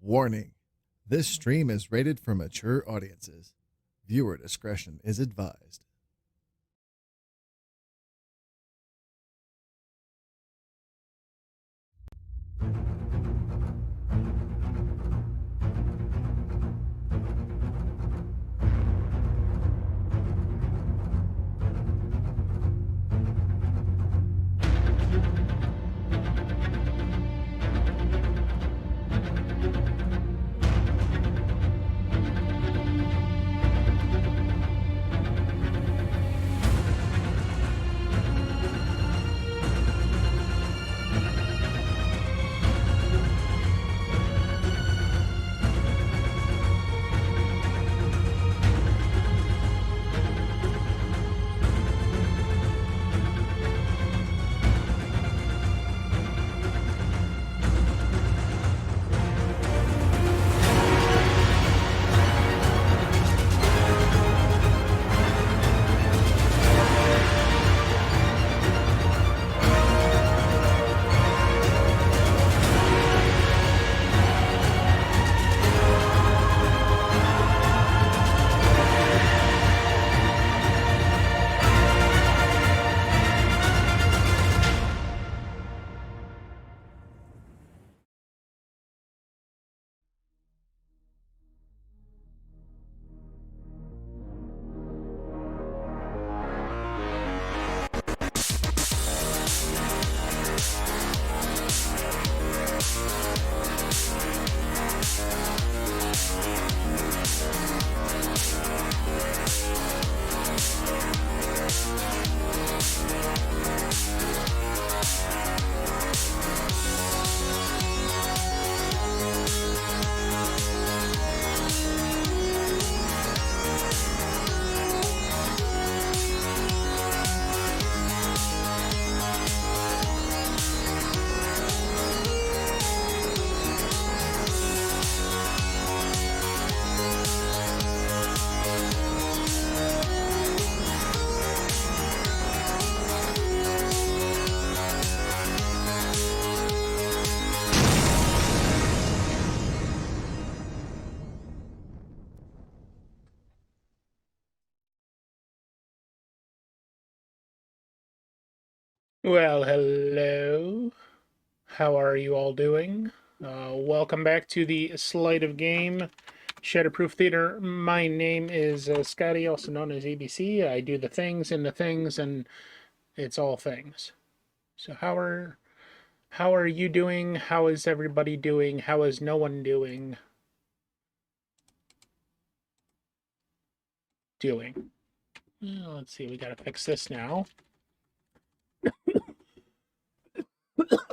Warning: this stream is rated for mature audiences. Viewer discretion is advised. Well, hello. How are you all doing? Welcome back to the Sleight of Game Shatterproof Theater. My name is Scotty, also known as ABC. I do the things and the things, and it's all things. So how are you doing? How is everybody doing? How is no one doing? Let's see. We gotta fix this now.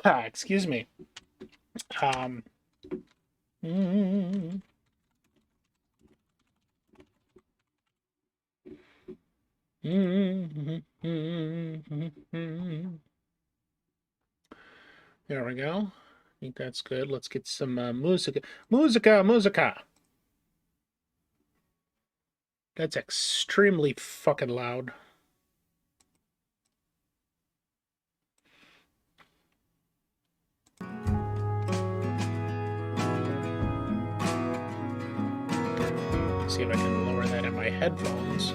Excuse me. Mm, There we go. I think that's good. Let's get some musica. Musica! That's extremely fucking loud. See if I can lower that in my headphones.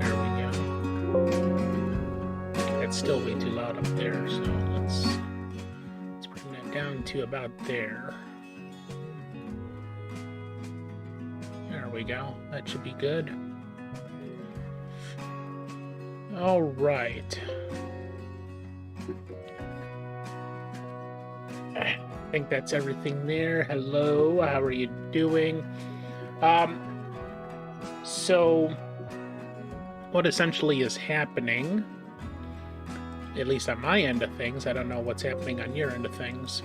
There we go. That's still way too loud up there, so let's bring that down to about there. There we go. That should be good. All right. I think that's everything there. Hello, how are you doing? So what essentially is happening, at least on my end of things, I don't know what's happening on your end of things,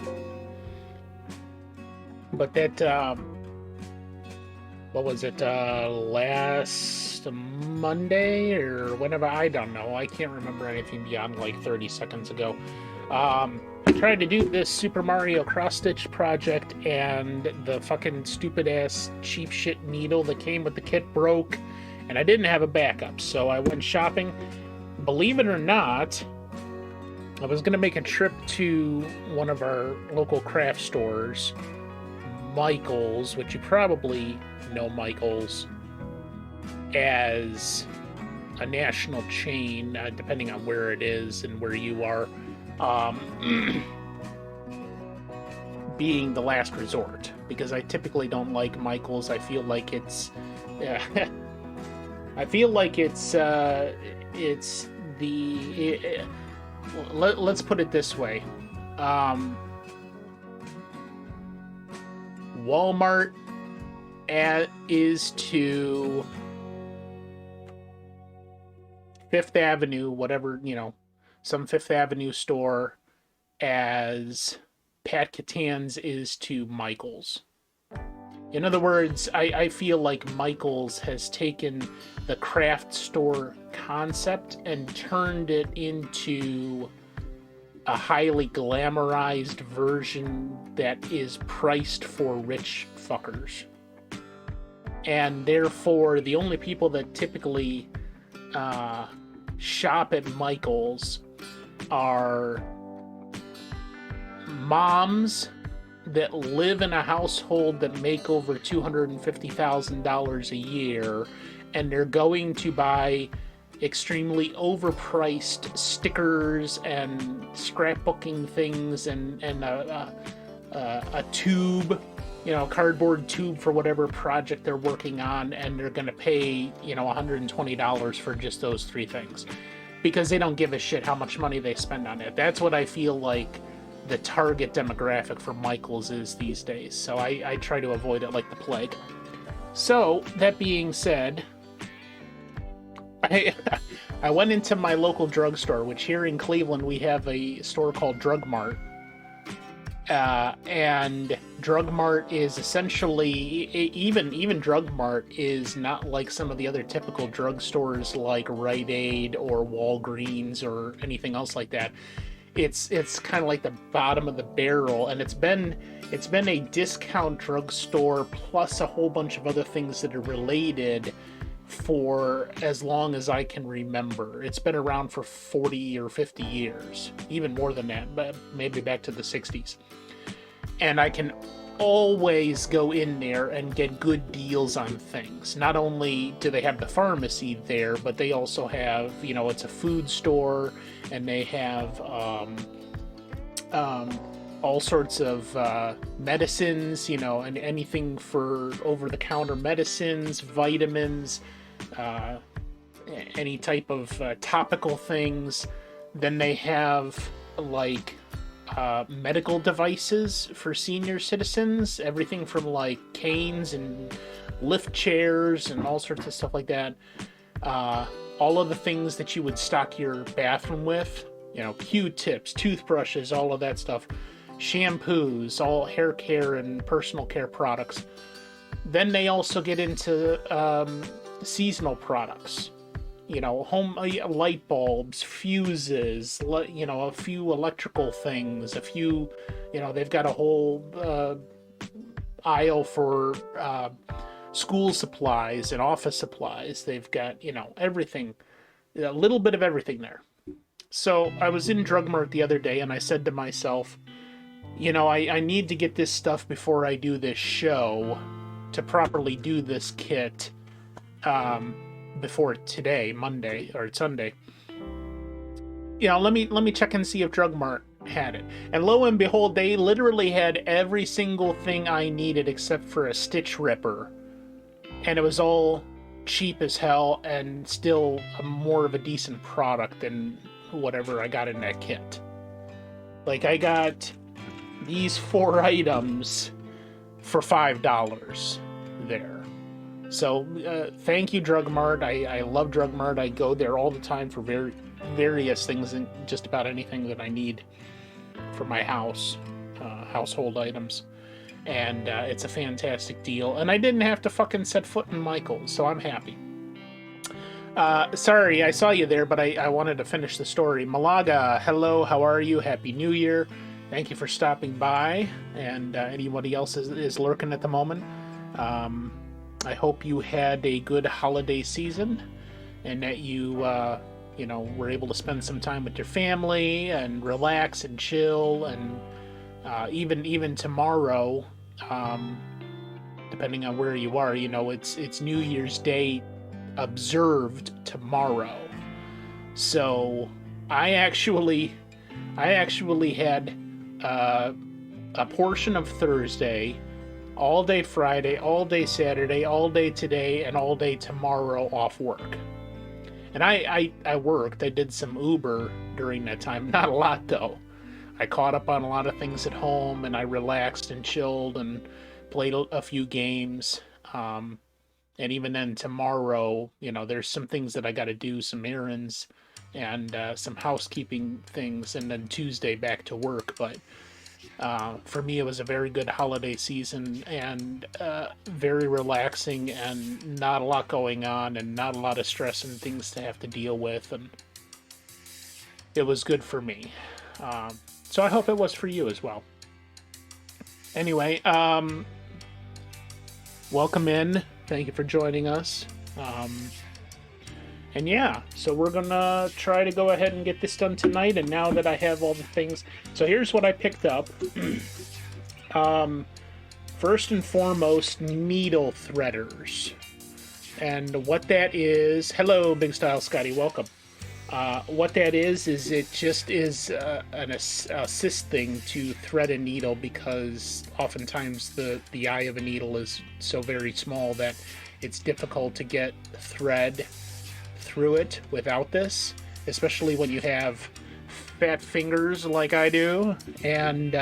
but that what was it, last Monday or whenever, I don't know, I can't remember anything beyond like 30 seconds ago. I tried to do this Super Mario cross-stitch project, and the fucking stupid-ass cheap shit needle that came with the kit broke, and I didn't have a backup, so I went shopping. Believe it or not, I was going to make a trip to one of our local craft stores, Michael's, which you probably know Michael's as a national chain, depending on where it is and where you are, being the last resort. Because I typically don't like Michael's. I feel like it's, I feel like it's the. Let's put it this way. Walmart is to Fifth Avenue, whatever, some Fifth Avenue store, as Pat Catan's is to Michael's. In other words, I feel like Michael's has taken the craft store concept and turned it into a highly glamorized version that is priced for rich fuckers. And therefore, the only people that typically shop at Michael's are moms that live in a household that make over $250,000 a year, and they're going to buy extremely overpriced stickers and scrapbooking things and a tube, cardboard tube for whatever project they're working on, and they're going to pay, $120 for just those three things because they don't give a shit how much money they spend on it. That's what I feel like the target demographic for Michael's is these days. So I try to avoid it like the plague. So that being said, I went into my local drugstore, which here in Cleveland we have a store called Drug Mart. And Drug Mart is essentially, even Drug Mart is not like some of the other typical drugstores like Rite Aid or Walgreens or anything else like that. It's kind of like the bottom of the barrel, and it's been a discount drugstore plus a whole bunch of other things that are related for as long as I can remember. It's been around for 40 or 50 years, even more than that, but maybe back to the 60s. And I can always go in there and get good deals on things. Not only do they have the pharmacy there, but they also have, it's a food store, and they have all sorts of medicines, and anything for over-the-counter medicines, vitamins, any type of topical things. Then they have like medical devices for senior citizens, everything from like canes and lift chairs and all sorts of stuff like that. All of the things that you would stock your bathroom with, Q-tips, toothbrushes, all of that stuff, shampoos, all hair care and personal care products. Then they also get into seasonal products, home light bulbs, fuses, a few electrical things, a few, they've got a whole aisle for school supplies and office supplies. They've got, everything, a little bit of everything there. So I was in Drug Mart the other day, and I said to myself, I need to get this stuff before I do this show to properly do this kit before today, Monday or Sunday. Let me check and see if Drug Mart had it. And lo and behold, they literally had every single thing I needed except for a stitch ripper. And it was all cheap as hell and still more of a decent product than whatever I got in that kit. Like, I got these 4 items for $5 there. So thank you, Drug Mart. I love Drug Mart. I go there all the time for various things and just about anything that I need for my house, household items. And it's a fantastic deal. And I didn't have to fucking set foot in Michael's, so I'm happy. Sorry, I saw you there, but I wanted to finish the story. Malaga, hello, how are you? Happy New Year. Thank you for stopping by. And anybody else is lurking at the moment. I hope you had a good holiday season and that you were able to spend some time with your family and relax and chill. And even tomorrow, um, depending on where you are, it's New Year's Day observed tomorrow. So I actually had uh, a portion of Thursday, all day Friday, all day Saturday, all day today, and all day tomorrow off work. And I worked. I did some Uber during that time. Not a lot though. I caught up on a lot of things at home, and I relaxed and chilled and played a few games. And even then, tomorrow, there's some things that I got to do, some errands, and some housekeeping things, and then Tuesday back to work. But for me, it was a very good holiday season and very relaxing, and not a lot going on, and not a lot of stress and things to have to deal with, and it was good for me. So I hope it was for you as well. Anyway, welcome in. Thank you for joining us. And yeah, so we're gonna try to go ahead and get this done tonight. And now that I have all the things, so here's what I picked up. First and foremost, needle threaders. And what that is, hello, Big Style Scotty, welcome. What that is it just is an assist thing to thread a needle, because oftentimes the eye of a needle is so very small that it's difficult to get thread through it without this, especially when you have fat fingers like I do, and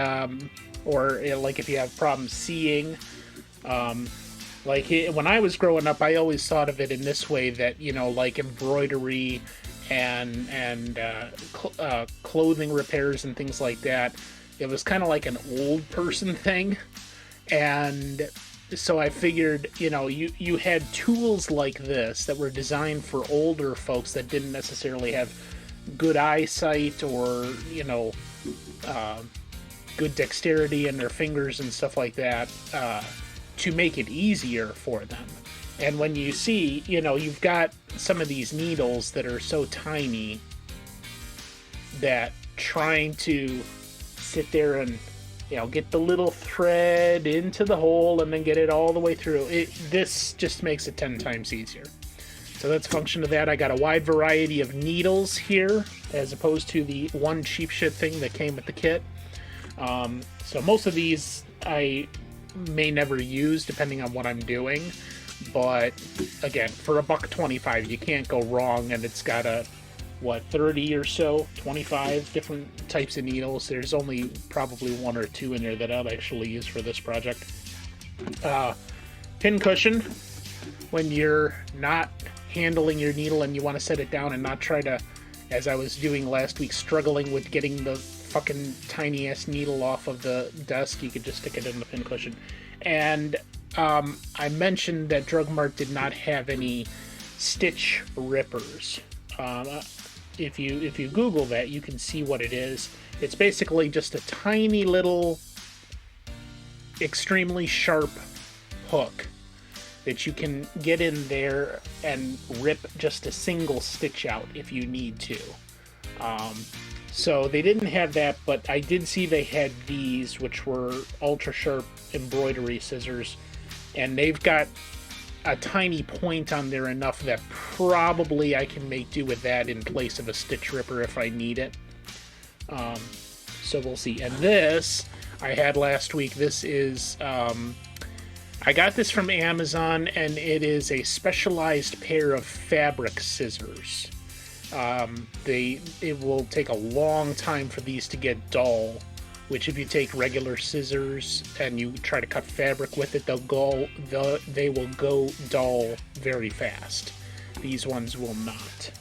or like if you have problems seeing. When I was growing up, I always thought of it in this way, that like embroidery and clothing repairs and things like that, it was kind of like an old person thing. And so I figured, you had tools like this that were designed for older folks that didn't necessarily have good eyesight, or good dexterity in their fingers and stuff like that, to make it easier for them. And when you see, you've got some of these needles that are so tiny that trying to sit there and, get the little thread into the hole and then get it all the way through, this just makes it 10 times easier. So that's a function of that. I got a wide variety of needles here, as opposed to the one cheap shit thing that came with the kit. So most of these I may never use, depending on what I'm doing. But again, for $1.25, you can't go wrong, and it's got 30 or so, 25 different types of needles. There's only probably one or two in there that I'll actually use for this project. Pin cushion, when you're not handling your needle and you want to set it down and not try to, as I was doing last week, struggling with getting the fucking tiny ass needle off of the desk, you could just stick it in the pin cushion. And I mentioned that Drug Mart did not have any stitch rippers. If you Google that, you can see what it is. It's basically just a tiny little, extremely sharp hook that you can get in there and rip just a single stitch out if you need to. So they didn't have that, but I did see they had these, which were ultra sharp embroidery scissors, and they've got a tiny point on there enough that probably I can make do with that in place of a stitch ripper if I need it. So we'll see. And this I had last week. This is I got this from Amazon, and it is a specialized pair of fabric scissors. It will take a long time for these to get dull, which if you take regular scissors and you try to cut fabric with it, they will go dull very fast. These ones will not.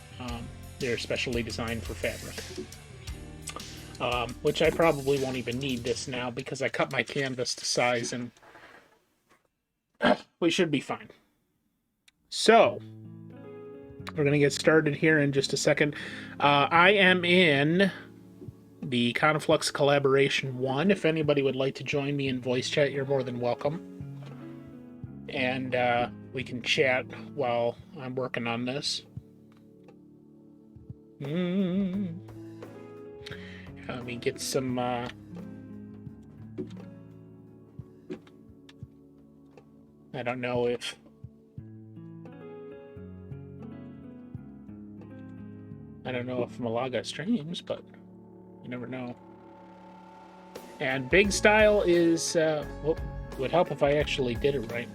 They're specially designed for fabric. Which I probably won't even need this now, because I cut my canvas to size, and we should be fine. So we're going to get started here in just a second. I am in the Conflux Collaboration 1. If anybody would like to join me in voice chat, you're more than welcome. And we can chat while I'm working on this. Let me get some. I don't know if. I don't know if Malaga streams, but you never know. And Big Style is. Well, would help if I actually did it right.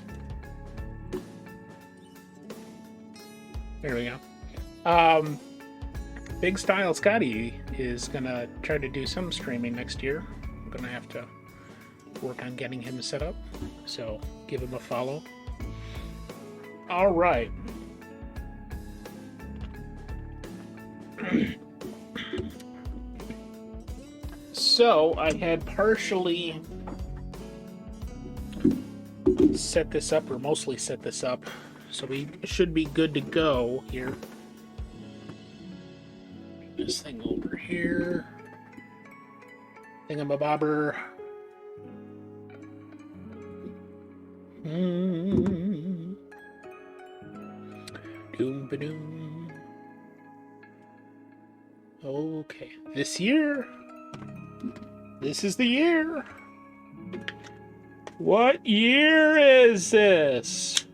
There we go. Big Style Scotty is gonna try to do some streaming next year. I'm gonna have to work on getting him set up, so give him a follow. All right. So I had partially set this up, or mostly set this up, so we should be good to go here. This thing over here. Thingamabobber. Doom ba doom. Okay, this year. This is the year. What year is this?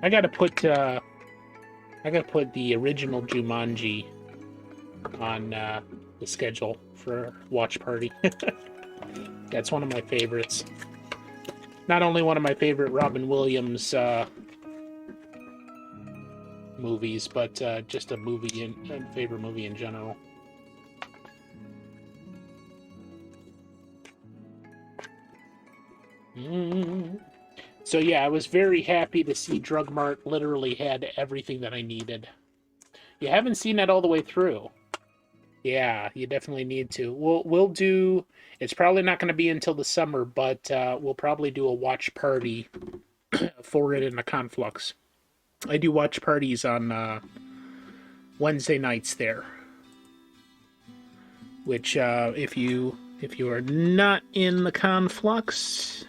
I gotta put the original Jumanji on the schedule for watch party. That's one of my favorites. Not only one of my favorite Robin Williams movies, but just a favorite movie in general. So yeah, I was very happy to see Drug Mart literally had everything that I needed. You haven't seen that all the way through. Yeah, you definitely need to. We'll do. It's probably not going to be until the summer, but we'll probably do a watch party for it in the Conflux. I do watch parties on Wednesday nights there. Which, if you are not in the Conflux,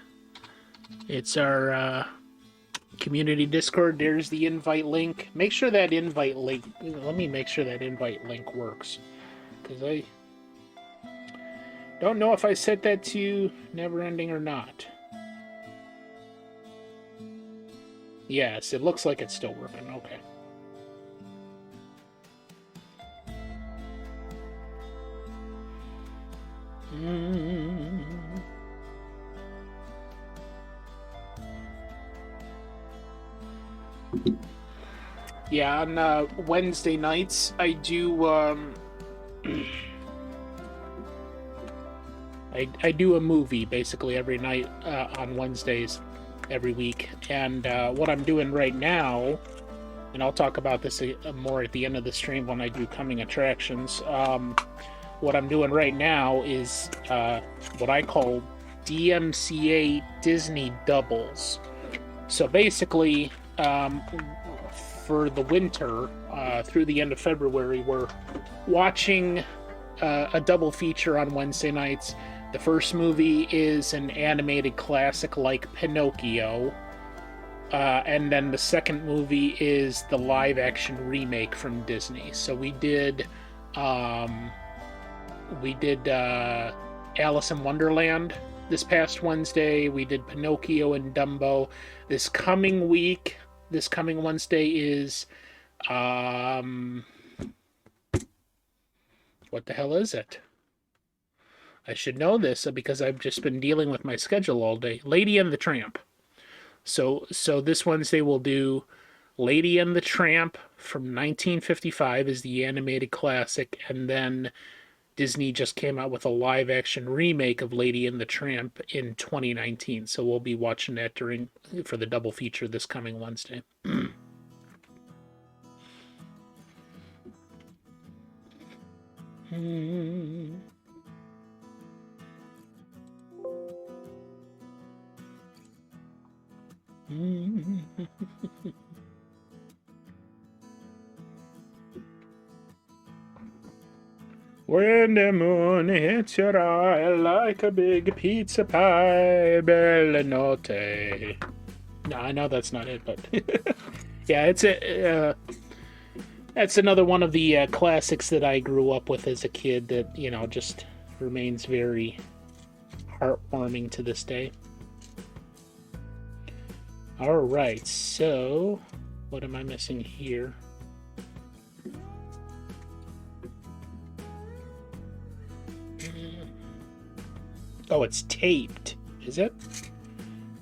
it's our community Discord. There's the invite link. Make sure that invite link. Let me make sure that invite link works, because I don't know if I set that to never ending or not. Yes, it looks like it's still working. Okay. Yeah, on Wednesday nights, I do I do a movie basically every night on Wednesdays every week. And what I'm doing right now, and I'll talk about this more at the end of the stream when I do coming attractions. What I'm doing right now is what I call DMCA Disney doubles. So basically, for the winter, through the end of February, we're watching a double feature on Wednesday nights. The first movie is an animated classic like Pinocchio, and then the second movie is the live-action remake from Disney. So we did Alice in Wonderland this past Wednesday. We did Pinocchio and Dumbo. This coming Wednesday is what the hell is it? I should know this because I've just been dealing with my schedule all day. Lady and the Tramp. So this Wednesday we'll do Lady and the Tramp from 1955 is the animated classic, and then Disney just came out with a live-action remake of Lady and the Tramp in 2019. So we'll be watching that for the double feature this coming Wednesday. When the moon hits your eye like a big pizza pie, bella notte. No, I know that's not it, but yeah, it's a. That's another one of the classics that I grew up with as a kid that, you know, just remains very heartwarming to this day. All right, so what am I missing here? Oh, it's taped. Is it?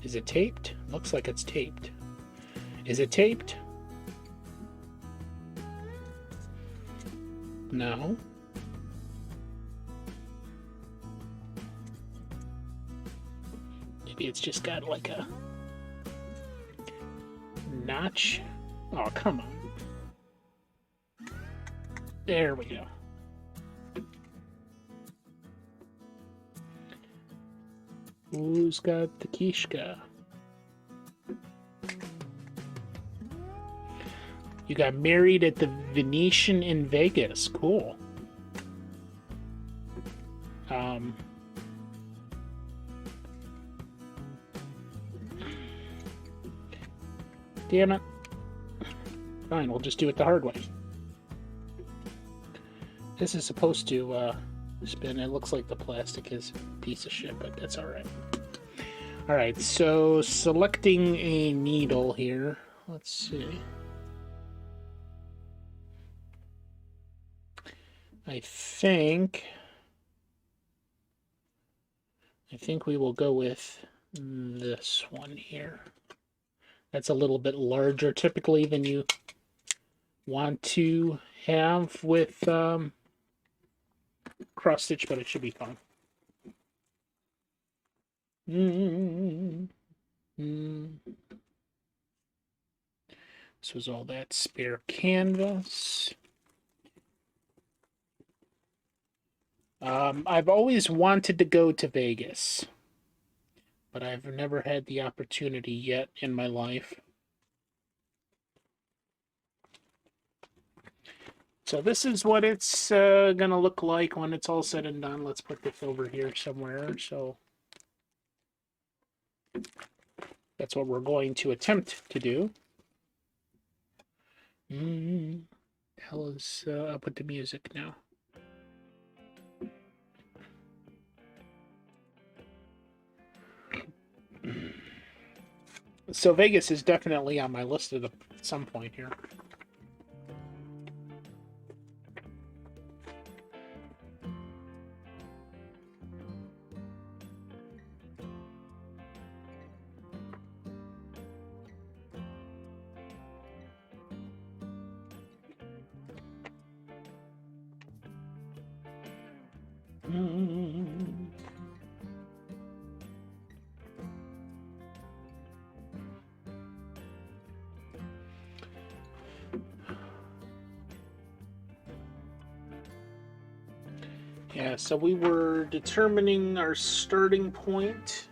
Is it taped? Looks like it's taped. Is it taped? No. Maybe it's just got like a notch. Oh, come on. There we go. Who's got the Kishka? You got married at the Venetian in Vegas. Cool. Damn it. Fine, we'll just do it the hard way. This is supposed to spin. It looks like the plastic is a piece of shit, but that's alright. Alright, so selecting a needle here. Let's see. I think we will go with this one here. That's a little bit larger typically than you want to have with cross stitch, but it should be fine. This was all that spare canvas. I've always wanted to go to Vegas, but I've never had the opportunity yet in my life. So this is what it's gonna look like when it's all said and done. Let's put this over here somewhere. So that's what we're going to attempt to do. Hell is I'll put the music now. So Vegas is definitely on my list at some point here. Yeah, so we were determining our starting point,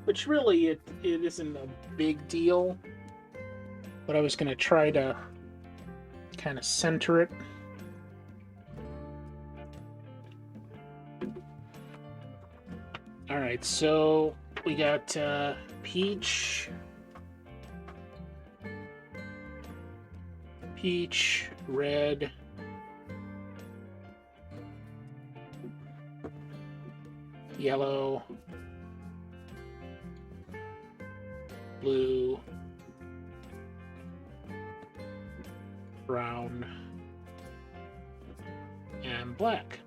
which really it isn't a big deal, but I was going to try to kind of center it. All right, so we got peach, red, yellow, blue, brown, and black.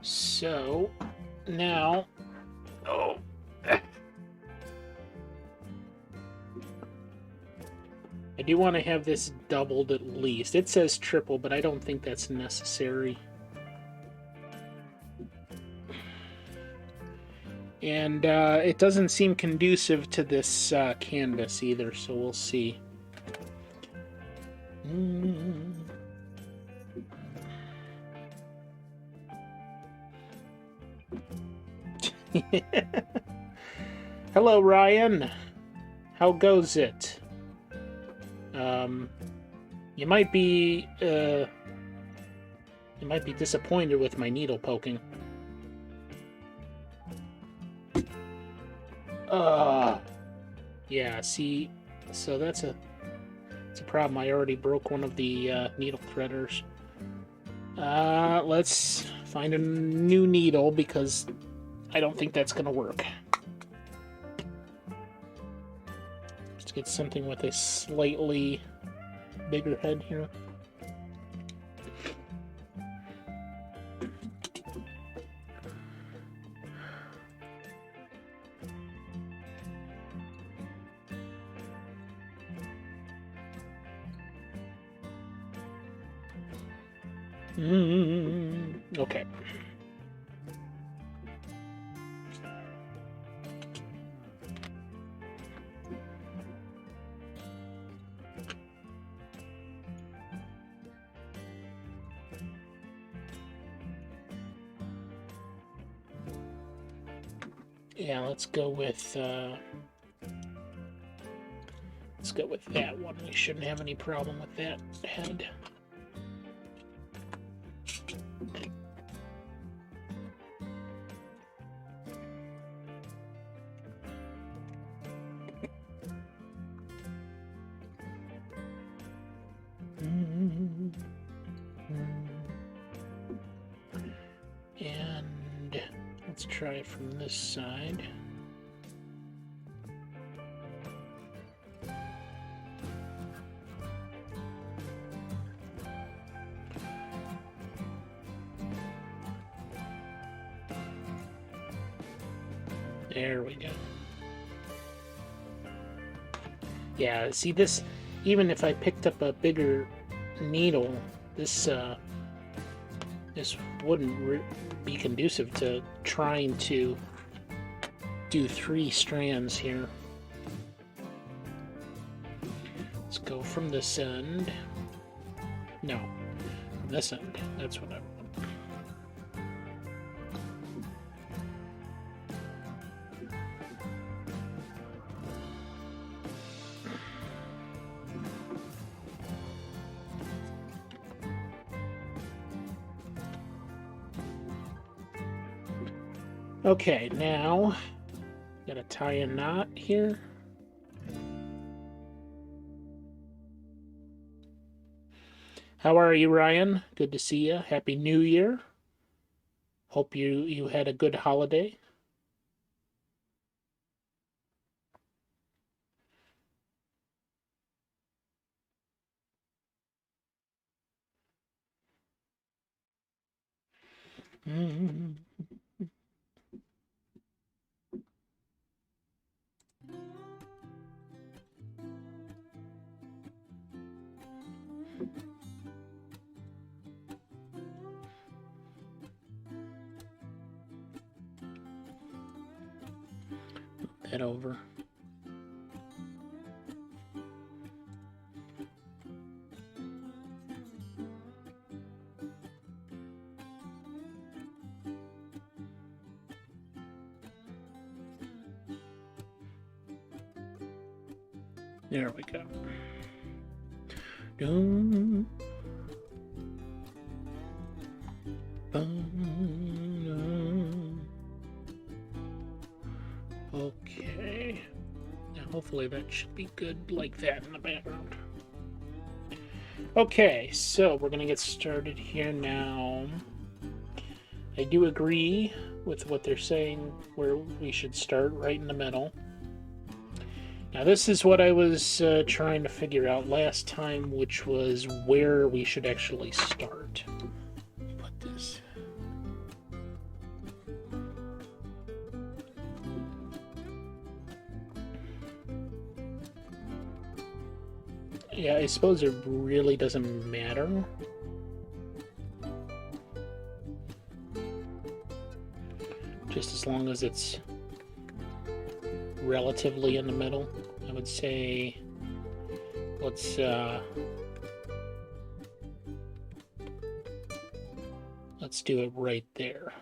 So now, I do want to have this doubled at least. It says triple, but I don't think that's necessary. And it doesn't seem conducive to this canvas either, so we'll see. Hello, Ryan. How goes it? You might be disappointed with my needle poking. Yeah, see, So that's a problem. I already broke one of the needle threaders. Let's find a new needle because I don't think that's gonna work. Let's get something with a slightly bigger head here. Okay. Yeah, let's go with that one. We shouldn't have any problem with that head. And let's try it from this side. There we go. Yeah, see this, even if I picked up a bigger needle, this wouldn't be conducive to trying to do 3 strands here. Let's go from this end. No, from this end. That's what I want. Okay, now gotta tie a knot here. How are you, Ryan? Good to see you. Happy New Year. Hope you had a good holiday. That over. There we go. Dun, dun. Okay. Now hopefully that should be good like that in the background. Okay, so we're gonna get started here now. I do agree with what they're saying, where we should start right in the middle. Now this is what I was trying to figure out last time, which was where we should actually start. Put this. Yeah, I suppose it really doesn't matter. Just as long as it's relatively in the middle. I would say let's do it right there.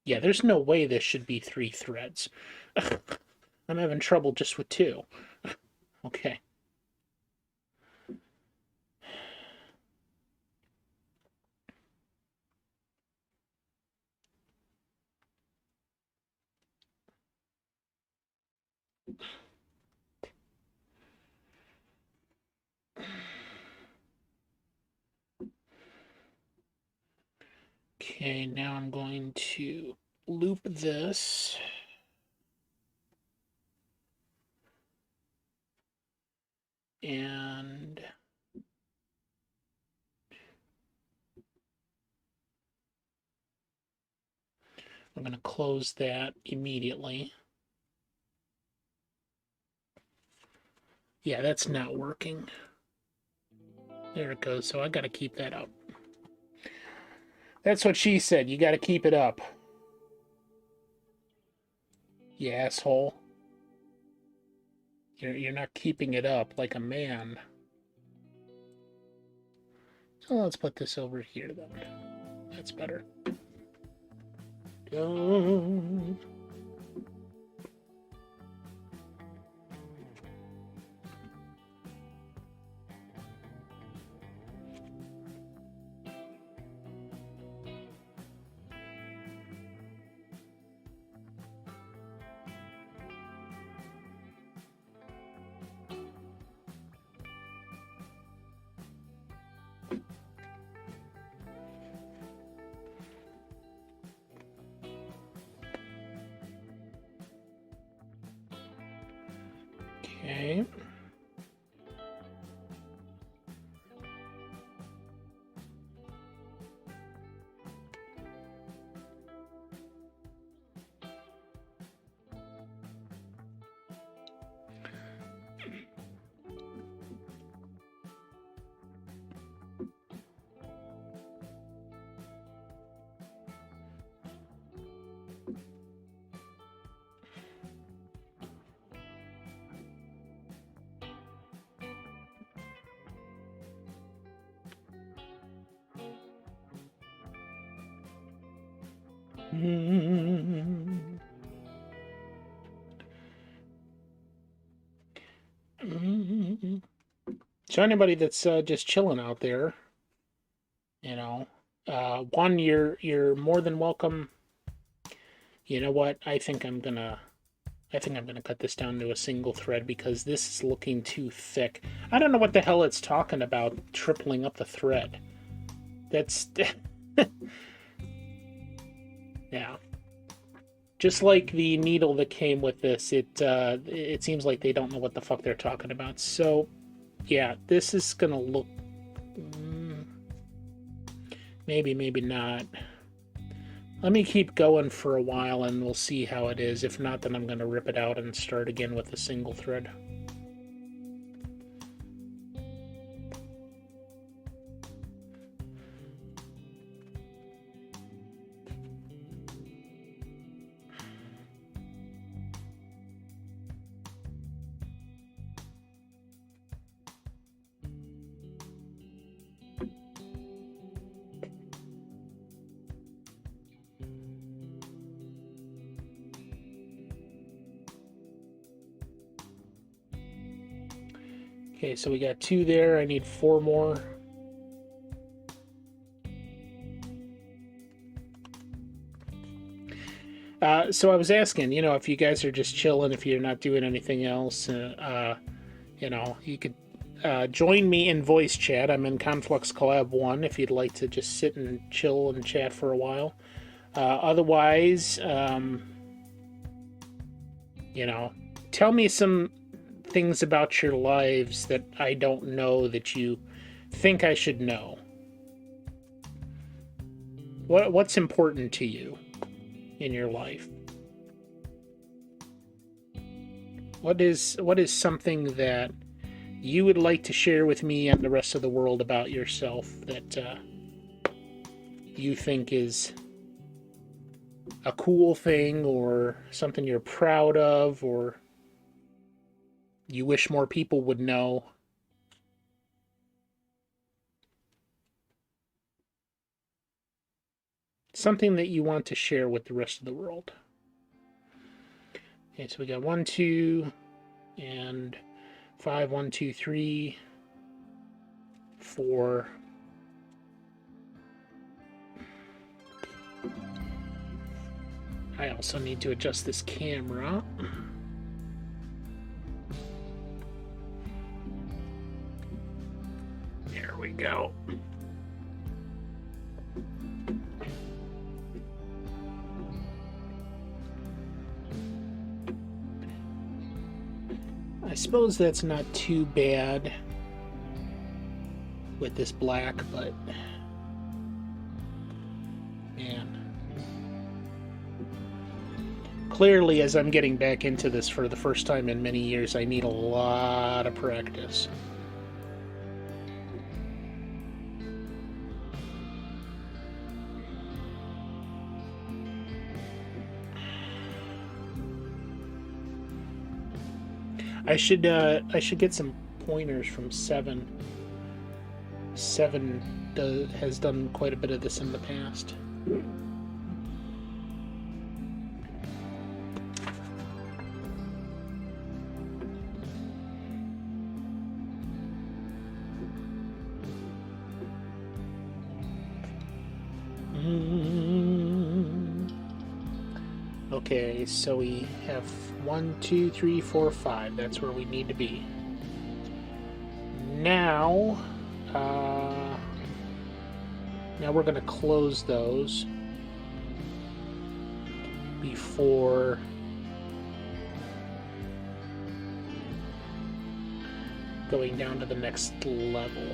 Yeah, there's no way this should be 3 threads. I'm having trouble just with 2. Okay. Okay, now I'm going to loop this. And I'm going to close that immediately. Yeah, that's not working. There it goes. So I got to keep that up. That's what she said. You got to keep it up. You asshole. You're not keeping it up like a man. So let's put this over here then. That's better. Don't. Okay. So anybody that's just chilling out there, you know, one, you're more than welcome. You know what? I think I'm gonna cut this down to a single thread because this is looking too thick. I don't know what the hell it's talking about tripling up the thread. That's yeah. Just like the needle that came with this, it seems like they don't know what the fuck they're talking about. So, yeah, this is gonna look maybe, maybe not. Let me keep going for a while and we'll see how it is. If not, then I'm gonna rip it out and start again with a single thread. Okay, so we got 2 there. I need 4 more. So I was asking, if you guys are just chilling, if you're not doing anything else, you could join me in voice chat. I'm in Conflux Collab 1 if you'd like to just sit and chill and chat for a while. Otherwise, tell me some things about your lives that I don't know that you think I should know. What's important to you in your life? What is something that you would like to share with me and the rest of the world about yourself that you think is a cool thing or something you're proud of or you wish more people would know? Something that you want to share with the rest of the world. Okay, so we got 1, 2, and 5. 1, 2, 3, 4. I also need to adjust this camera. There we go. I suppose that's not too bad with this black, but man. Clearly, as I'm getting back into this for the first time in many years, I need a lot of practice. I should get some pointers from Seven. Seven has done quite a bit of this in the past. Okay, so we have 1, 2, 3, 4, 5. That's where we need to be. Now we're going to close those before going down to the next level.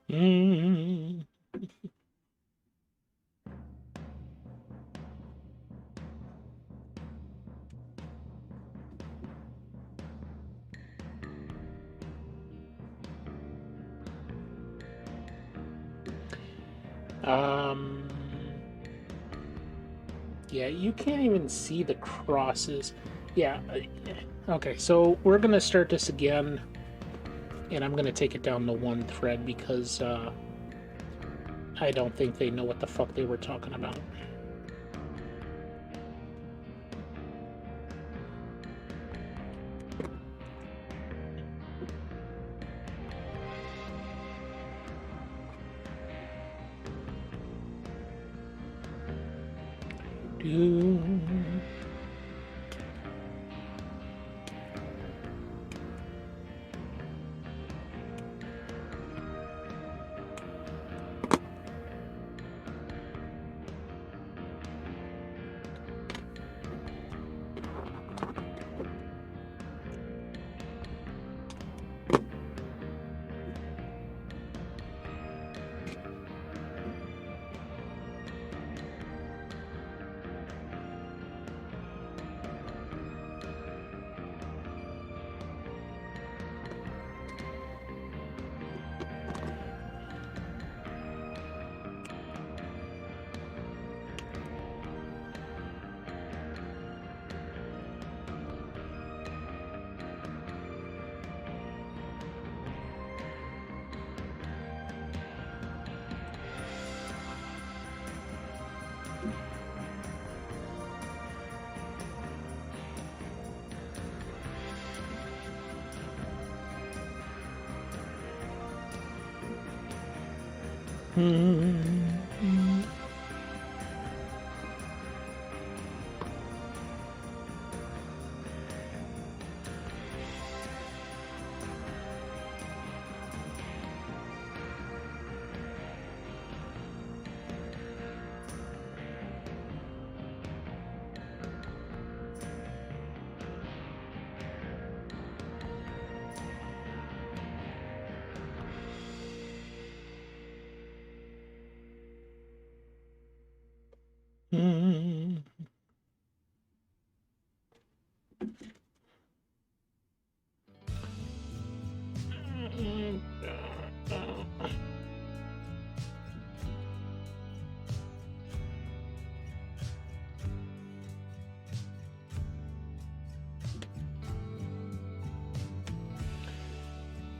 Mm. Yeah, you can't even see the crosses. Yeah, okay, so we're gonna start this again, and I'm gonna take it down to one thread because I don't think they know what the fuck they were talking about.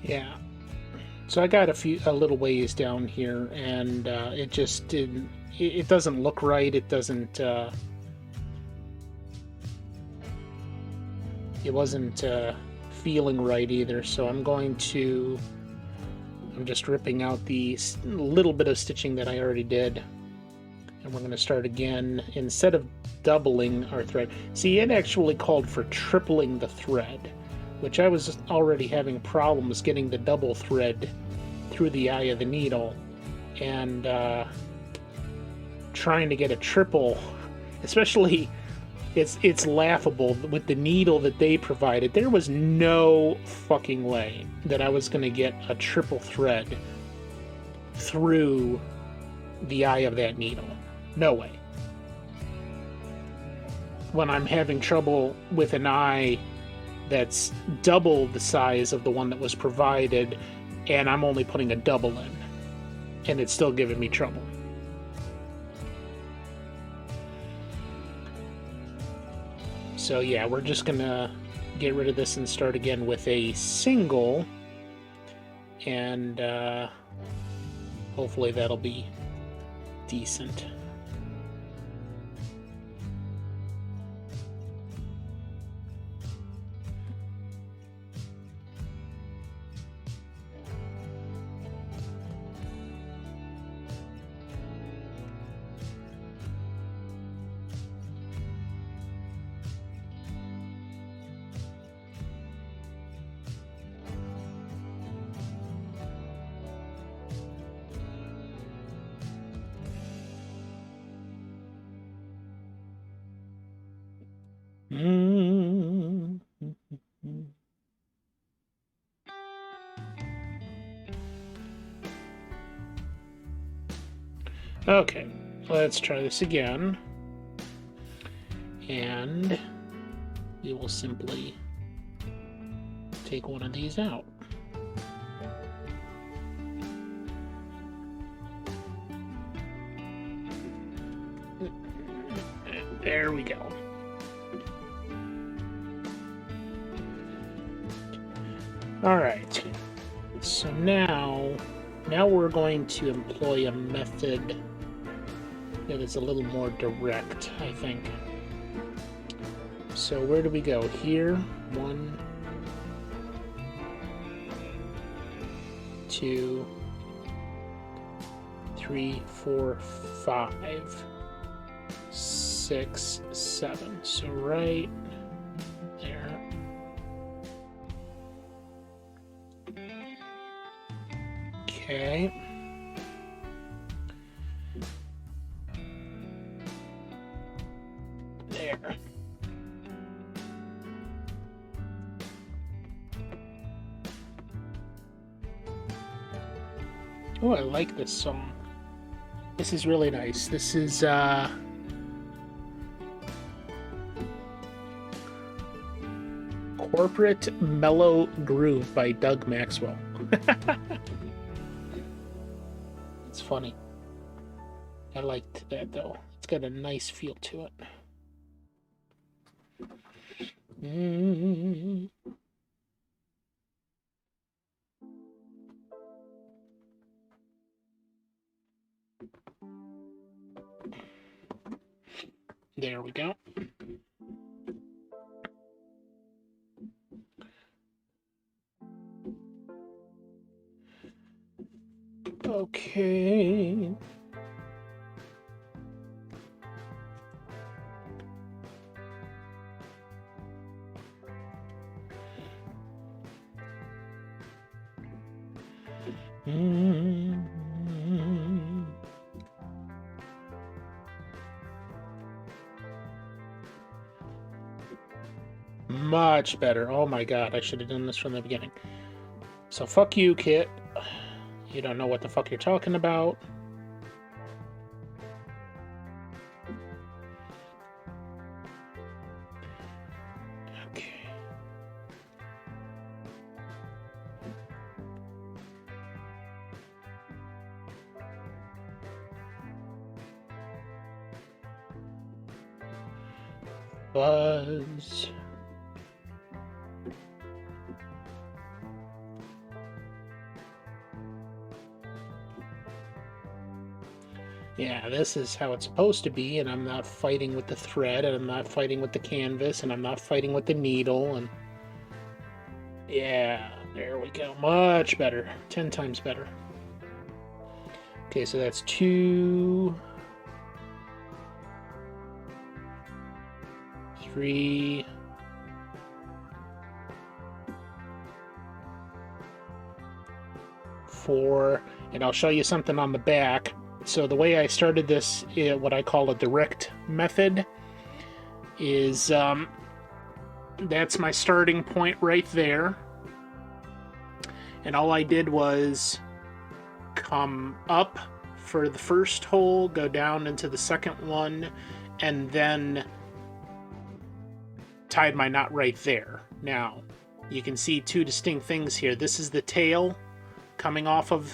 Yeah. So I got a little ways down here, and it just didn't. It doesn't look right. It doesn't. It wasn't feeling right either. So I'm just ripping out the little bit of stitching that I already did, and we're going to start again. Instead of doubling our thread, see, it actually called for tripling the thread, which I was already having problems getting the double thread through the eye of the needle, and trying to get a triple, especially, it's laughable with the needle that they provided. There was no fucking way that I was going to get a triple thread through the eye of that needle. No way. When I'm having trouble with an eye that's double the size of the one that was provided, and I'm only putting a double in, and it's still giving me trouble. So yeah, we're just gonna get rid of this and start again with a single, and hopefully that'll be decent. Okay, let's try this again. And we will simply take one of these out. There we go. All right. So now we're going to employ a method that is a little more direct, I think. So where do we go? Here, 1, 2, 3, 4, 5, 6, 7. So right there. Okay. There. Oh, I like this song. This is really nice. This is Corporate Mellow Groove by Doug Maxwell. It's funny. I liked that though. It's got a nice feel to it. There we go. Okay. Much better. Oh my god, I should have done this from the beginning. So fuck you, Kit. You don't know what the fuck you're talking about. Okay. Buzz. Yeah, this is how it's supposed to be, and I'm not fighting with the thread, and I'm not fighting with the canvas, and I'm not fighting with the needle, and yeah, there we go. Much better. 10 times better. Okay, so that's 2, 3, 4, and I'll show you something on the back. So the way I started this, what I call a direct method, is that's my starting point right there. And all I did was come up for the first hole, go down into the second one, and then tied my knot right there. Now, you can see two distinct things here. This is the tail coming off of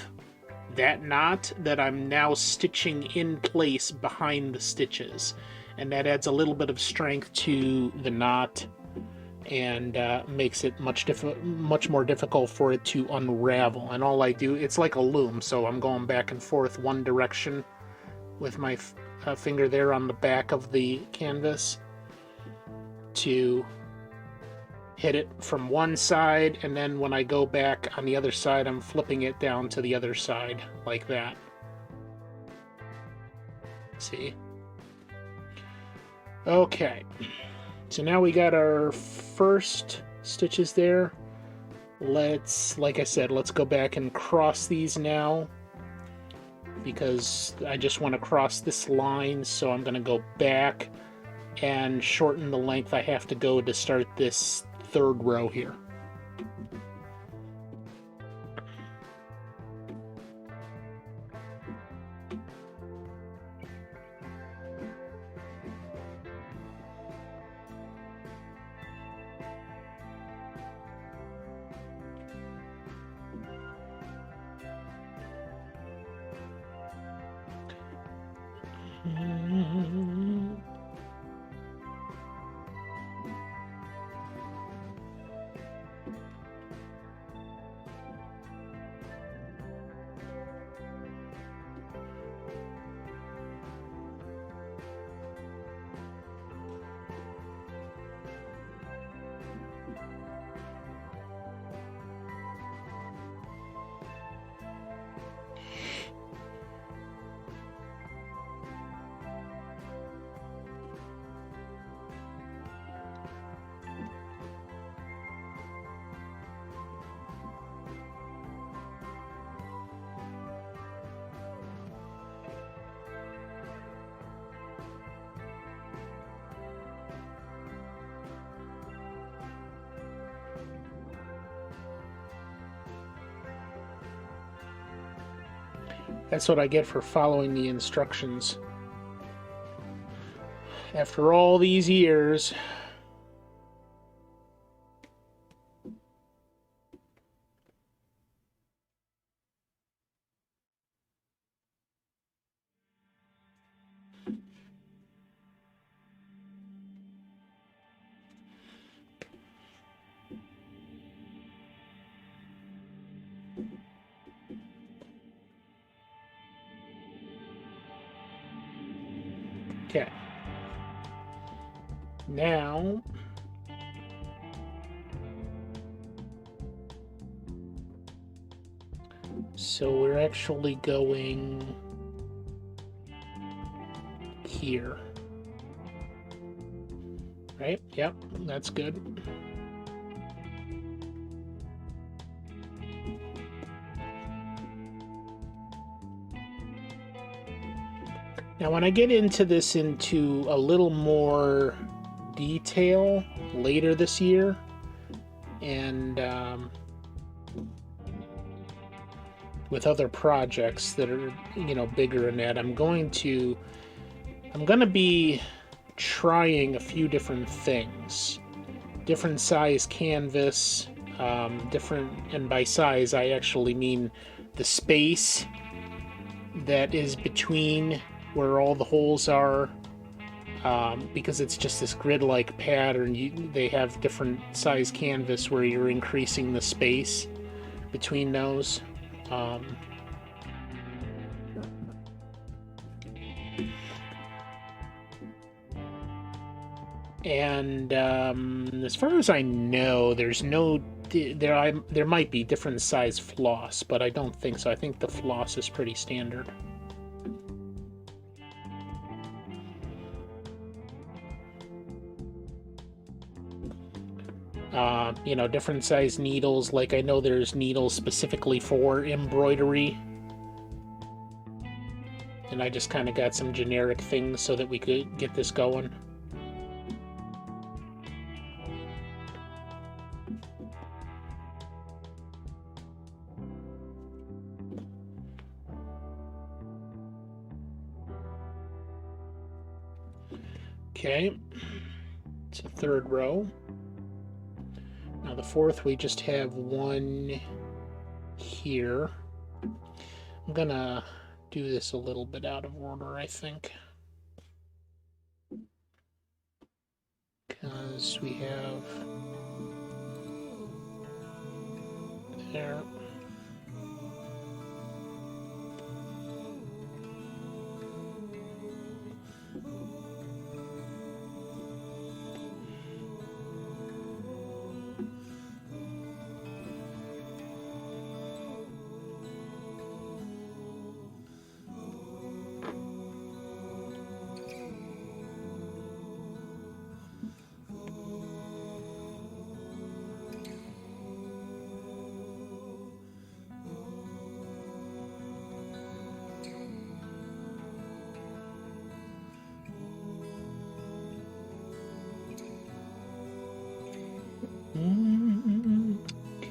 that knot that I'm now stitching in place behind the stitches, and that adds a little bit of strength to the knot and makes it much more difficult for it to unravel. And all I do, it's like a loom, so I'm going back and forth one direction with my finger there on the back of the canvas to hit it from one side, and then when I go back on the other side, I'm flipping it down to the other side like that. See? Okay, so now we got our first stitches there. Let's, like I said, let's go back and cross these now, because I just want to cross this line, so I'm going to go back and shorten the length I have to go to start this third row here. That's what I get for following the instructions. After all these years. Okay. Now, so we're actually going here. Right? Yep, that's good. Now, when I get into this into a little more detail later this year, and with other projects that are, you know, bigger than that, I'm going to be trying a few different things, different size canvas, different, and by size I actually mean the space that is between where all the holes are, because it's just this grid-like pattern. They have different size canvas where you're increasing the space between those. And as far as I know, there's no there might be different size floss, but I don't think so. I think the floss is pretty standard. Different size needles. Like, I know there's needles specifically for embroidery. And I just kind of got some generic things so that we could get this going. Okay, it's a third row. Now the fourth, we just have one here. I'm gonna do this a little bit out of order, I think. Because we have there.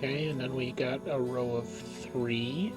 Okay, and then we got a row of 3.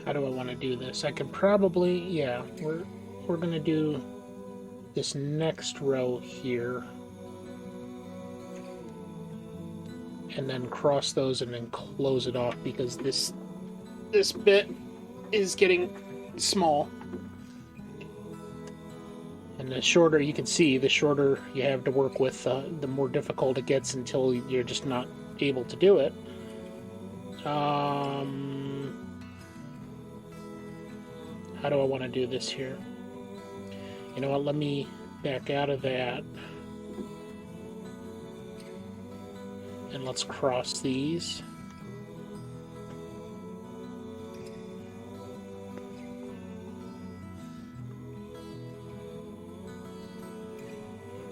How do I want to do this? I could probably, yeah, we're gonna do this next row here, and then cross those and then close it off, because this bit is getting small. And the shorter, you can see, the shorter you have to work with, the more difficult it gets until you're just not able to do it. How do I want to do this here? You know what, let me back out of that. And let's cross these.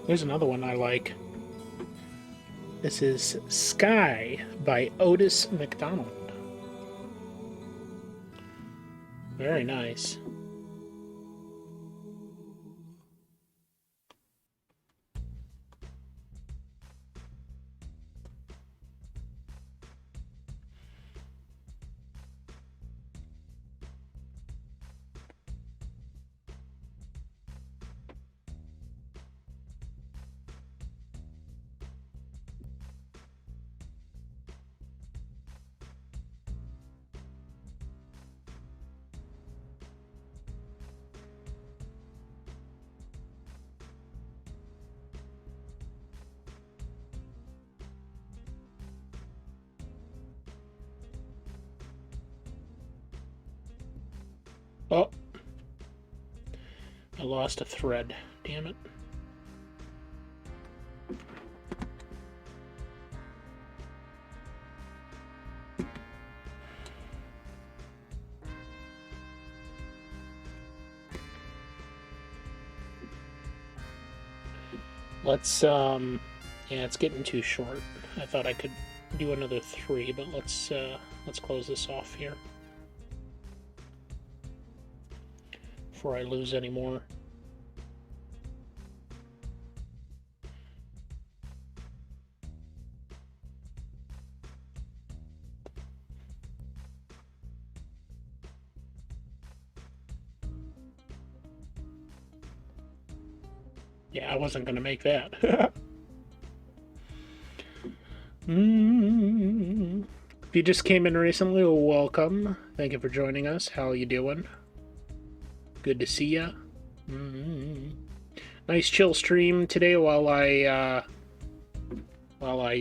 Here's another one I like. This is Sky by Otis McDonald. Very nice. Oh, I lost a thread. Damn it. Let's, yeah, it's getting too short. I thought I could do another 3, but let's close this off here before I lose any more. Yeah, I wasn't going to make that. If you just came in recently, well, welcome. Thank you for joining us. How are you doing? Good to see ya. Nice chill stream today while I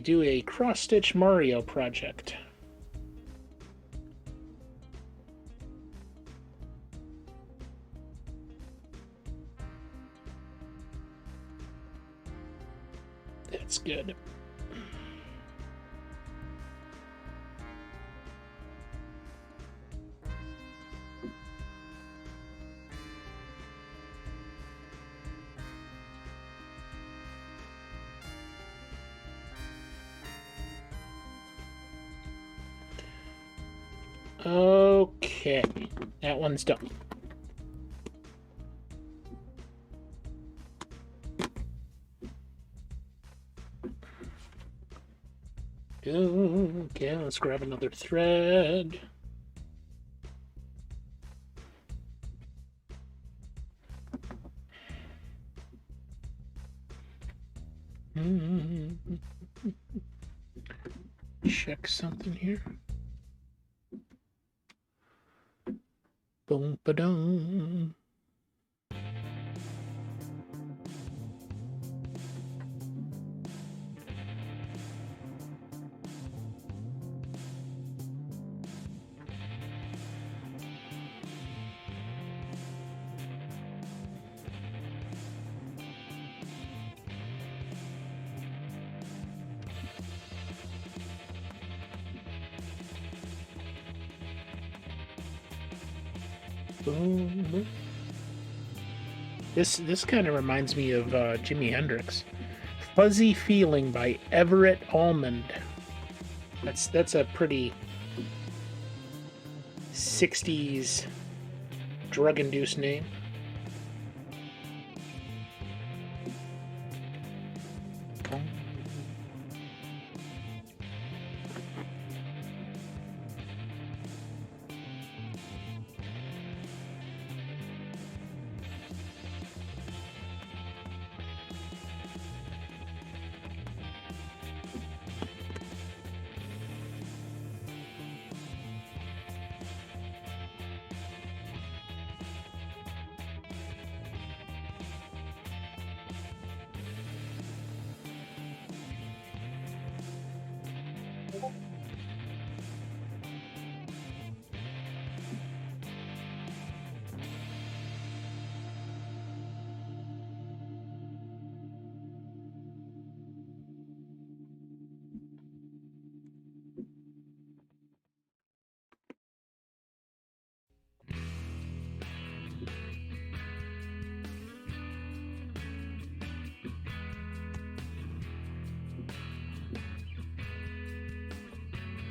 do a cross-stitch Mario project. That's good. Okay, that one's done. Okay, let's grab another thread. Check something here. Boom, ba-dum. Boom. This kind of reminds me of Jimi Hendrix. Fuzzy Feeling by Everett Almond. That's a pretty 60s drug-induced name.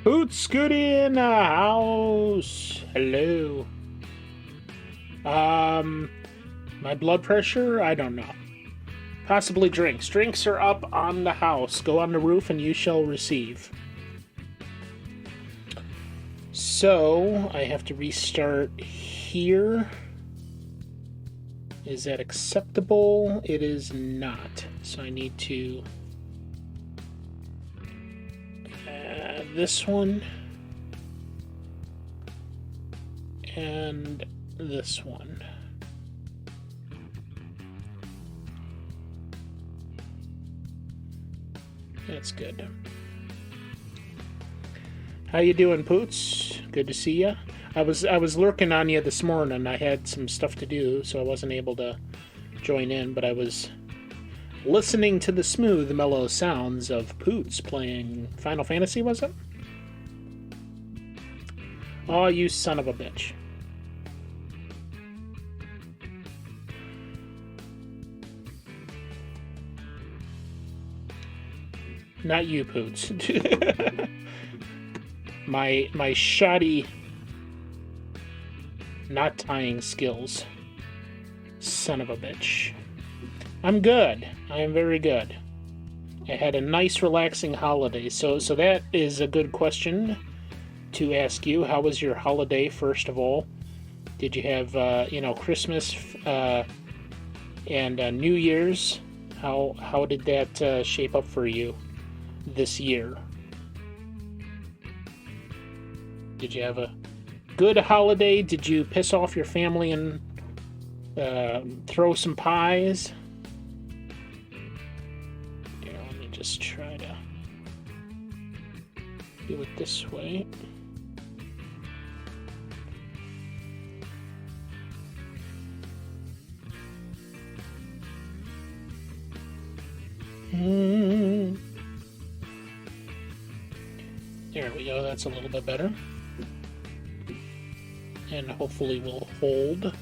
Boots Goody in the house. Hello. My blood pressure? I don't know. Possibly drinks. Drinks are up on the house. Go on the roof and you shall receive. So, I have to restart here. Is that acceptable? It is not. So I need to add this one. And this one. That's good. How you doing, Poots? Good to see ya. I was lurking on you this morning. I had some stuff to do, so I wasn't able to join in, but I was listening to the smooth, mellow sounds of Poots playing Final Fantasy, was it? Oh, you son of a bitch. Not you, Poots. my shoddy not tying skills. Son of a bitch. I'm good. I am very good. I had a nice relaxing holiday. So that is a good question to ask you. How was your holiday, first of all? Did you have Christmas and New Year's How did that shape up for you this year? Did you have a good holiday? Did you piss off your family and throw some pies? Here, let me just try to do it this way. There we go, that's a little bit better. And hopefully will hold.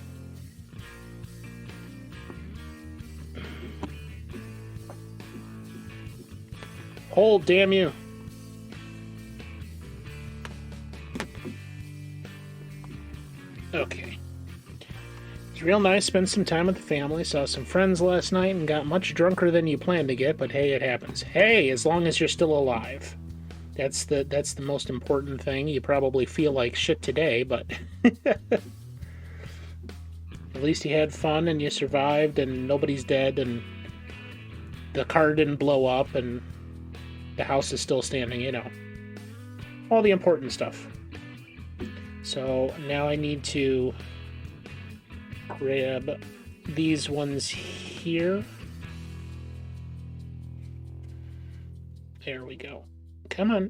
Hold, damn you. Okay. It's real nice, spend some time with the family, saw some friends last night, and got much drunker than you planned to get, but hey, it happens. Hey, as long as you're still alive. That's the most important thing. You probably feel like shit today, but at least you had fun and you survived and nobody's dead and the car didn't blow up and the house is still standing, you know. All the important stuff. So now I need to grab these ones here. There we go. Come on.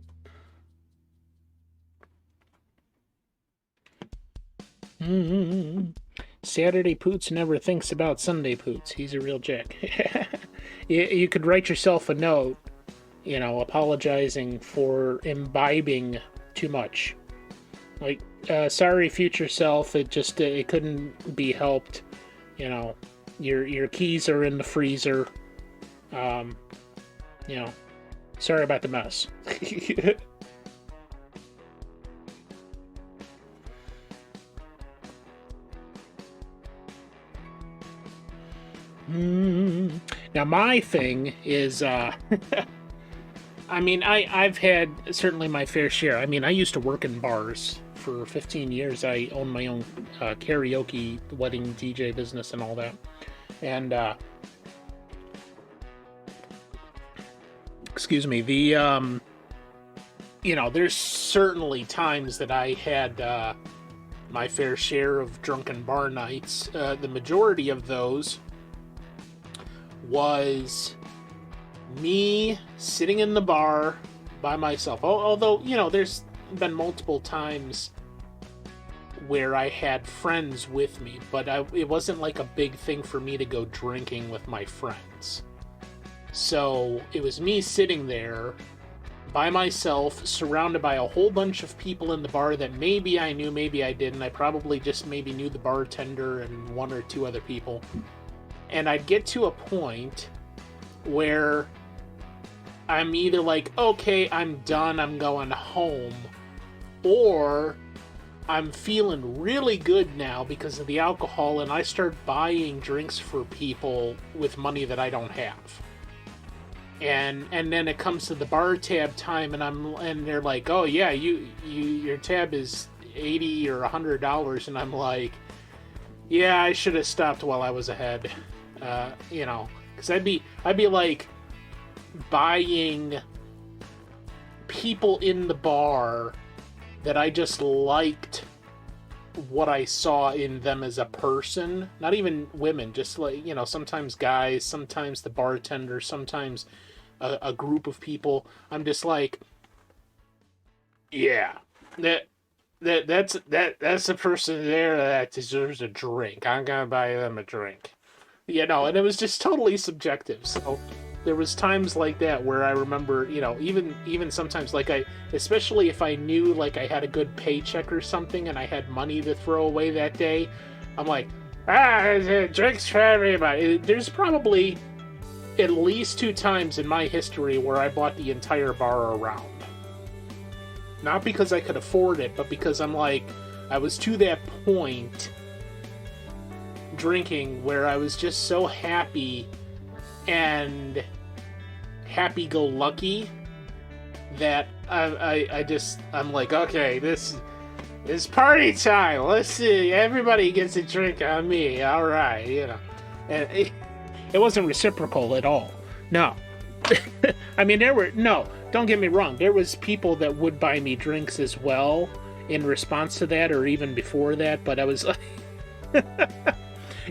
Saturday Poots never thinks about Sunday Poots. He's a real jack. You could write yourself a note, you know, apologizing for imbibing too much. Like, sorry, future self. It just it couldn't be helped. You know, your keys are in the freezer. You know. Sorry about the mess. Now my thing is, I mean, I've had certainly my fair share. I mean, I used to work in bars for 15 years. I owned my own karaoke, wedding DJ business and all that. And, excuse me, the, you know, there's certainly times that I had my fair share of drunken bar nights. The majority of those was me sitting in the bar by myself. Although, you know, there's been multiple times where I had friends with me, but it wasn't like a big thing for me to go drinking with my friends. So it was me sitting there by myself, surrounded by a whole bunch of people in the bar that maybe I knew, maybe I didn't. I probably just maybe knew the bartender and one or two other people. And I'd get to a point where I'm either like, okay, I'm done, I'm going home, or I'm feeling really good now because of the alcohol, and I start buying drinks for people with money that I don't have. And then it comes to the bar tab time, and they're like, oh yeah, your tab is $80 or $100, and I'm like, yeah, I should have stopped while I was ahead, you know, because I'd be like buying people in the bar that I just liked what I saw in them as a person, not even women, just like, you know, sometimes guys, sometimes the bartender, sometimes a group of people. I'm just like, yeah, that's a person there that deserves a drink. I'm gonna buy them a drink, you know. And it was just totally subjective. So there was times like that where I remember, you know, even sometimes, like, especially if I knew like I had a good paycheck or something and I had money to throw away that day, I'm like, drinks for everybody. There's probably at least 2 times in my history where I bought the entire bar around. Not because I could afford it, but because I'm like, I was to that point drinking where I was just so happy and happy-go-lucky that I'm like, okay, this is party time. Let's see, everybody gets a drink on me. All right, you know. And It wasn't reciprocal at all. No. I mean, don't get me wrong. There was people that would buy me drinks as well in response to that, or even before that, but I was like,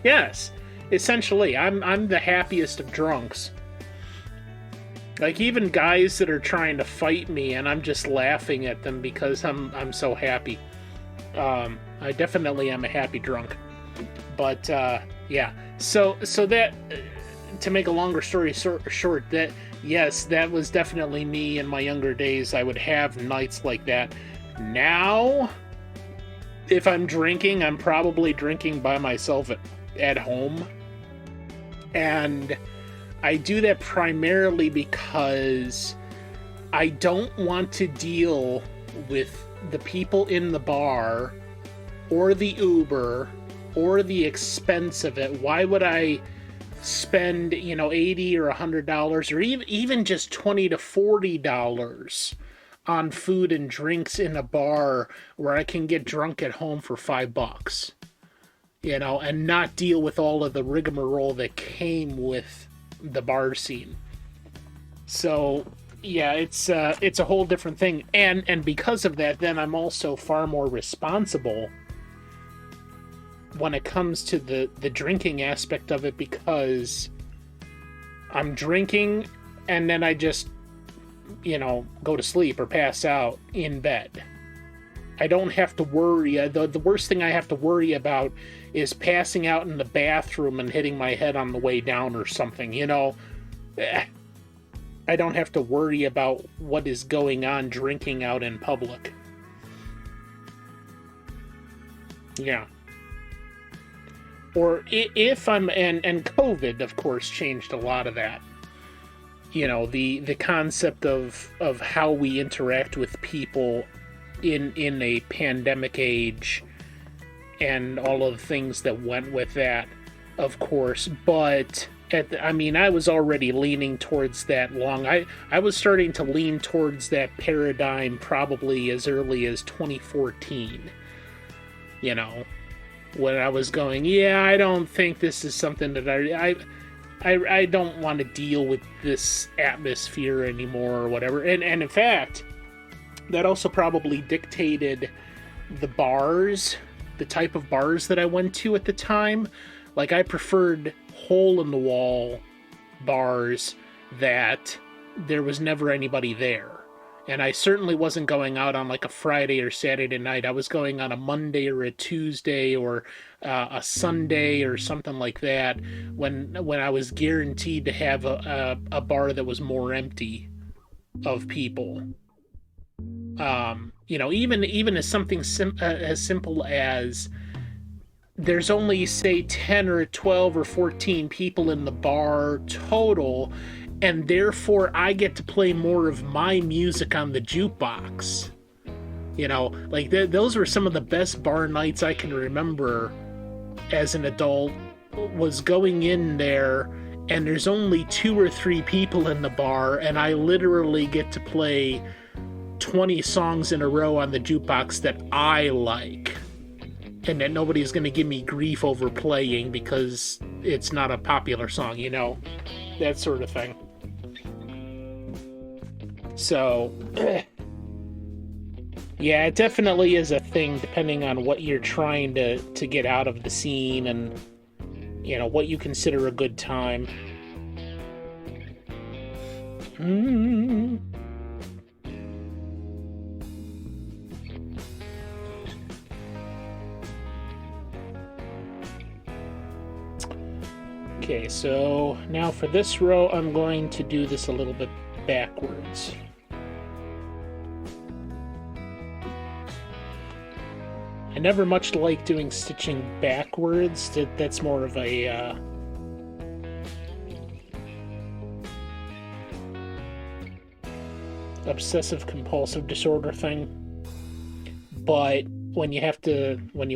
yes, essentially, I'm the happiest of drunks. Like, even guys that are trying to fight me, and I'm just laughing at them because I'm so happy. I definitely am a happy drunk. But yeah, so that, to make a longer story short, that yes, that was definitely me in my younger days. I would have nights like that. Now, if I'm drinking, I'm probably drinking by myself at home. And I do that primarily because I don't want to deal with the people in the bar or the Uber or the expense of it. Why would I spend, $80 or $100 or even just $20 to $40 on food and drinks in a bar where I can get drunk at home for $5, and not deal with all of the rigmarole that came with the bar scene. So yeah, it's a whole different thing, and because of that, then I'm also far more responsible when it comes to the drinking aspect of it, because I'm drinking and then I just go to sleep or pass out in bed. I don't have to worry. The worst thing I have to worry about is passing out in the bathroom and hitting my head on the way down or something, I don't have to worry about what is going on drinking out in public. Yeah. Or if I'm, and COVID, of course, changed a lot of that. The concept of how we interact with people in a pandemic age and all of the things that went with that, of course. But I was already leaning towards that I was starting to lean towards that paradigm probably as early as 2014. When I was going, I don't think this is something that I don't want to deal with this atmosphere anymore or whatever. And in fact, that also probably dictated the bars, the type of bars that I went to at the time. Like, I preferred hole-in-the-wall bars that there was never anybody there. And I certainly wasn't going out on like a Friday or Saturday night. I was going on a Monday or a Tuesday or a Sunday or something like that, when I was guaranteed to have a bar that was more empty of people. Even as something as simple as there's only, say, 10 or 12 or 14 people in the bar total, and therefore I get to play more of my music on the jukebox. Those were some of the best bar nights I can remember as an adult, was going in there and there's only 2 or 3 people in the bar, and I literally get to play 20 songs in a row on the jukebox that I like, and that nobody's going to give me grief over playing because it's not a popular song, that sort of thing. So, yeah, it definitely is a thing depending on what you're trying to get out of the scene and, what you consider a good time. Okay, so now for this row, I'm going to do this a little bit backwards. I never much like doing stitching backwards. That's more of a obsessive compulsive disorder thing. But when you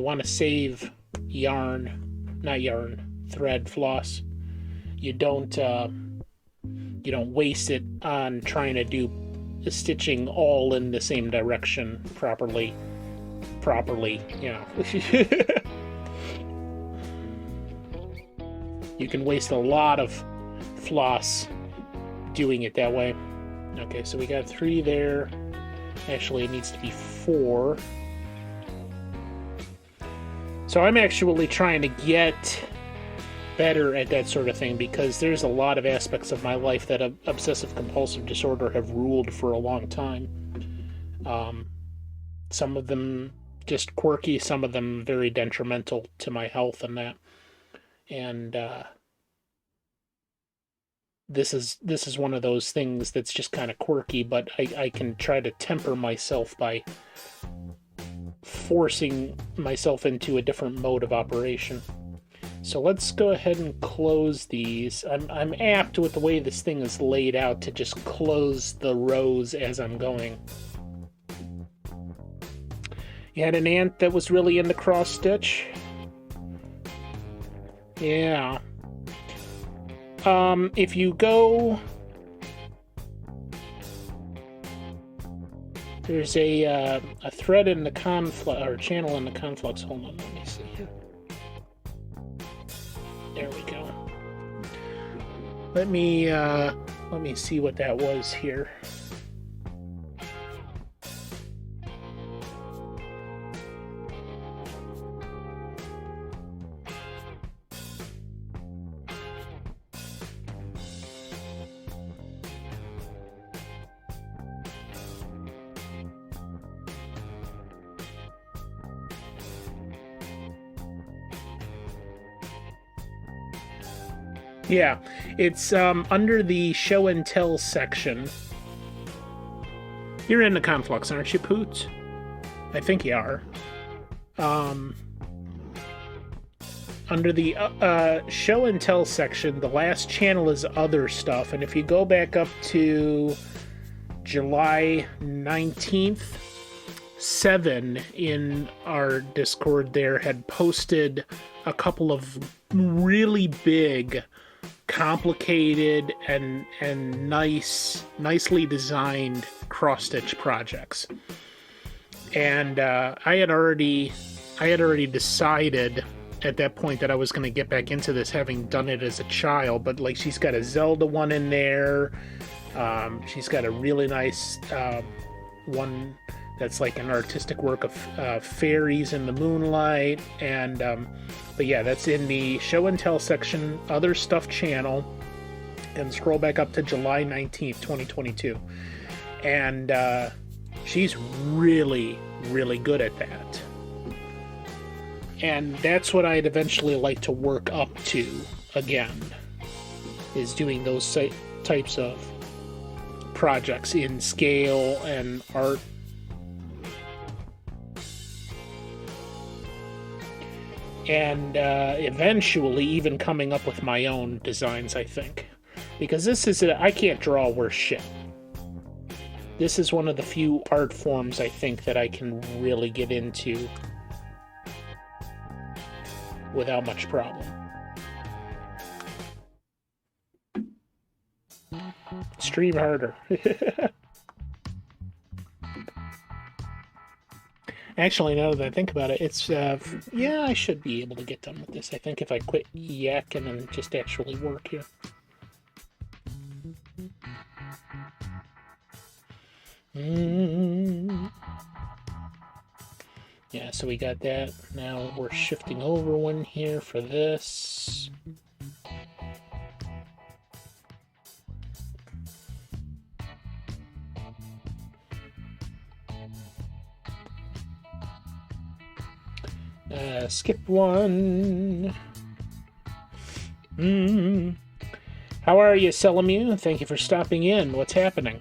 want to save thread floss, you don't waste it on trying to do stitching all in the same direction properly. You can waste a lot of floss doing it that way. Okay, so we got 3 there. Actually, it needs to be 4. So I'm actually trying to get better at that sort of thing because there's a lot of aspects of my life that obsessive compulsive disorder have ruled for a long time. Some of them just quirky, some of them very detrimental to my health and that. And this is one of those things that's just kind of quirky, but I can try to temper myself by forcing myself into a different mode of operation. So let's go ahead and close these. I'm apt with the way this thing is laid out to just close the rows as I'm going. You had an ant that was really into cross stitch? Yeah. If you go... There's a thread in the conflux, or channel in the conflux. Hold on, let me see here. There we go. Let me see what that was here. Yeah, it's under the show and tell section. You're in the conflux, aren't you, Poots? I think you are. Under the show and tell section, the last channel is other stuff, and if you go back up to July 19th, 7 in our Discord there had posted a couple of really big, complicated and nicely designed cross-stitch projects. And I had already decided at that point that I was going to get back into this, having done it as a child. But like, she's got a Zelda one in there. She's got a really nice one that's like an artistic work of fairies in the moonlight. And but yeah, that's in the show and tell section, other stuff channel, and scroll back up to July 19th, 2022. And she's really, really good at that. And that's what I'd eventually like to work up to again, is doing those types of projects in scale and art. And eventually even coming up with my own designs, I think. Because this is I can't draw worth shit. This is one of the few art forms, I think, that I can really get into without much problem. Stream harder. Actually, now that I think about it, it's, yeah, I should be able to get done with this, I think, if I quit yakking and just actually work here. Yeah, so we got that. Now we're shifting over one here for this. Skip one. How are you, Selamu? Thank you for stopping in. What's happening?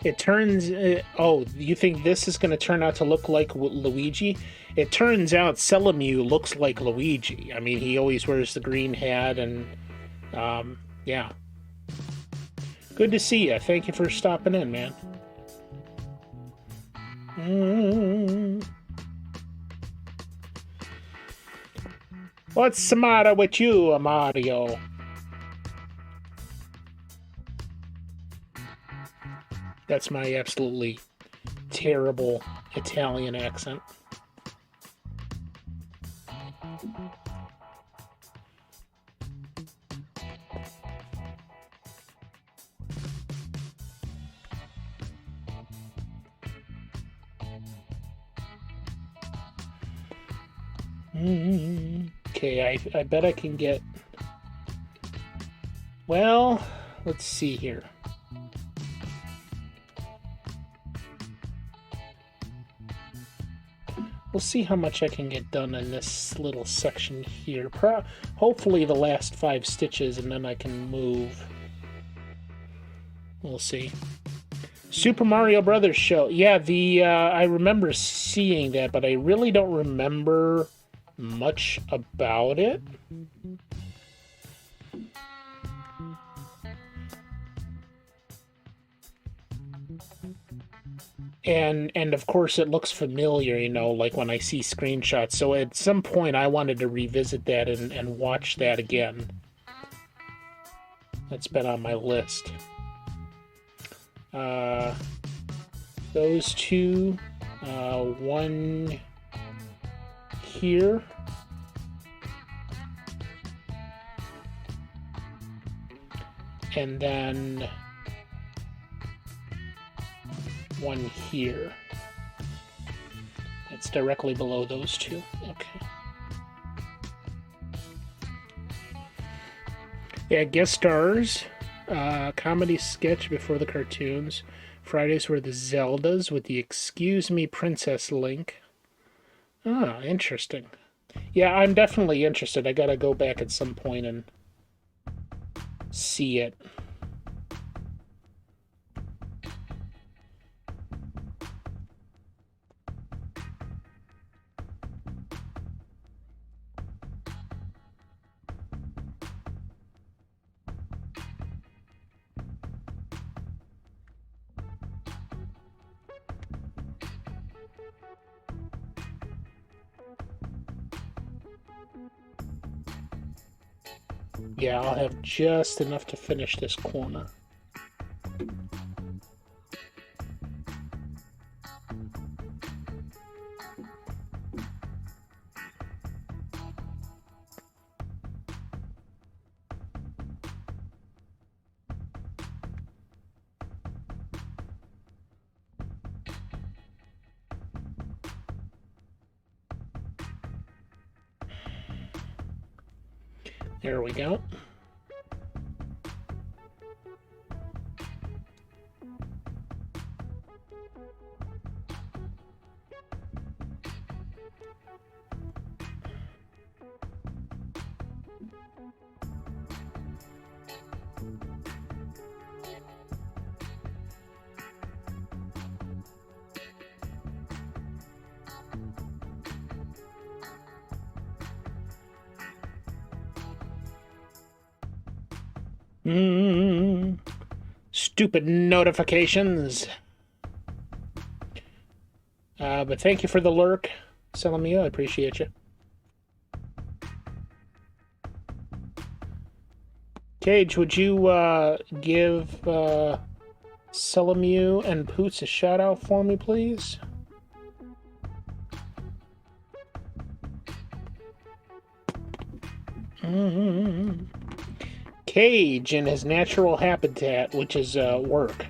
It turns... oh, you think this is going to turn out to look like Luigi? It turns out Selamu looks like Luigi. I mean, he always wears the green hat and... yeah. Good to see you. Thank you for stopping in, man. What's the matter with you, Mario? That's my absolutely terrible Italian accent. Okay, I bet I can get... Well, let's see here. We'll see how much I can get done in this little section here. Hopefully the last 5 stitches, and then I can move. We'll see. Super Mario Brothers show. Yeah, I remember seeing that, but I really don't remember much about it. And of course it looks familiar, you know, like when I see screenshots. So at some point I wanted to revisit that and watch that again. That's been on my list. Those two, one here. And then one here. It's directly below those two. Okay. Yeah, guest stars. Comedy sketch before the cartoons. Fridays were the Zeldas with the Excuse Me Princess link. Ah, interesting. Yeah, I'm definitely interested. I gotta go back at some point and see it. Yeah, I'll have just enough to finish this corner. There we go. Stupid notifications. But thank you for the lurk, Salamia. I appreciate you. Cage, would you give Selamu and Poots a shout out for me, please? Cage in his natural habitat, which is work.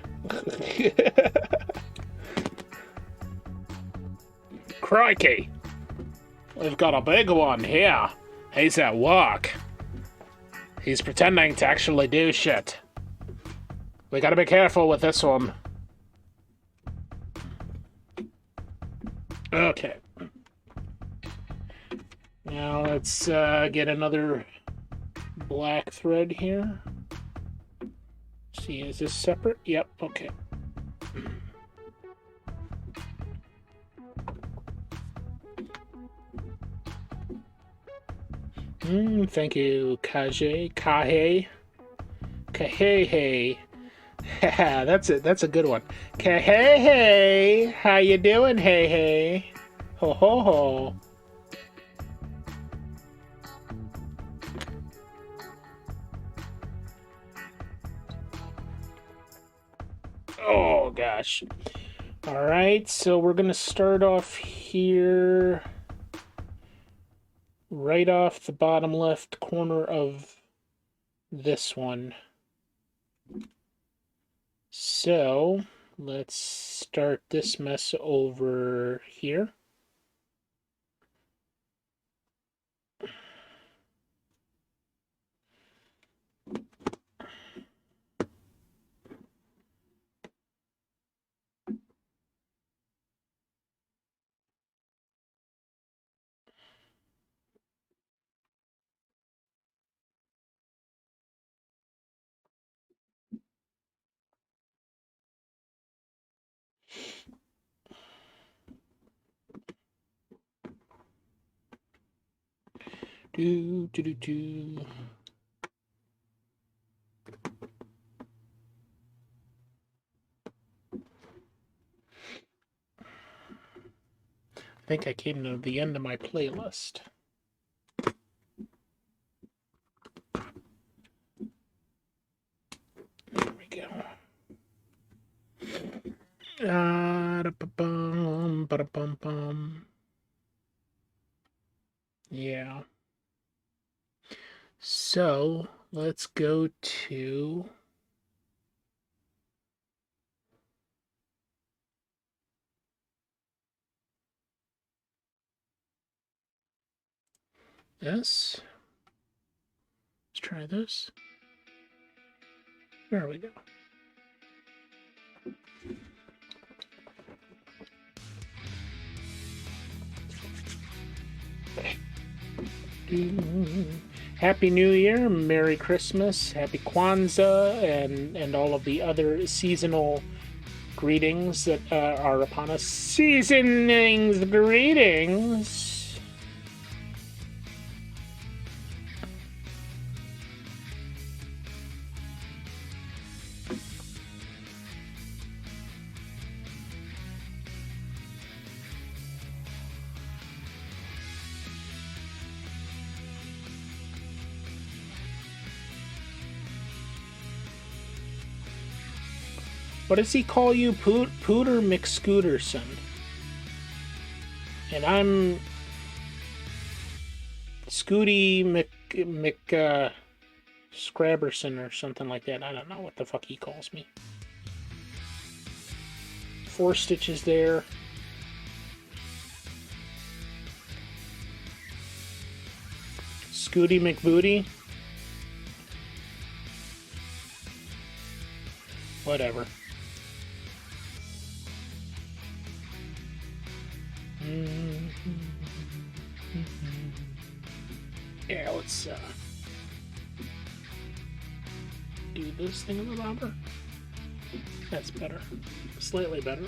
Crikey! We've got a big one here. He's at work. He's pretending to actually do shit. We gotta be careful with this one. Okay. Now let's get another black thread here. See, is this separate? Yep, okay. Thank you, Kahe. Kahe. That's it. That's a good one. Kahe. How you doing, hey? Ho ho ho. Oh gosh. All right, so we're gonna start off here. Right off the bottom left corner of this one. So let's start this mess over here. Do, do, do, do. I think I came to the end of my playlist. There we go. Da-ba-bum, ba-da-bum-bum. Yeah. So let's go to this. Let's try this. There we go. Happy New Year, Merry Christmas, Happy Kwanzaa, and all of the other seasonal greetings that are upon us. Seasonings greetings. What does he call you? Pooter McScooterson. And I'm Scooty Scrabberson or something like that. I don't know what the fuck he calls me. 4 stitches there. Scooty McBooty. Whatever. Yeah, let's do this thing of a bobber. That's better. Slightly better.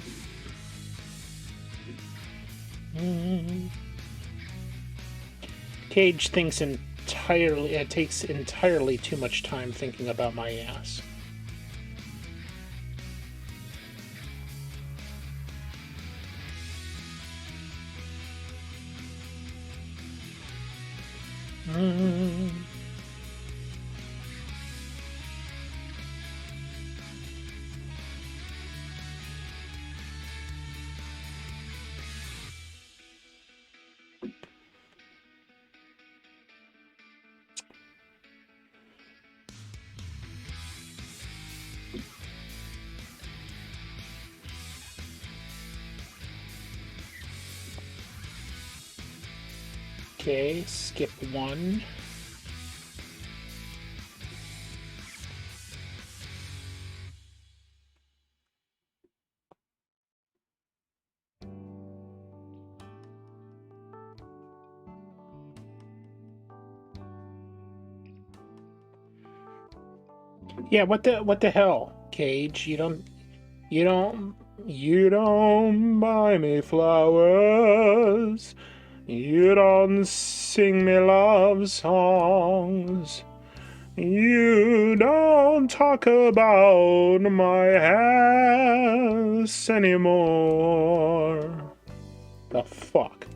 Cage thinks entirely. It takes entirely too much time thinking about my ass. Okay, skip 1. Yeah, what the hell, Cage? You don't buy me flowers. You don't sing me love songs. You don't talk about my ass anymore. The fuck?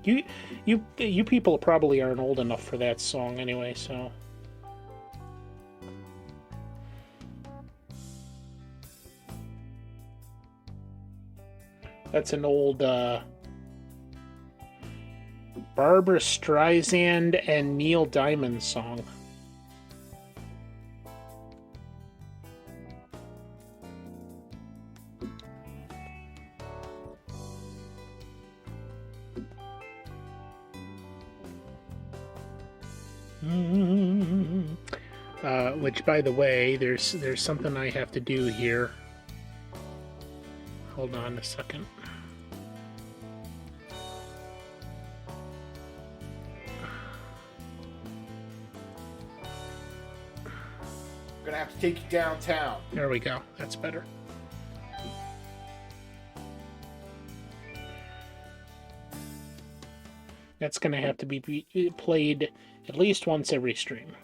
You people probably aren't old enough for that song anyway, so. That's an old Barbara Streisand and Neil Diamond song. Which, by the way, there's something I have to do here. Hold on a second. I'm gonna have to take you downtown. There we go. That's better. That's going to have to be played at least once every stream.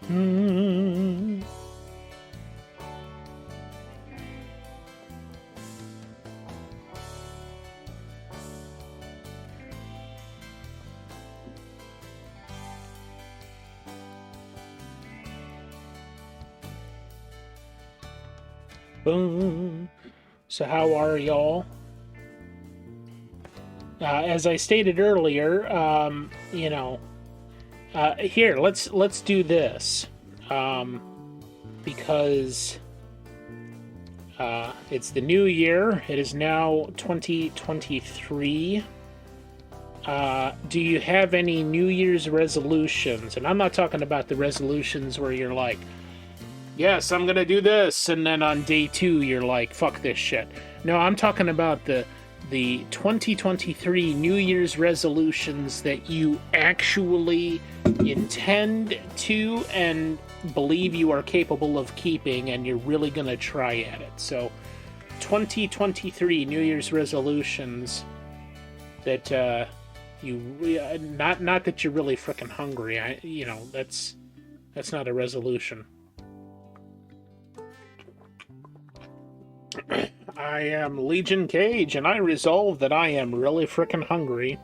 Hmm. Boom. So how are y'all? As I stated earlier, here let's do this, because it's the new year. It is now 2023. Do you have any New Year's resolutions? And I'm not talking about the resolutions where you're like, yes, I'm gonna do this, and then on day 2 you're like, fuck this shit. No, I'm talking about the 2023 New Year's resolutions that you actually intend to and believe you are capable of keeping, and you're really gonna try at it. So 2023 New Year's resolutions that not that you're really freaking hungry. That's not a resolution. I am Legion Cage, and I resolve that I am really frickin' hungry.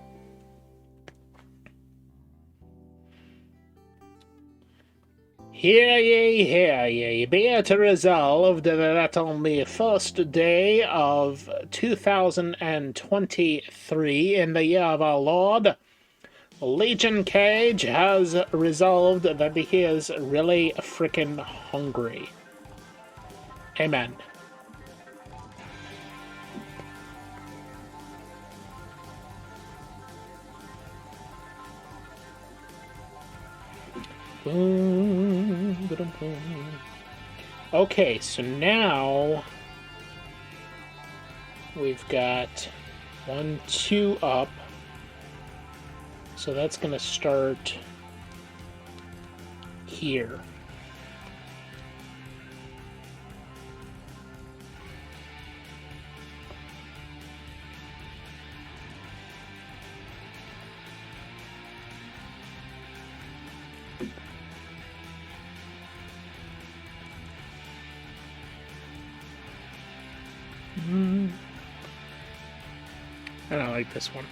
Hear ye, be it resolved that on the first day of 2023 in the year of our Lord, Legion Cage has resolved that he is really frickin' hungry. Amen. Okay, so now we've got 1, 2 up. So that's going to start here. I don't like this one.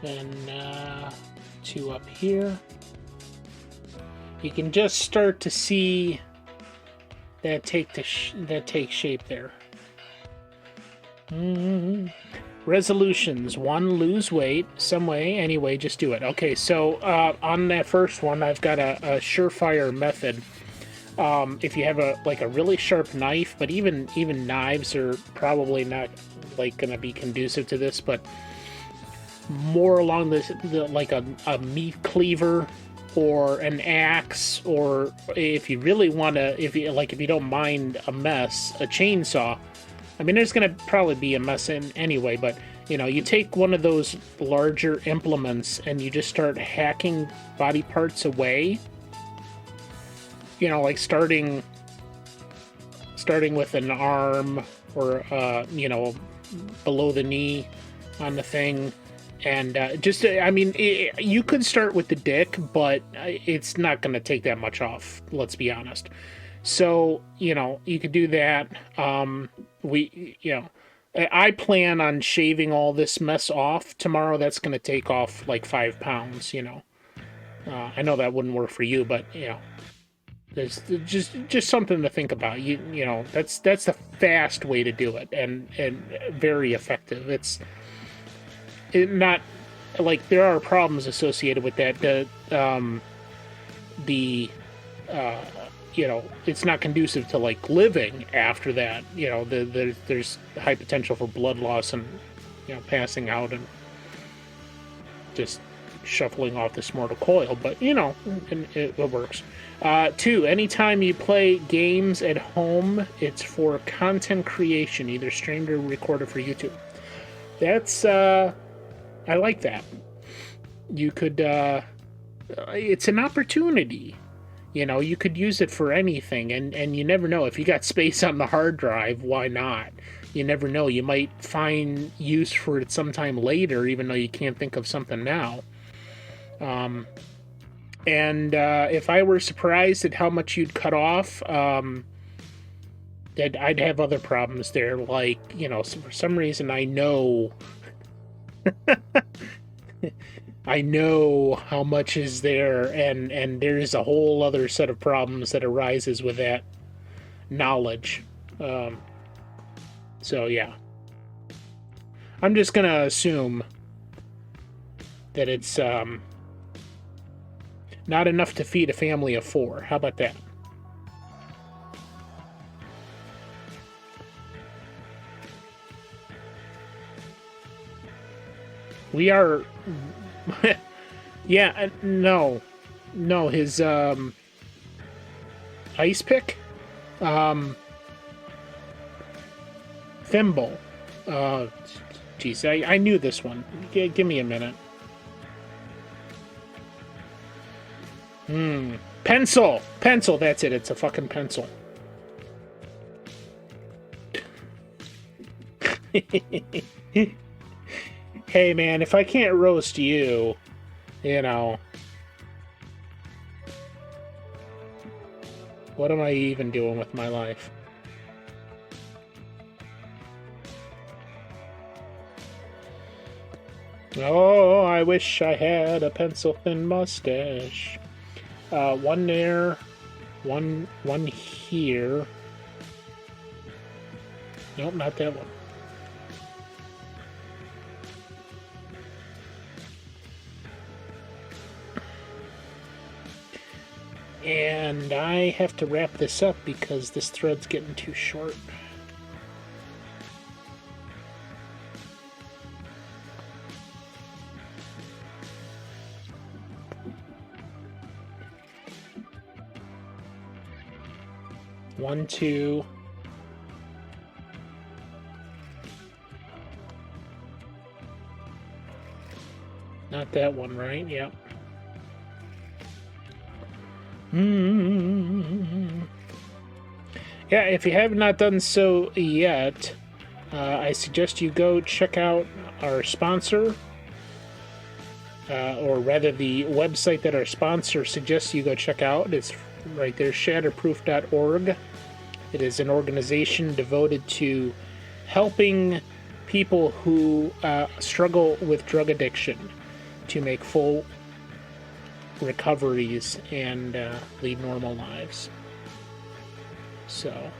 and 2 up here. You can just start to see that take shape there. Resolutions: 1, lose weight some way, anyway, just do it. Okay, so on that first one, I've got a surefire method. If you have a really sharp knife, but even knives are probably not going to be conducive to this, but more along a meat cleaver or an axe, or if you really want to, if you don't mind a mess, a chainsaw. I mean, there's going to probably be a mess in anyway, but you take one of those larger implements and you just start hacking body parts away. Like starting with an arm or below the knee on the thing, and you could start with the dick, but it's not going to take that much off. Let's be honest. So you could do that. I plan on shaving all this mess off tomorrow. That's going to take off like 5 pounds. I know that wouldn't work for you, but there's just something to think about. That's the fast way to do it, and very effective. It's not like there are problems associated with that. It's not conducive to living after that. There's high potential for blood loss and passing out and just shuffling off this mortal coil. But it works. 2, anytime you play games at home, it's for content creation, either streamed or recorded for YouTube. That's I like that. You could it's an opportunity. You could use it for anything, and you never know. If you got space on the hard drive, why not? You never know. You might find use for it sometime later, even though you can't think of something now. And if I were surprised at how much you'd cut off, I'd have other problems there. For some reason, I know... I know how much is there, and there's a whole other set of problems that arises with that knowledge. So yeah, I'm just gonna assume that it's not enough to feed a family of 4. How about that? We are... yeah, no, his ice pick, thimble. Geez, I knew this one. Give me a minute. Pencil. That's it. It's a fucking pencil. Hey, man, if I can't roast you, what am I even doing with my life? Oh, I wish I had a pencil-thin mustache. One there, one here. Nope, not that one. And I have to wrap this up because this thread's getting too short. One, two. Not that one, right? Yep. Yeah, if you have not done so yet, I suggest you go check out our sponsor, or rather the website that our sponsor suggests you go check out. It's right there, shatterproof.org. It is an organization devoted to helping people who struggle with drug addiction. to make full recoveries and lead normal lives. So,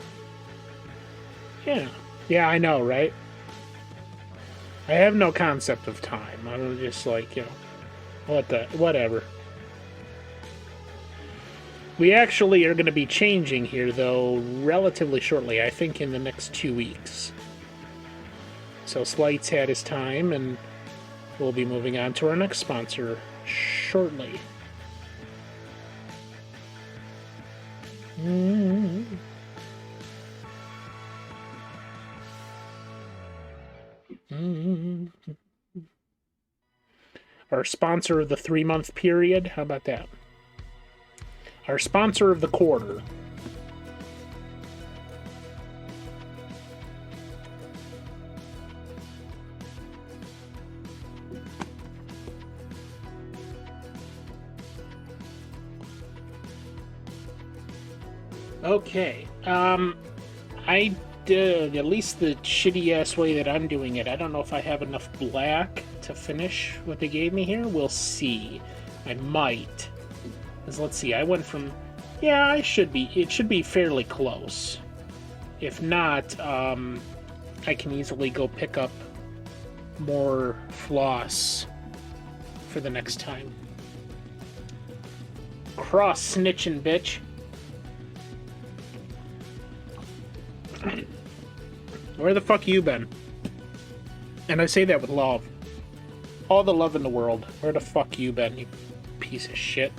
yeah. Yeah, I know, right? I have no concept of time. I'm just like, whatever. We actually are going to be changing here, though, relatively shortly. I think in the next 2 weeks. So Slight's had his time, and we'll be moving on to our next sponsor shortly. Our sponsor of the 3-month period, how about that? Our sponsor of the quarter. Okay, I did, at least the shitty-ass way that I'm doing it, I don't know if I have enough black to finish what they gave me here. We'll see. I might. Because let's see, I went from... Yeah, it should be fairly close. If not, I can easily go pick up more floss for the next time. Cross-snitching, bitch. Where the fuck you been? And I say that with love. All the love in the world. Where the fuck you been, you piece of shit?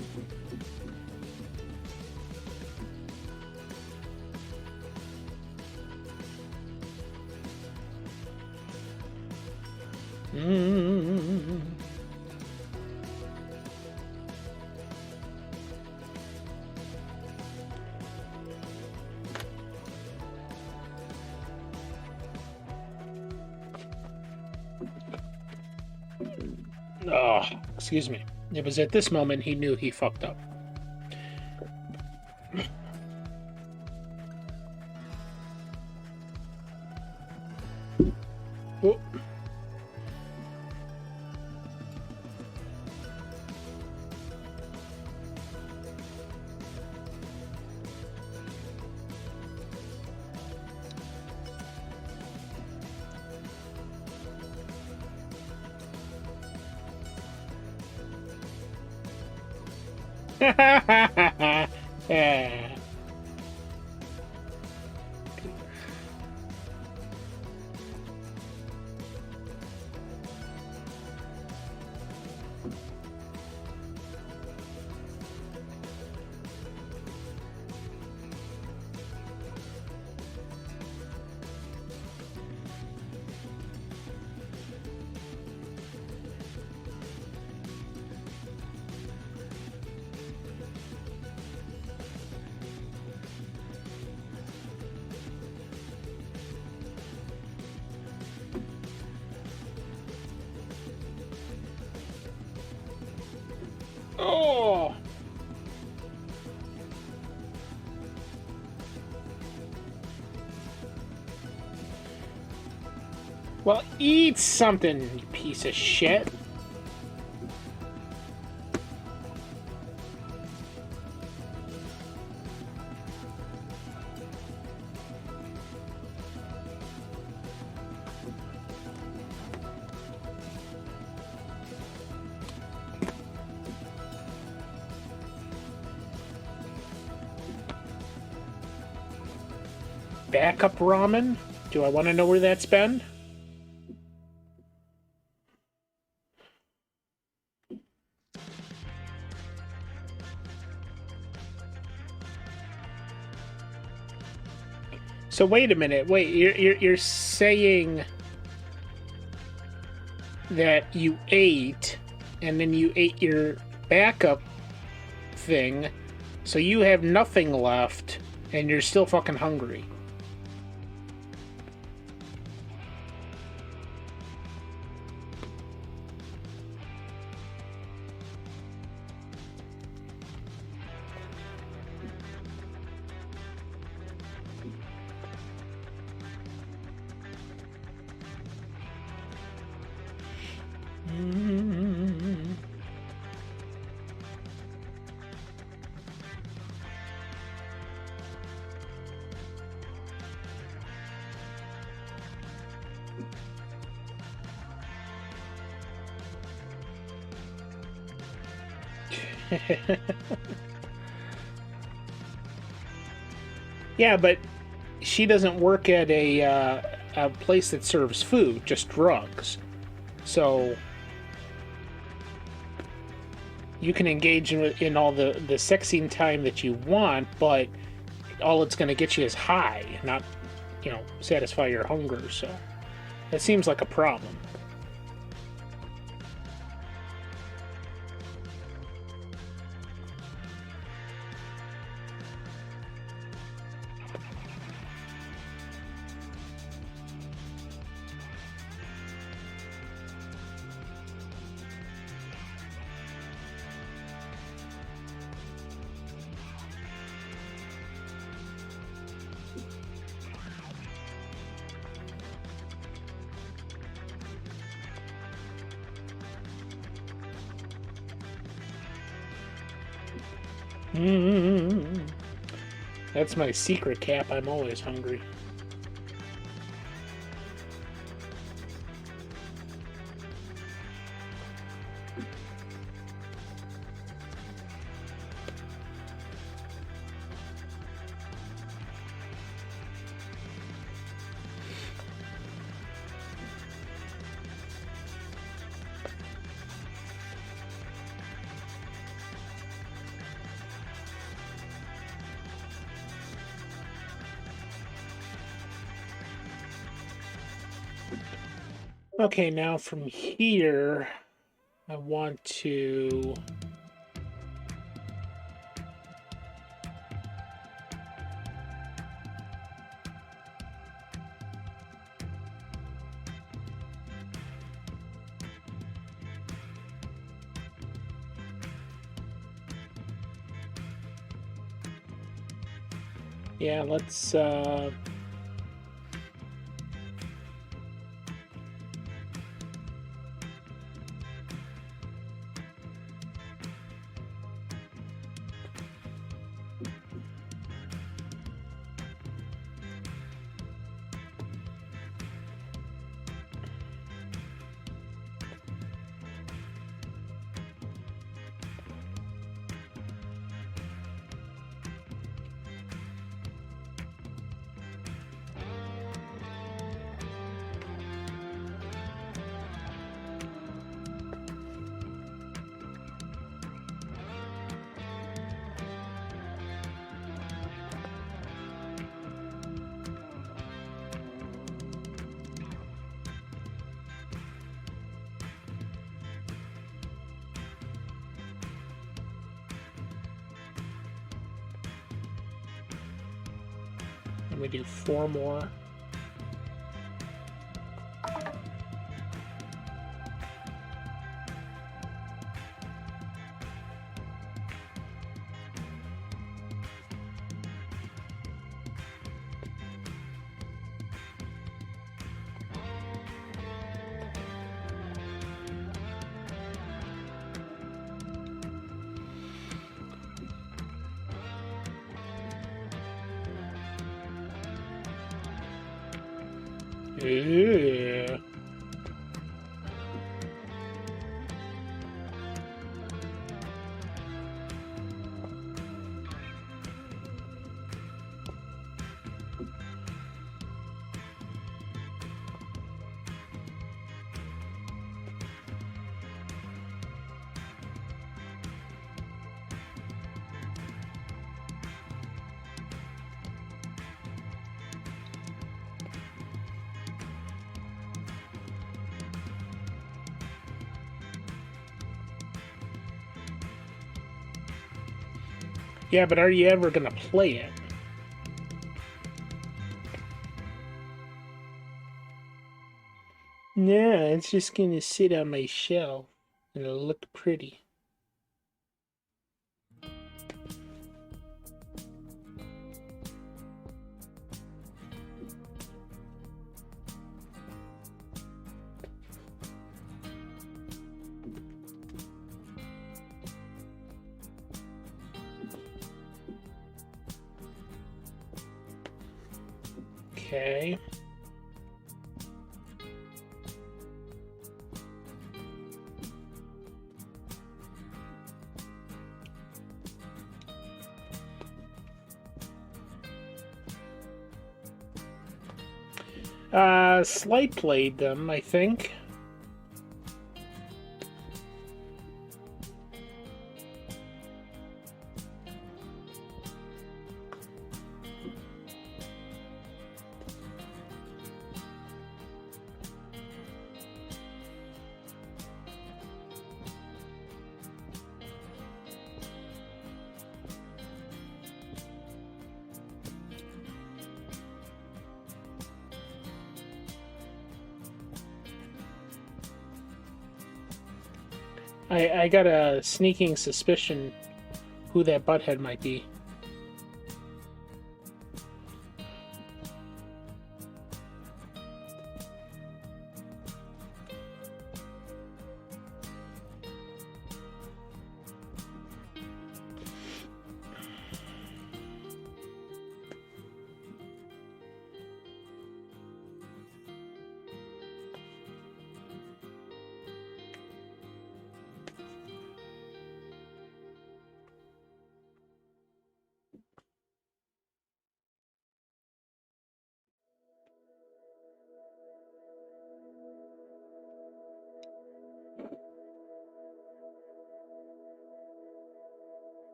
Oh, excuse me. It was at this moment he knew he fucked up. Oh. Yeah. Oh. Well, eat something, you piece of shit. Backup ramen? Do I want to know where that's been? So wait a minute. Wait, you're saying that you ate, and then you ate your backup thing, so you have nothing left, and you're still fucking hungry. Yeah, but she doesn't work at a place that serves food, just drugs. So you can engage in all the sexing time that you want, but all it's going to get you is high, not, satisfy your hunger. So that seems like a problem. Mm-hmm. That's my secret, Cap. I'm always hungry. Okay, now from here, I want to... Yeah, let's... we do 4 more. Yeah. Yeah, but are you ever gonna play it? No, it's just gonna sit on my shelf and it'll look pretty. Okay. Slight played them, I think. I got a sneaking suspicion who that butthead might be.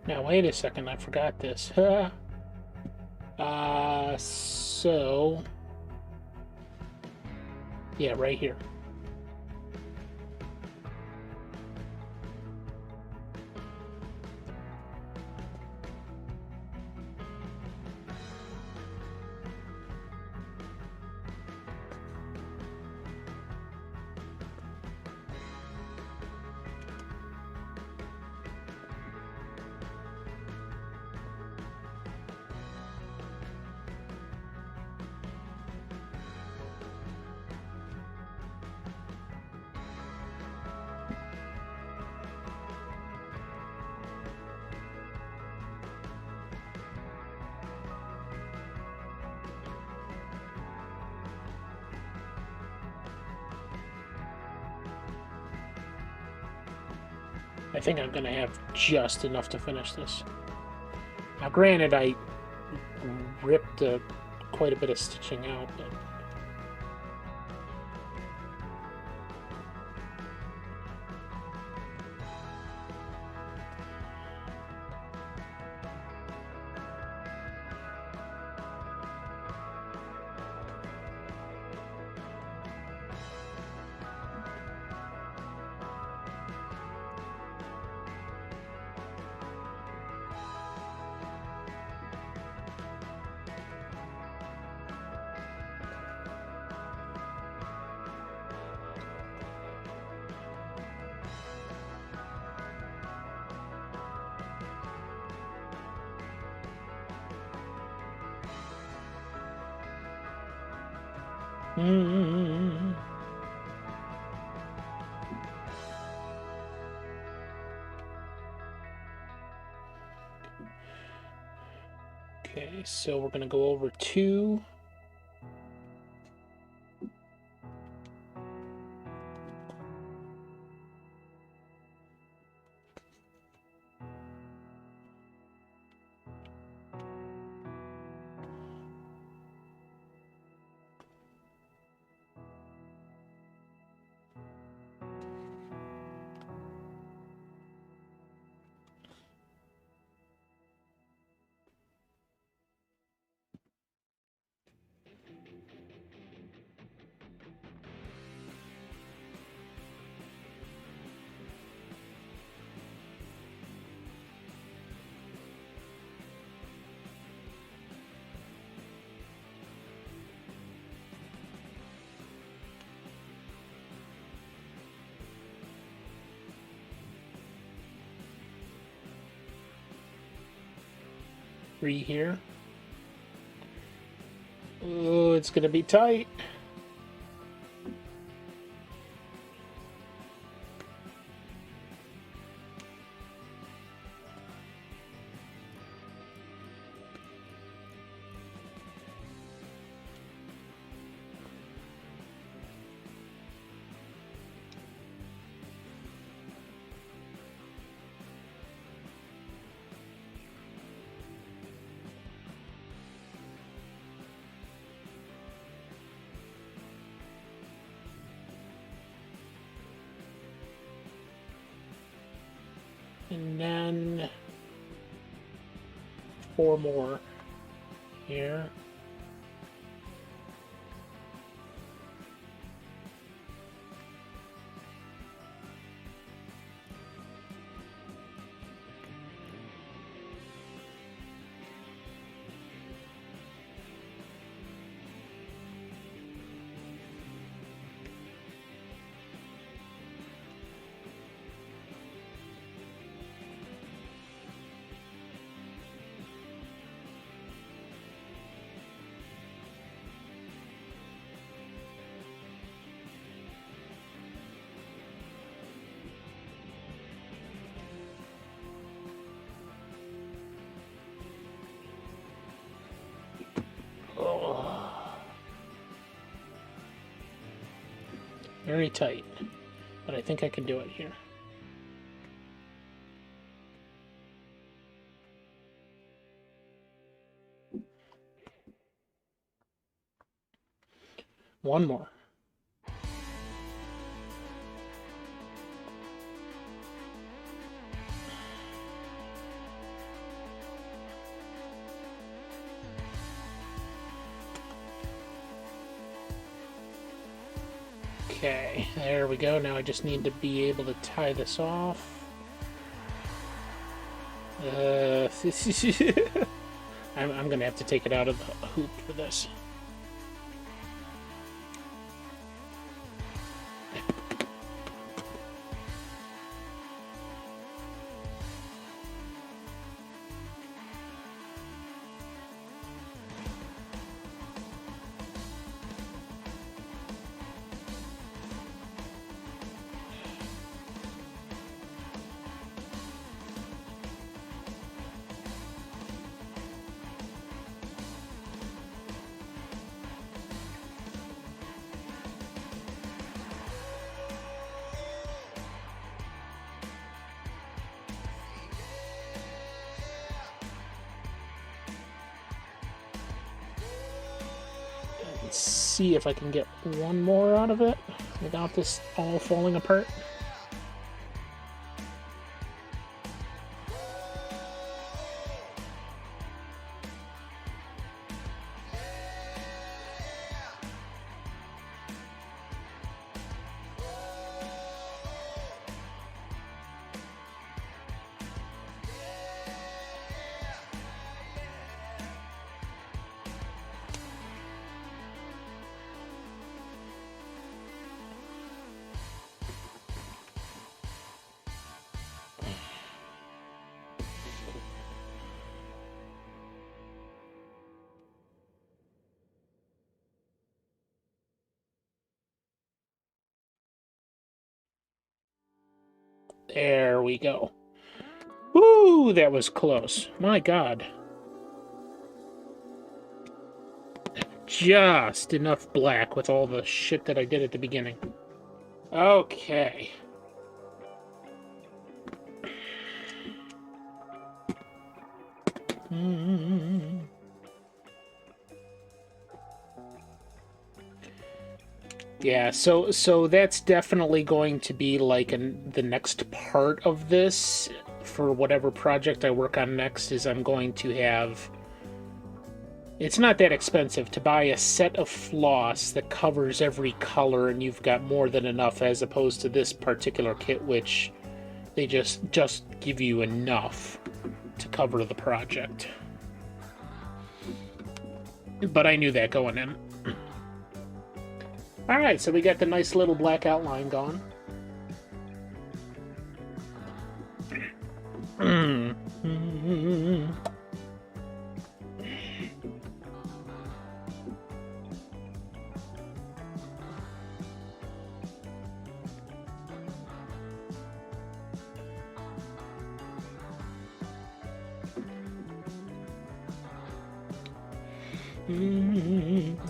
Now, wait a second, I forgot this. So... Yeah, right here. I think I'm gonna have just enough to finish this. Now, granted, I ripped quite a bit of stitching out, but... Okay, so we're gonna go over 2. Here. Oh, it's gonna be tight. And then 4 more here. Very tight, but I think I can do it here. One more. Okay, there we go. Now I just need to be able to tie this off. I'm gonna have to take it out of the hoop for this. Let's see if I can get one more out of it without this all falling apart. There we go. Woo, that was close. My God. Just enough black with all the shit that I did at the beginning. Okay. Yeah, so that's definitely going to be like the next part of this for whatever project I work on next. Is I'm going to have, it's not that expensive to buy a set of floss that covers every color, and you've got more than enough, as opposed to this particular kit, which they just give you enough to cover the project. But I knew that going in. Alright, so we got the nice little black outline gone.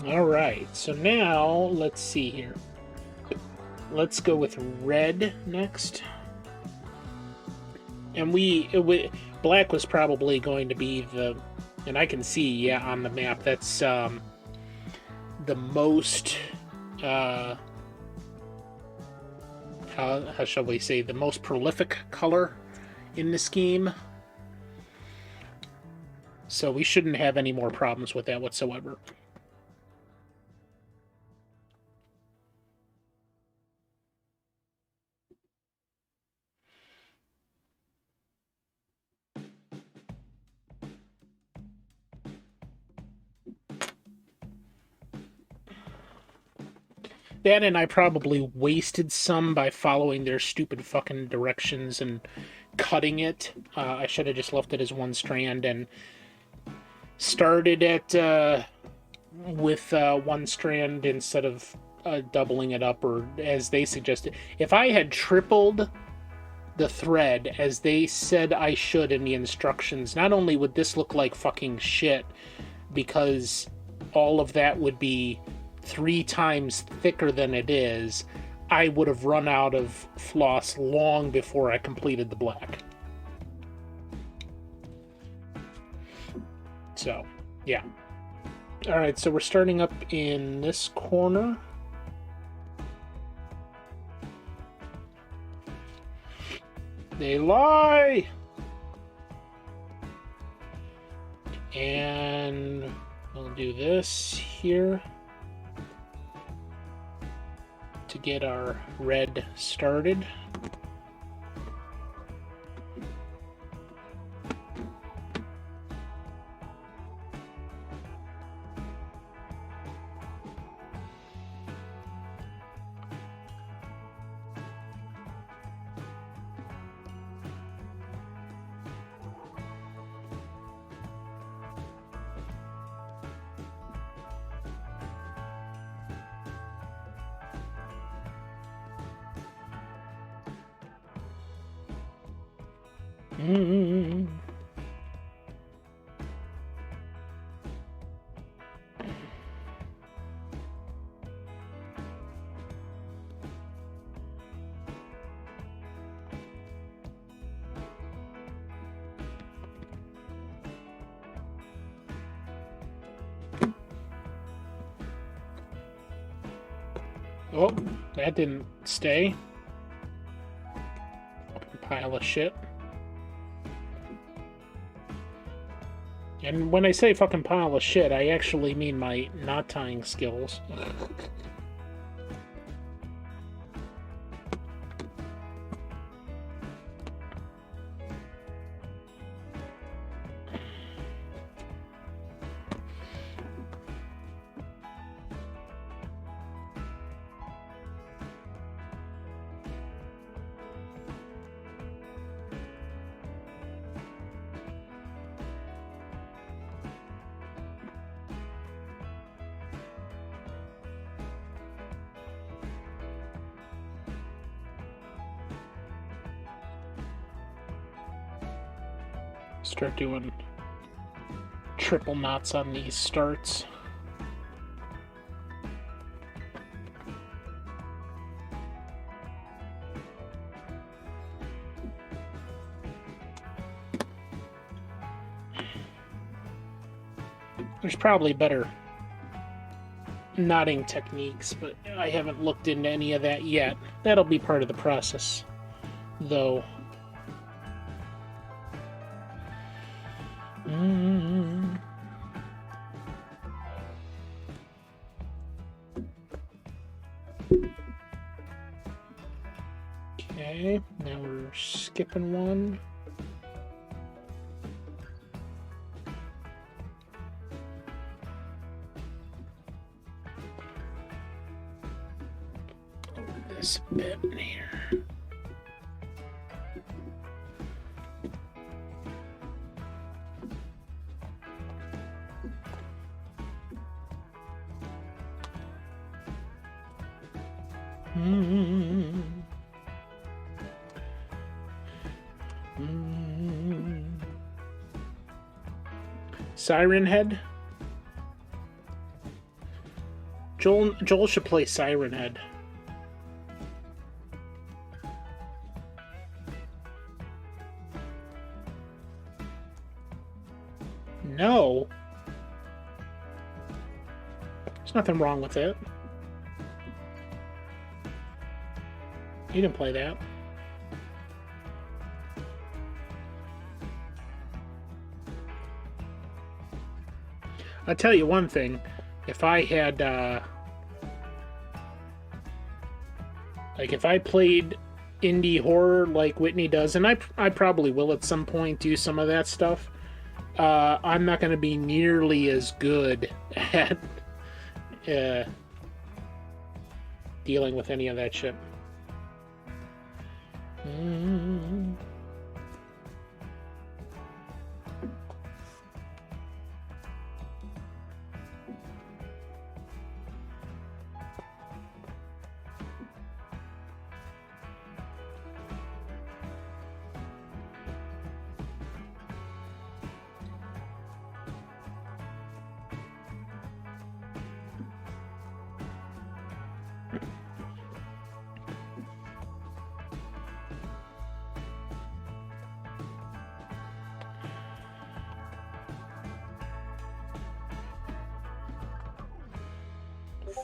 Alright, so now let's see here. Let's go with red next. And black was probably going to be the, and I can see, yeah, on the map, that's the most, how shall we say, the most prolific color in the scheme. So we shouldn't have any more problems with that whatsoever. That, and I probably wasted some by following their stupid fucking directions and cutting it. I should have just left it as one strand and started at with one strand instead of doubling it up, or as they suggested. If I had tripled the thread as they said I should in the instructions, not only would this look like fucking shit, because all of that would be 3 times thicker than it is, I would have run out of floss long before I completed the black. So, yeah. Alright, so we're starting up in this corner. They lie! And we'll do this here to get our red started. Oh, that didn't stay. Pile of shit. And when I say fucking pile of shit, I actually mean my knot tying skills. Start doing triple knots on these starts. There's probably better knotting techniques, but I haven't looked into any of that yet. That'll be part of the process, though. Okay, now we're skipping one. This bit here. Siren Head? Joel should play Siren Head. No. There's nothing wrong with it. You didn't play that. I'll tell you one thing. If I had, if I played indie horror like Whitney does, and I probably will at some point do some of that stuff, I'm not going to be nearly as good at dealing with any of that shit.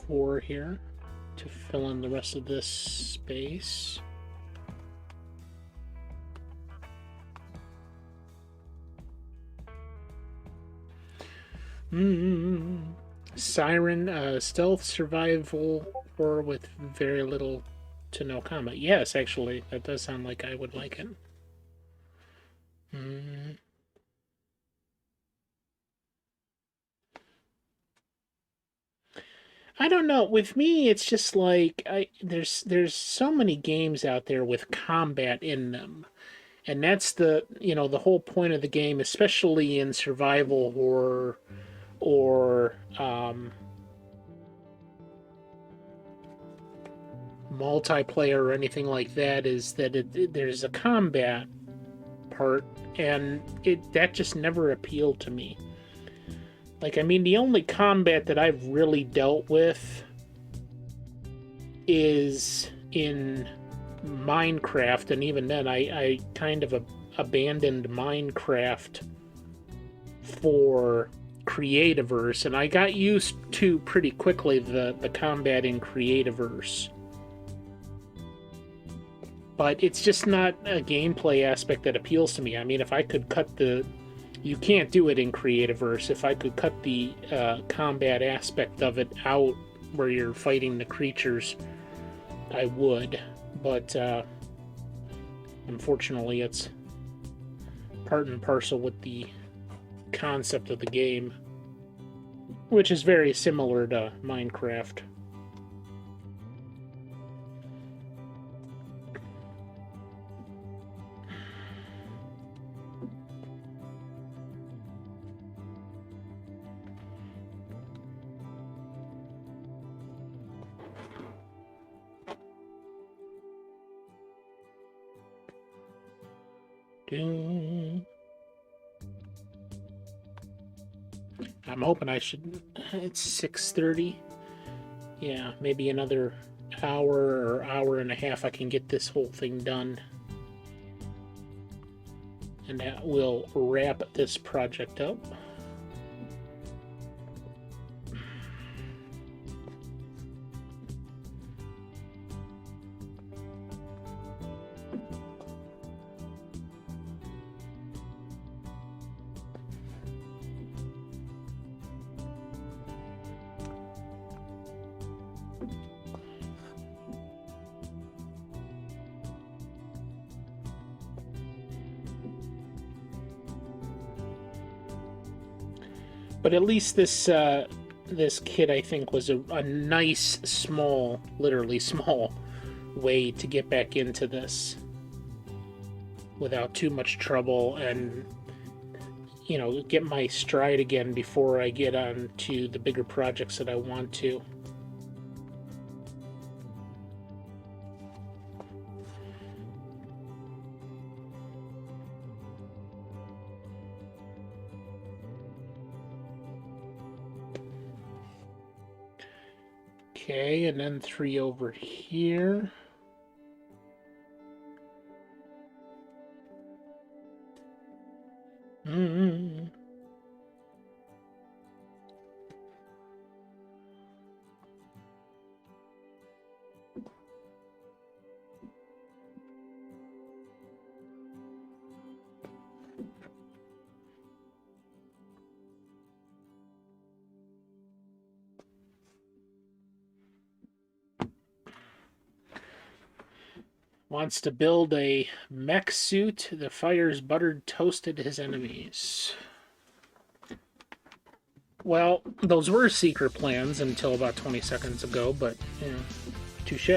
Four here to fill in the rest of this space. Siren, stealth survival horror with very little to no combat. Yes, actually, that does sound like I would like it. I don't know. With me, it's just like there's so many games out there with combat in them, and that's the the whole point of the game, especially in survival horror or multiplayer or anything like that, is that there's a combat part, and that just never appealed to me. Like, I mean, the only combat that I've really dealt with is in Minecraft, and even then I kind of abandoned Minecraft for Creativerse, and I got used to pretty quickly the combat in Creativerse. But it's just not a gameplay aspect that appeals to me. I mean, if I could cut the... You can't do it in Creativerse. If I could cut the combat aspect of it out where you're fighting the creatures, I would. But unfortunately, it's part and parcel with the concept of the game, which is very similar to Minecraft. I'm hoping I should... It's 6:30. Yeah, maybe another hour or hour and a half I can get this whole thing done. And that will wrap this project up. But at least this this kit, I think, was a nice, small, literally small, way to get back into this without too much trouble, and get my stride again before I get on to the bigger projects that I want to. Okay, and then 3 over here. Wants to build a mech suit that fires buttered toast at his enemies. Well, those were secret plans until about 20 seconds ago, but, you know, touche.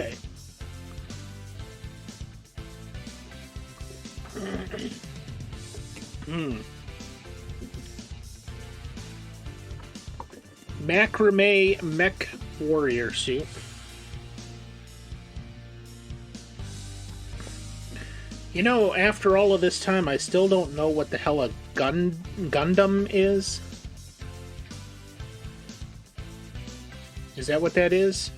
Macrame mech warrior suit. You know, after all of this time, I still don't know what the hell a Gundam is. Is that what that is?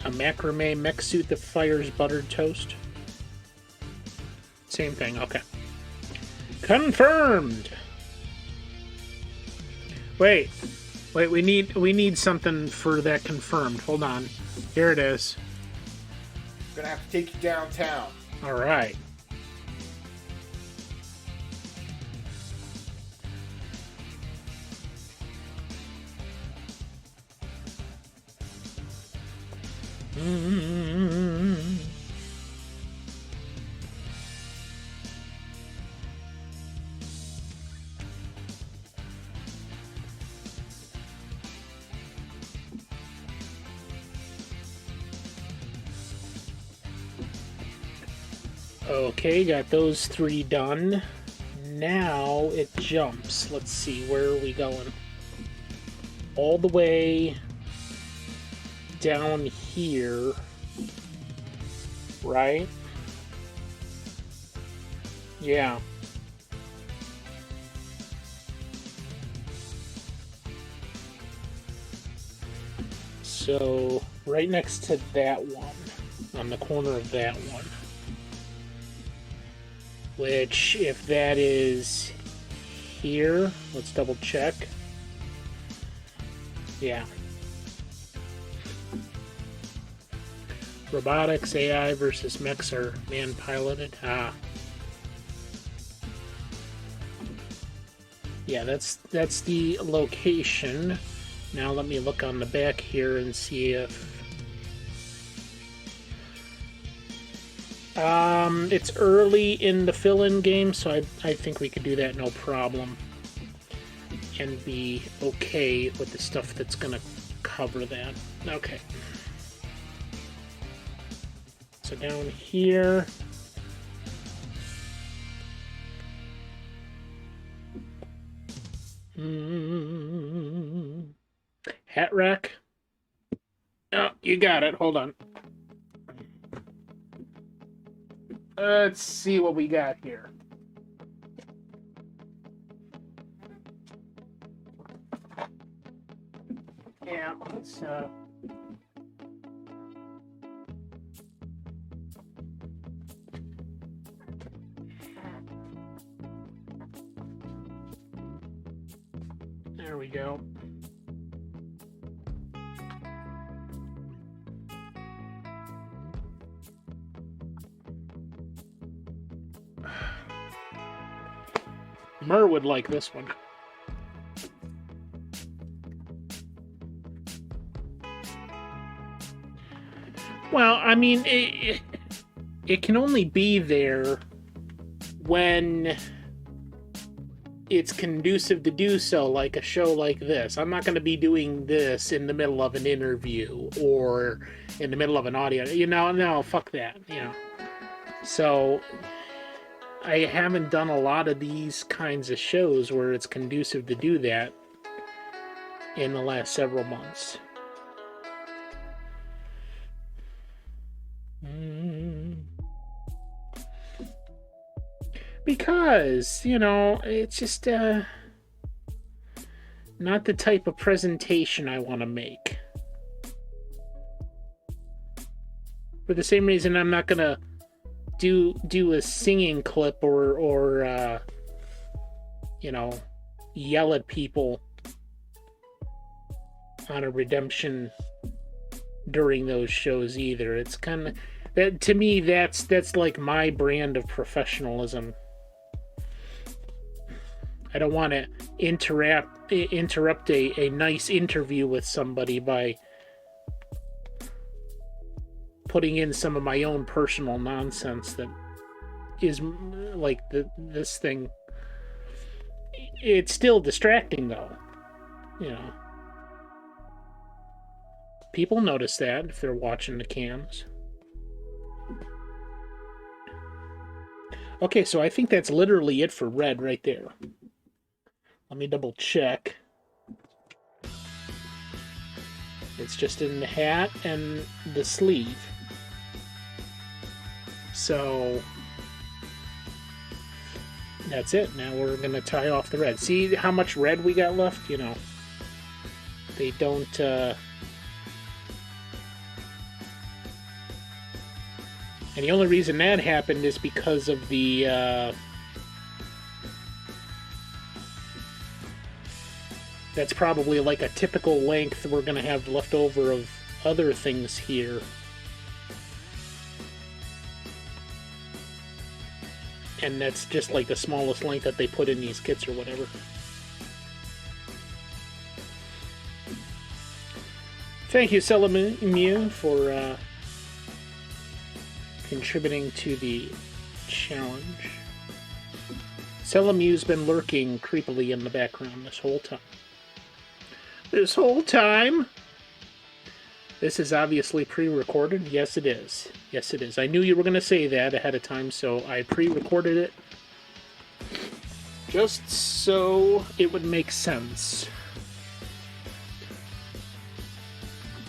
A macrame mech suit that fires buttered toast? Same thing, okay. Confirmed! Wait, we need something for that confirmed. Hold on. Here it is. Gonna have to take you downtown. Alright. Okay, got those 3 done. Now it jumps. Let's see, where are we going? All the way down here, right? Yeah. So, right next to that one, on the corner of that one. Which, if that is here, let's double check. Yeah. Robotics, AI versus mechs are man-piloted. Ah. Yeah, that's the location. Now let me look on the back here and see if... it's early in the fill-in game, so I think we could do that no problem. And be okay with the stuff that's gonna cover that. Okay. So down here... Hat rack? Oh, you got it. Hold on. Let's see what we got here. Yeah, let's there we go. Mur would like this one. Well, I mean, it can only be there when it's conducive to do so, like a show like this. I'm not going to be doing this in the middle of an interview or in the middle of an audio. You know, no, fuck that, you know. So... I haven't done a lot of these kinds of shows where it's conducive to do that in the last several months. Because, you know, it's just not the type of presentation I want to make. For the same reason I'm not going to do a singing clip or you know, yell at people on a redemption during those shows either. It's kind of that, to me, that's like my brand of professionalism. I don't want to interrupt a nice interview with somebody by putting in some of my own personal nonsense that is like this thing. It's still distracting though, you know. People notice that if they're watching the cams. Okay, so I think that's literally it for red right there. Let me double check. It's just in the hat and the sleeve. So that's it. Now we're going to tie off the red. See how much red we got left? You know, they don't... And the only reason that happened is because of the... That's probably like a typical length we're going to have left over of other things here. And that's just like the smallest length that they put in these kits or whatever. Thank you, Selamu, for contributing to the challenge. Selamu's been lurking creepily in the background this whole time. This whole time? This is obviously pre-recorded. Yes, it is. Yes, it is. I knew you were going to say that ahead of time, so I pre-recorded it. Just so it would make sense.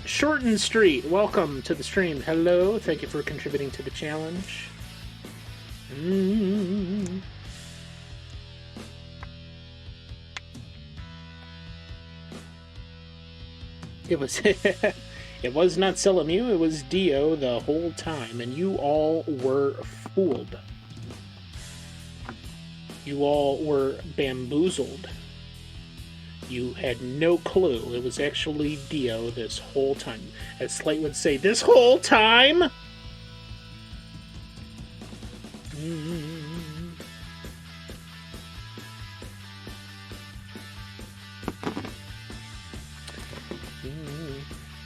Shorten Street, welcome to the stream. Hello, thank you for contributing to the challenge. It was it was not Selamu, it was Dio the whole time, and you all were fooled. You all were bamboozled. You had no clue it was actually Dio this whole time. As Slate would say, this whole time?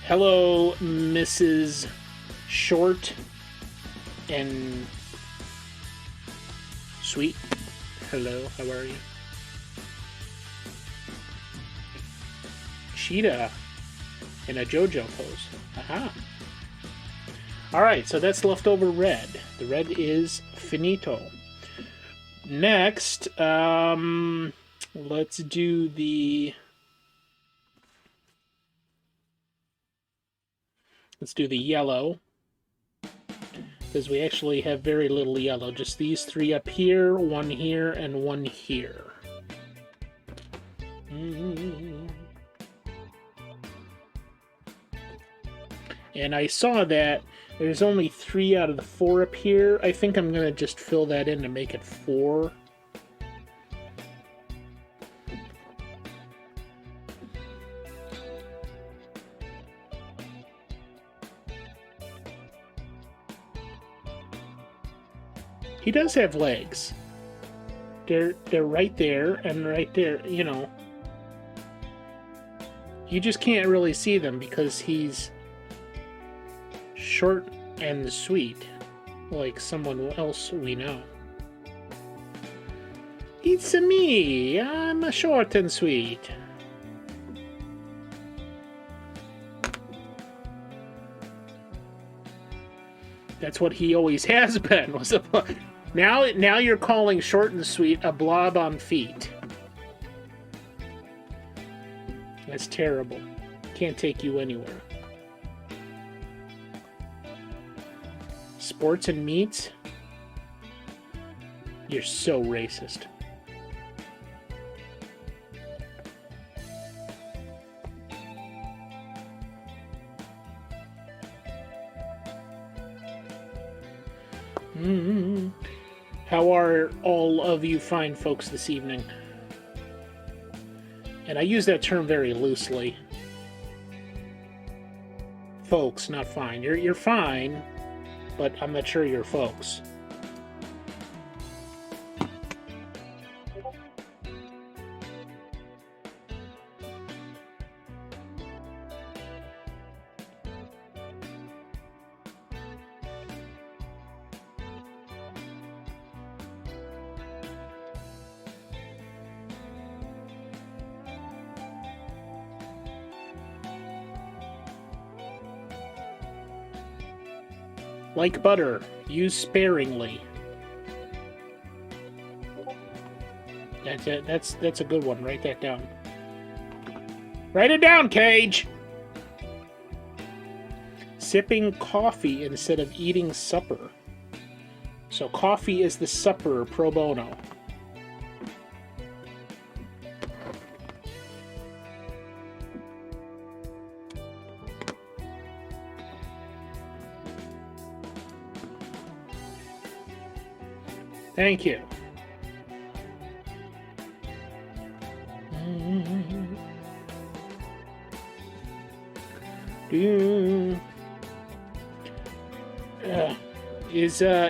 Hello, Mrs. Short and Sweet. Hello, how are you? Cheetah in a JoJo pose. Aha. Alright, so that's leftover red. The red is finito. Next, let's do the... Let's do the yellow. Because we actually have very little yellow. Just these three up here, one here, and one here. And I saw that there's only 3 out of the 4 up here. I think I'm going to just fill that in to make it 4. He does have legs. They're right there and right there, you know. You just can't really see them because he's short and sweet, like someone else we know. It's me, I'm short and sweet. That's what he always has been. Was a now you're calling short and sweet a blob on feet. That's terrible. Can't take you anywhere. Sports and meats? You're so racist. How are all of you fine folks this evening? And I use that term very loosely. Folks, not fine. You're fine, but I'm not sure you're folks. Like butter, use sparingly. That's it. That's a good one. Write that down. Write it down, Cage! Sipping coffee instead of eating supper. So coffee is the supper pro bono. Thank you.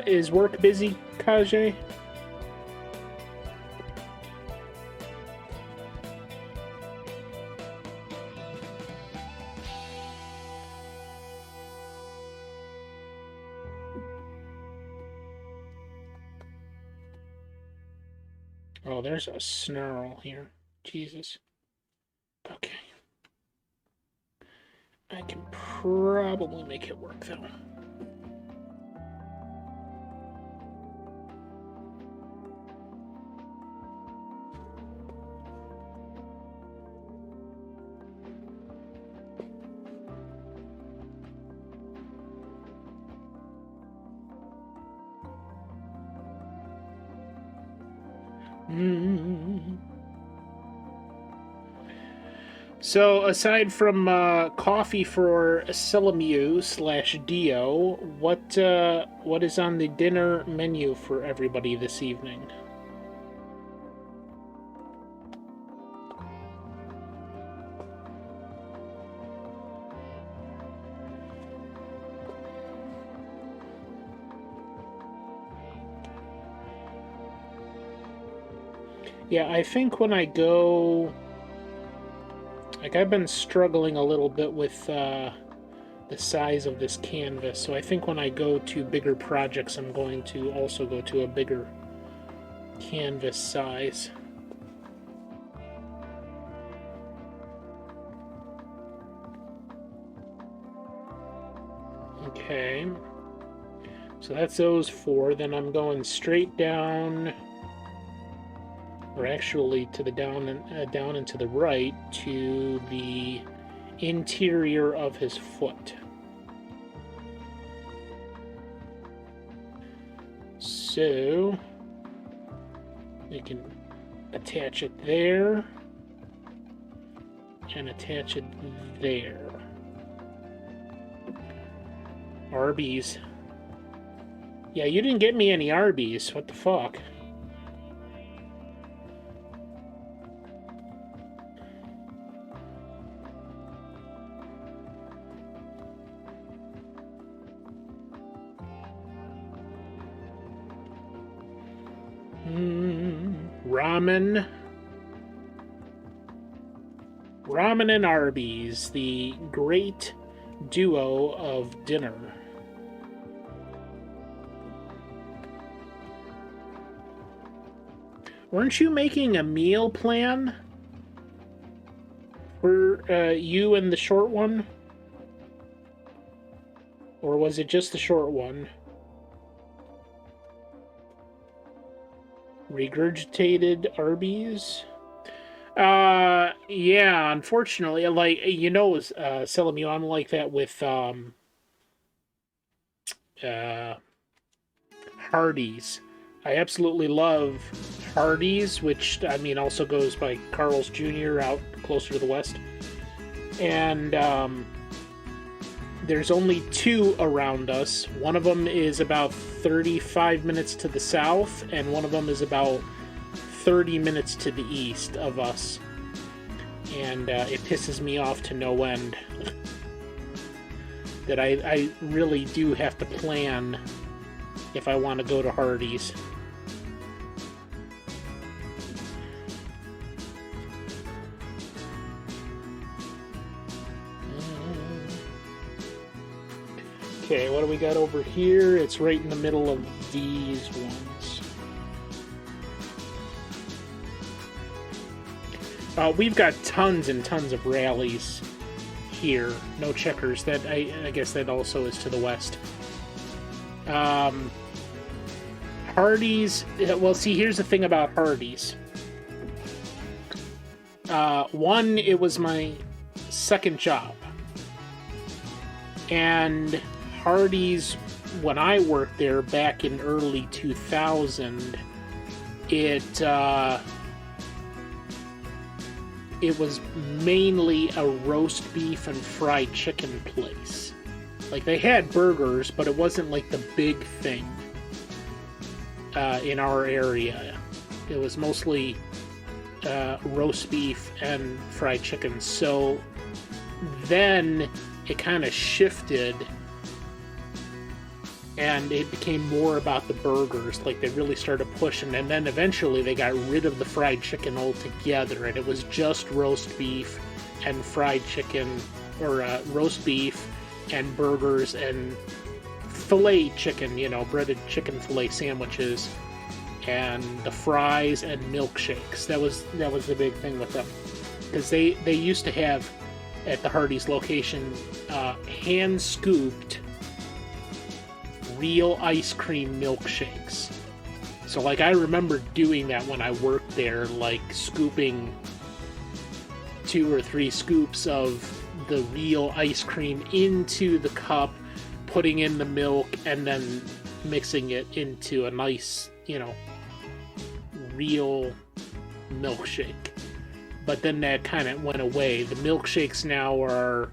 Is work busy, Kage? Oh, there's a snarl here. Jesus. Okay. I can probably make it work, though. So, aside from coffee for Selamu/Dio, what is on the dinner menu for everybody this evening? Yeah, I think when I go... Like, I've been struggling a little bit with the size of this canvas, so I think when I go to bigger projects, I'm going to also go to a bigger canvas size. Okay. So that's those four. Then I'm going straight down... or actually to the down and to the right, to the interior of his foot. So we can attach it there and attach it there. Arby's. Yeah, you didn't get me any Arby's. What the fuck? Ramen. Ramen and Arby's, the great duo of dinner. Weren't you making a meal plan for you and the short one? Or was it just the short one? Regurgitated Arby's? Yeah, unfortunately, like, you know, Selamu, I'm like that with, Hardee's. I absolutely love Hardee's, which, I mean, also goes by Carl's Jr. out closer to the west. And, there's only two around us. One of them is about 35 minutes to the south, and one of them is about 30 minutes to the east of us. And it pisses me off to no end that I really do have to plan if I want to go to Hardee's. Okay, what do we got over here? It's right in the middle of these ones. We've got tons and tons of rallies here. No checkers. That I guess that also is to the west. Hardee's, well, see, here's the thing about Hardee's. One, it was my second job. And Hardee's, when I worked there back in early 2000, it was mainly a roast beef and fried chicken place. Like, they had burgers, but it wasn't like the big thing in our area. It was mostly roast beef and fried chicken. So then it kind of shifted and it became more about the burgers. Like, they really started pushing, and then eventually they got rid of the fried chicken altogether, and it was just roast beef and fried chicken, or roast beef and burgers and filet chicken, breaded chicken filet sandwiches, and the fries and milkshakes. That was the big thing with them, because they used to have at the Hardee's location hand scooped real ice cream milkshakes. So, like, I remember doing that when I worked there, like scooping 2 or 3 scoops of the real ice cream into the cup, putting in the milk, and then mixing it into a nice, real milkshake. But then that kind of went away. The milkshakes now are,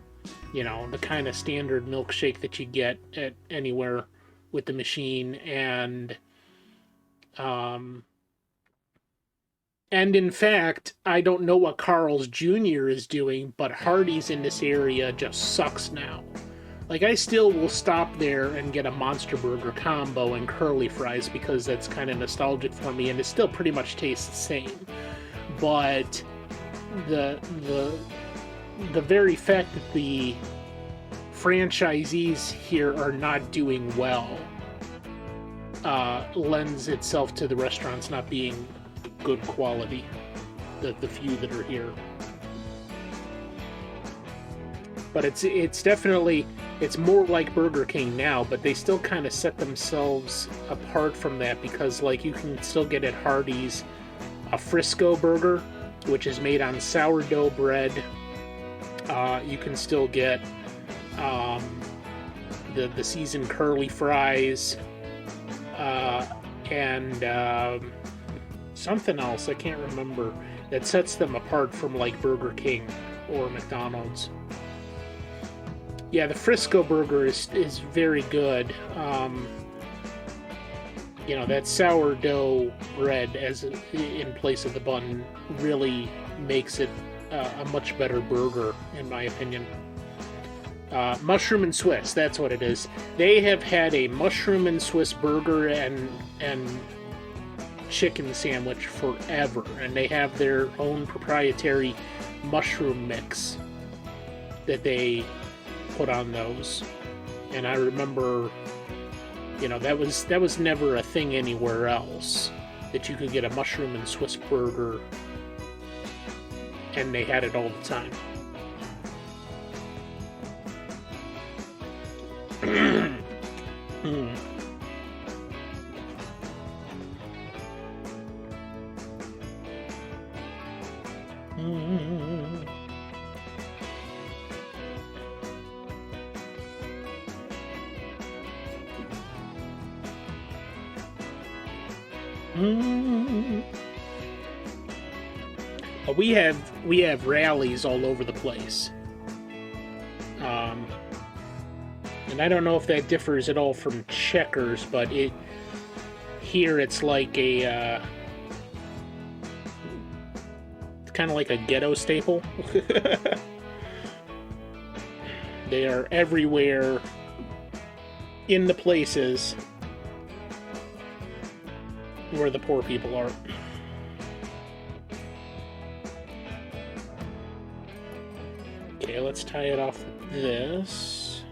the kind of standard milkshake that you get at anywhere with the machine, and in fact, I don't know what Carl's Jr. is doing, but Hardee's in this area just sucks now. Like, I still will stop there and get a Monster Burger combo and curly fries because that's kind of nostalgic for me, and it still pretty much tastes the same. But the very fact that the franchisees here are not doing well lends itself to the restaurants not being good quality, the few that are here. But it's definitely, it's more like Burger King now, but they still kind of set themselves apart from that, because, like, you can still get at Hardee's a Frisco burger, which is made on sourdough bread. You can still get the seasoned curly fries, and something else I can't remember that sets them apart from, like, Burger King or McDonald's. Yeah, the Frisco burger is very good. That sourdough bread in place of the bun really makes it a much better burger, in my opinion. Mushroom and Swiss, that's what it is. They have had a mushroom and Swiss burger and chicken sandwich forever, and they have their own proprietary mushroom mix that they put on those. And I remember, that was never a thing anywhere else, that you could get a mushroom and Swiss burger, and they had it all the time. We have rallies all over the place, and I don't know if that differs at all from Checkers, but here it's like it's kind of like a ghetto staple. They are everywhere in the places where the poor people are. Okay, let's tie it off with this.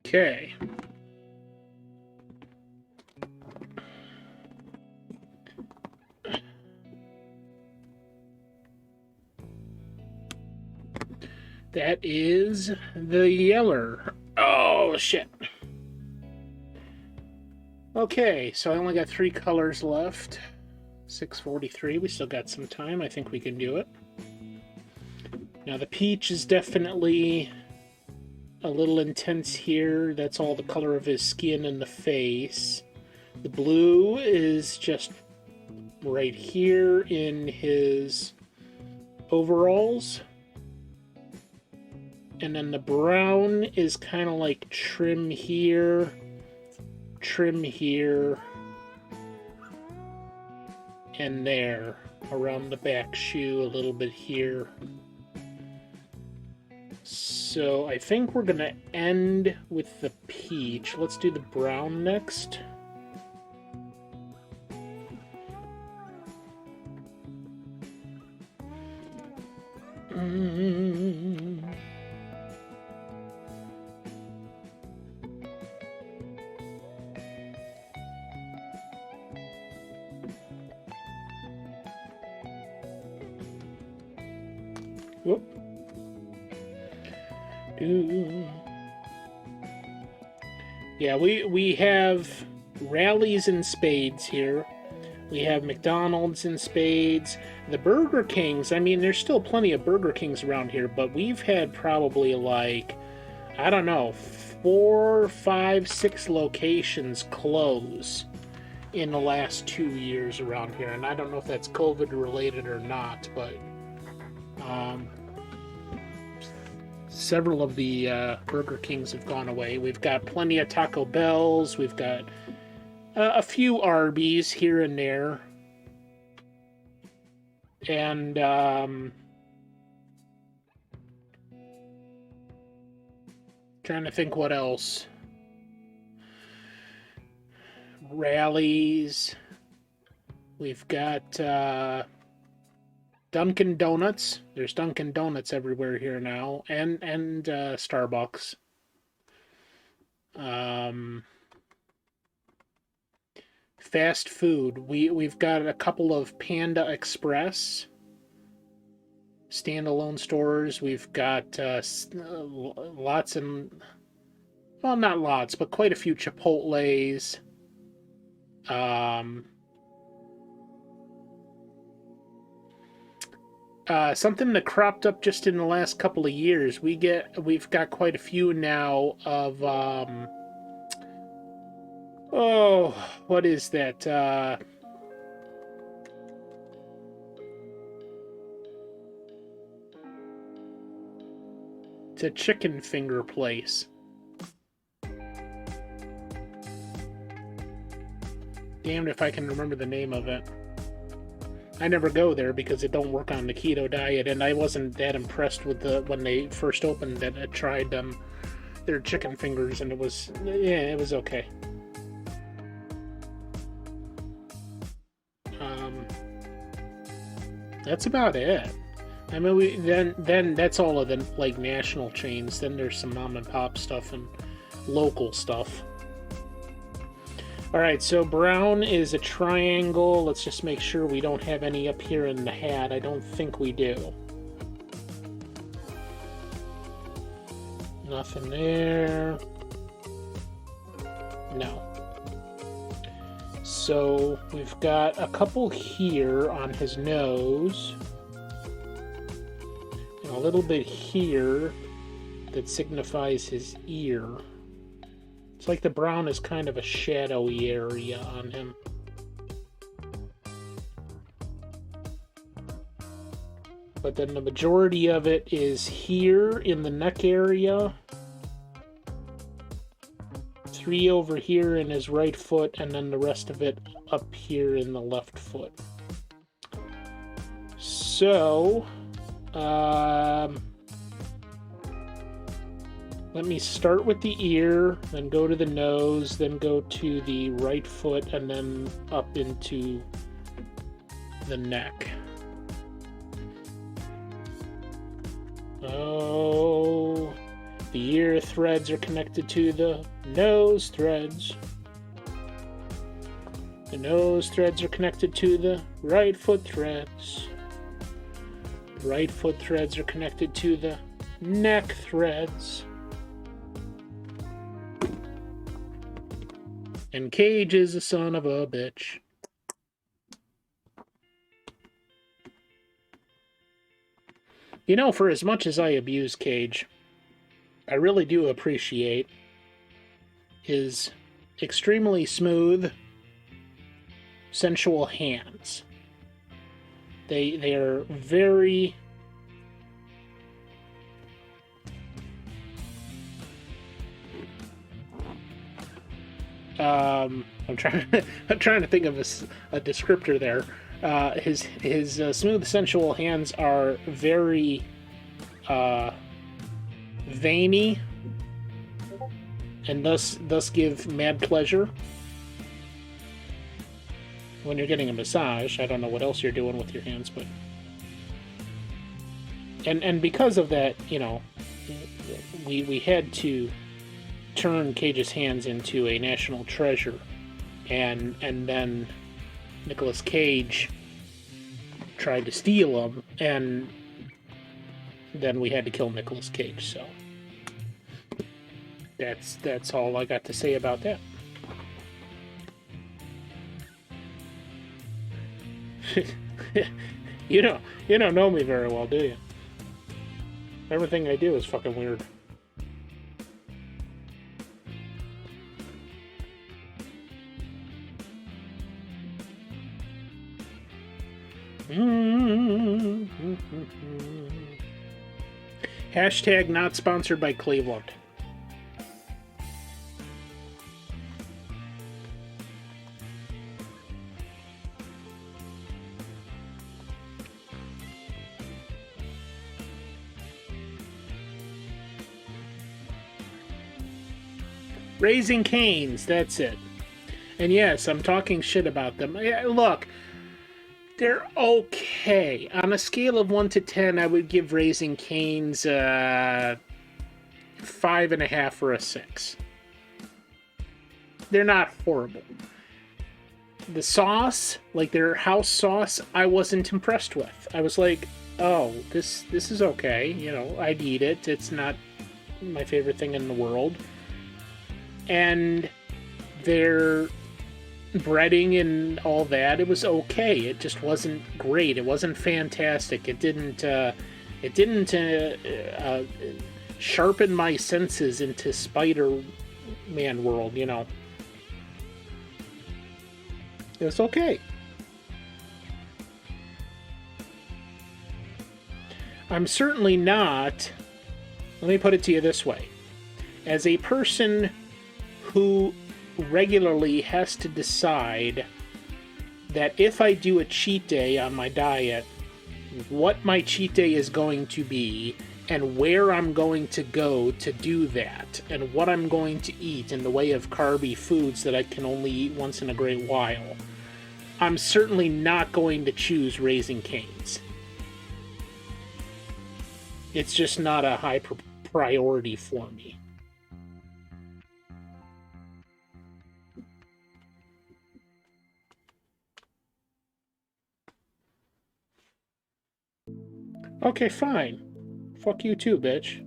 Okay. That is the Yeller. Oh, shit. Okay, so I only got 3 colors left. 6:43. We still got some time. I think we can do it. Now, the peach is definitely a little intense here. That's all the color of his skin and the face. The blue is just right here in his overalls. And then the brown is kind of like trim here, and there, around the back shoe, a little bit here. So I think we're going to end with the peach. Let's do the brown next. Whoop. Yeah, we have Rallies and Spades here. We have McDonald's and Spades. The Burger Kings, I mean, there's still plenty of Burger Kings around here, but we've had probably like, I don't know, 4, 5, 6 locations close in the last 2 years around here. And I don't know if that's COVID related or not, but several of the Burger Kings have gone away. We've got plenty of Taco Bells. We've got a few Arby's here and there. And trying to think what else. Rallies. We've got Dunkin' Donuts. There's Dunkin' Donuts everywhere here now, and Starbucks. Fast food. We've got a couple of Panda Express standalone stores. We've got lots and, well, not lots, but quite a few Chipotles. Something that cropped up just in the last couple of years. We've got quite a few now of what is that? It's a chicken finger place. Damned if I can remember the name of it. I never go there because it don't work on the keto diet, and I wasn't that impressed with when they first opened it. I tried their chicken fingers, and it was okay. That's about it. I mean, then that's all of the like national chains. Then there's some mom and pop stuff and local stuff. All right, so brown is a triangle. Let's just make sure we don't have any up here in the hat. I don't think we do. Nothing there. No. So we've got a couple here on his nose. And a little bit here that signifies his ear. It's like the brown is kind of a shadowy area on him. But then the majority of it is here in the neck area. 3 over here in his right foot, and then the rest of it up here in the left foot. So, let me start with the ear, then go to the nose, then go to the right foot, and then up into the neck. Oh, The ear threads are connected to the nose threads. The nose threads are connected to the right foot threads. The right foot threads are connected to the neck threads. And Cage is a son of a bitch. You know, for as much as I abuse Cage, I really do appreciate his extremely smooth, sensual hands. They are very I'm trying to think of a descriptor there. His smooth, sensual hands are very veiny, and thus give mad pleasure. When you're getting a massage, I don't know what else you're doing with your hands, but and because of that, you know, we had to turn Cage's hands into a national treasure, and then Nicolas Cage tried to steal them, and then we had to kill Nicolas Cage. So that's all I got to say about that. You don't know me very well, do you? Everything I do is fucking weird. Hashtag not sponsored by Cleveland. Raising Cane's, that's it. And yes, I'm talking shit about them. Look, they're okay. On a scale of 1 to 10, I would give Raising Cane's 5.5 or a 6. They're not horrible. The sauce, like their house sauce, I wasn't impressed with. I was like, oh, this is okay. You know, I'd eat it. It's not my favorite thing in the world. And their breading and all that, it was okay. It just wasn't great. It wasn't fantastic. It didn't sharpen my senses into Spider-Man world, you know. It was okay. I'm certainly not, let me put it to you this way. As a person who regularly has to decide that if I do a cheat day on my diet, what my cheat day is going to be and where I'm going to go to do that and what I'm going to eat in the way of carby foods that I can only eat once in a great while, I'm certainly not going to choose Raising Cane's. It's just not a high priority for me. Okay, fine. Fuck you too, bitch.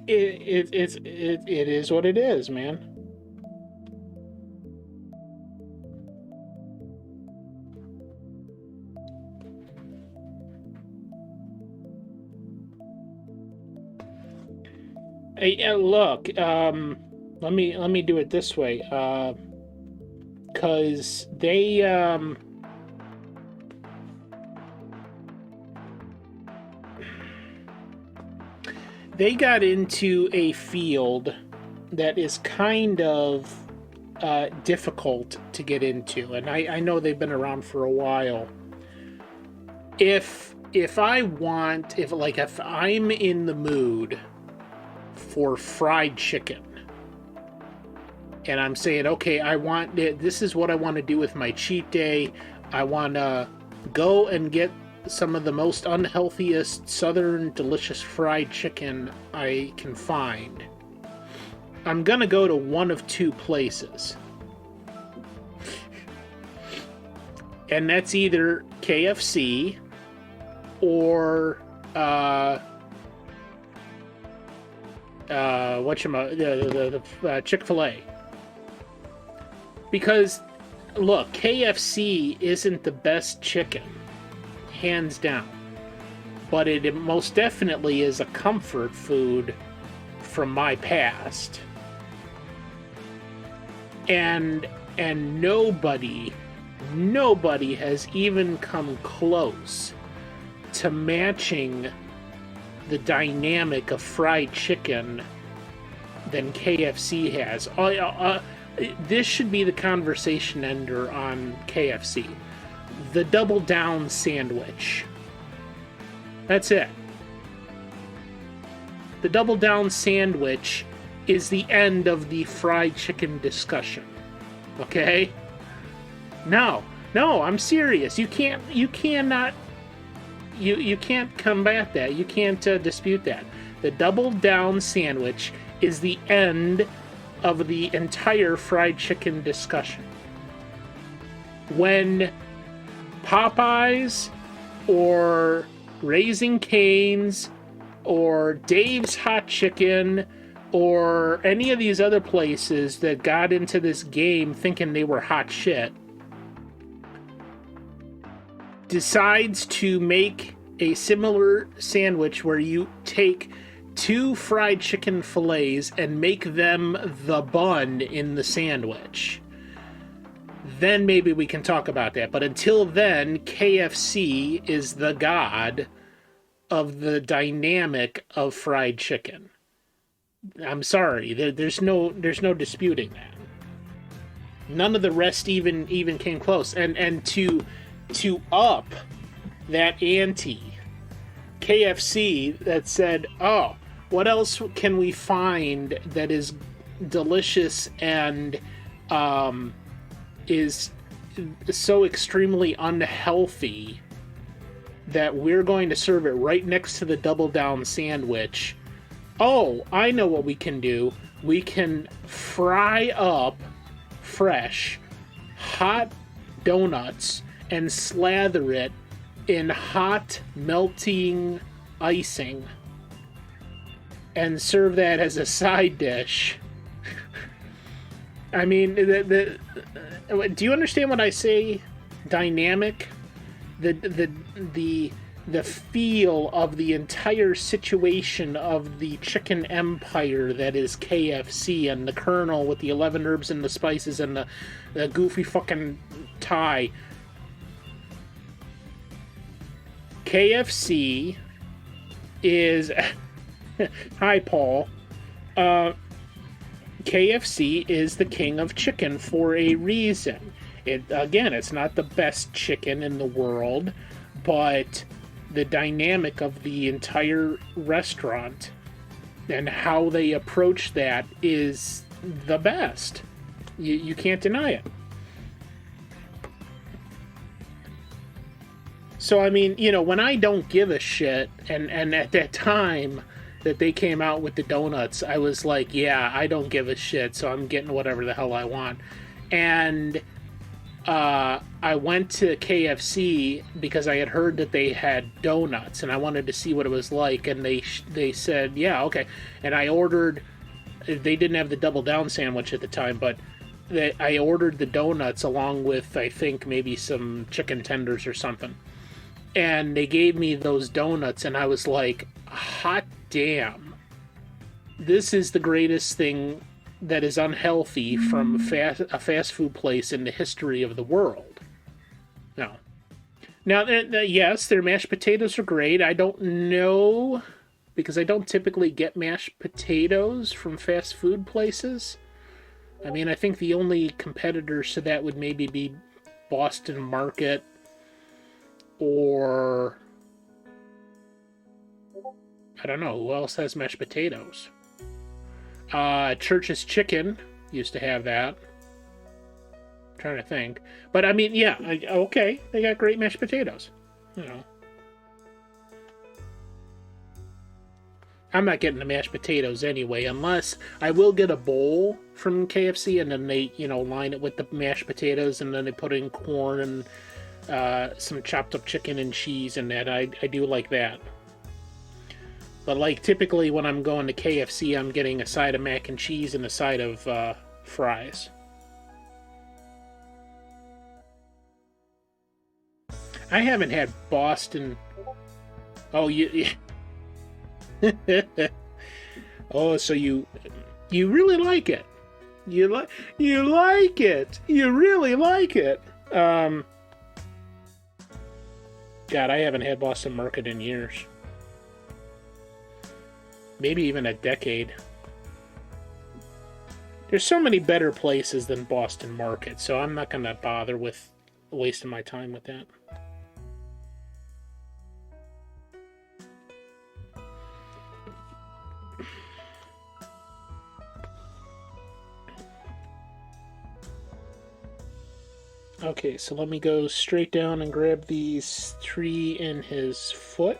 It is what it is, man. Hey, look, let me do it this way. Because they got into a field that is kind of difficult to get into, and I know they've been around for a while. If I'm in the mood for fried chicken, and I'm saying, okay, this is what I want to do with my cheat day. I want to go and get some of the most unhealthiest southern delicious fried chicken I can find, I'm gonna go to one of two places. And that's either KFC or Chick-fil-A. Because look, KFC isn't the best chicken, hands down, but it most definitely is a comfort food from my past. And nobody has even come close to matching the dynamic of fried chicken than KFC has. This should be the conversation ender on KFC. The Double Down sandwich. That's it. The Double Down sandwich is the end of the fried chicken discussion. Okay? No, I'm serious. You can't combat that. You can't dispute that. The Double Down sandwich is the end of the entire fried chicken discussion. When Popeyes or Raising Cane's or Dave's Hot Chicken or any of these other places that got into this game thinking they were hot shit decides to make a similar sandwich where you take 2 fried chicken fillets and make them the bun in the sandwich, then maybe we can talk about that. But until then, KFC is the god of the dynamic of fried chicken. I'm sorry, there's no disputing that. None of the rest even came close. And to up that ante, KFC that said, oh, what else can we find that is delicious and is so extremely unhealthy that we're going to serve it right next to the Double Down sandwich? Oh, I know what we can do. We can fry up fresh, hot donuts and slather it in hot, melting icing and serve that as a side dish. I mean, do you understand what I say? Dynamic? The feel of the entire situation of the chicken empire that is KFC, and the Colonel with the 11 herbs and the spices and the goofy fucking tie. KFC is... Hi, Paul. KFC is the king of chicken for a reason. It's not the best chicken in the world, but the dynamic of the entire restaurant and how they approach that is the best. You can't deny it. So, I mean, when I don't give a shit, and at that time that they came out with the donuts, I was like, yeah, I don't give a shit, so I'm getting whatever the hell I want. And I went to KFC because I had heard that they had donuts, and I wanted to see what it was like, and they said, yeah, okay. And I ordered, they didn't have the Double Down sandwich at the time, but I ordered the donuts along with, I think, maybe some chicken tenders or something. And they gave me those donuts, and I was like, hot damn. This is the greatest thing that is unhealthy from a fast food place in the history of the world. Now, yes, their mashed potatoes are great. I don't know, because I don't typically get mashed potatoes from fast food places. I mean, I think the only competitors to that would maybe be Boston Market, or I don't know, who else has mashed potatoes? Church's Chicken used to have that. I'm trying to think. But I mean, yeah, okay, they got great mashed potatoes. I'm not getting the mashed potatoes anyway, unless I will get a bowl from KFC and then they, line it with the mashed potatoes and then they put in corn and some chopped up chicken and cheese and that. I do like that. But like typically when I'm going to KFC, I'm getting a side of mac and cheese and a side of fries. I haven't had Boston. Oh, you. Oh, so you really like it. You like it. You really like it. God, I haven't had Boston Market in years. Maybe even a decade. There's so many better places than Boston Market, so I'm not going to bother with wasting my time with that. Okay, so let me go straight down and grab these 3 in his foot.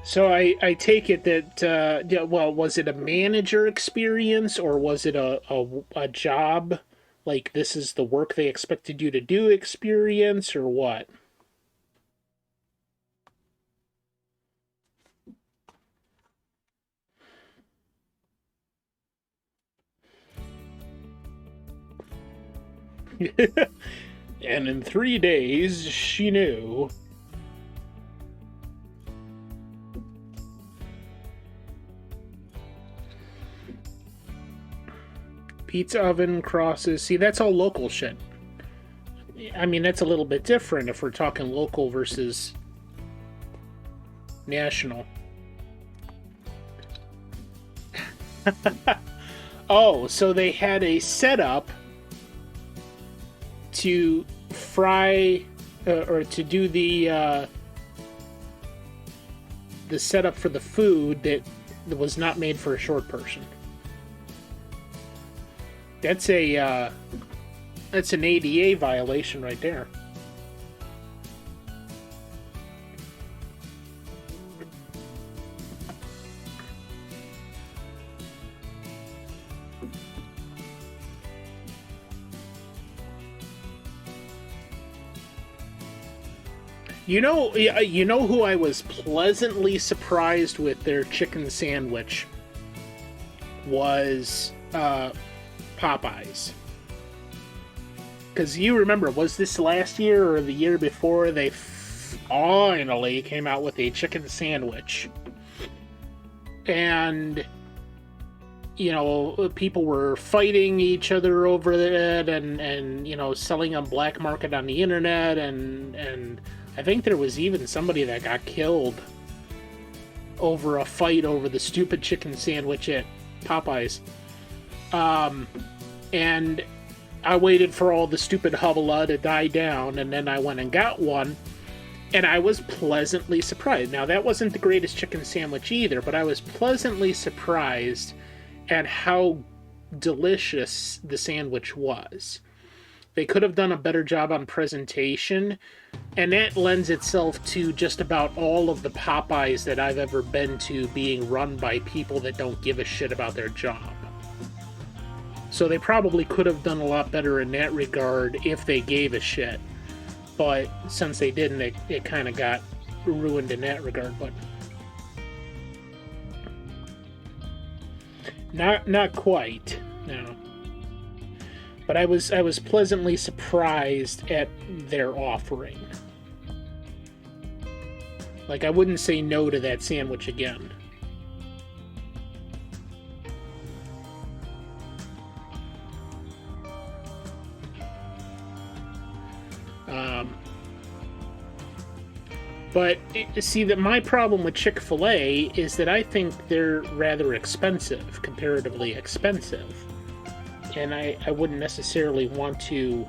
So I take it that, well, was it a manager experience or was it a job? Like, this is the work they expected you to do experience or what? And in 3 days, she knew. Pizza oven crosses. See, that's all local shit. I mean, that's a little bit different if we're talking local versus national. Oh, so they had a setup to fry or to do the setup for the food that was not made for a short person. That's an ADA violation right there. You know who I was pleasantly surprised with their chicken sandwich was Popeyes. Because you remember, was this last year or the year before they finally came out with a chicken sandwich? And, people were fighting each other over it and selling on black market on the internet and I think there was even somebody that got killed over a fight over the stupid chicken sandwich at Popeyes. And I waited for all the stupid hubbub to die down, and then I went and got one, and I was pleasantly surprised. Now, that wasn't the greatest chicken sandwich either, but I was pleasantly surprised at how delicious the sandwich was. They could have done a better job on presentation, and that lends itself to just about all of the Popeyes that I've ever been to being run by people that don't give a shit about their job. So they probably could have done a lot better in that regard if they gave a shit. But since they didn't, it kind of got ruined in that regard. But not quite, no. But I was pleasantly surprised at their offering. Like, I wouldn't say no to that sandwich again. But see, that my problem with Chick-fil-A is that I think they're rather expensive, comparatively expensive. And I wouldn't necessarily want to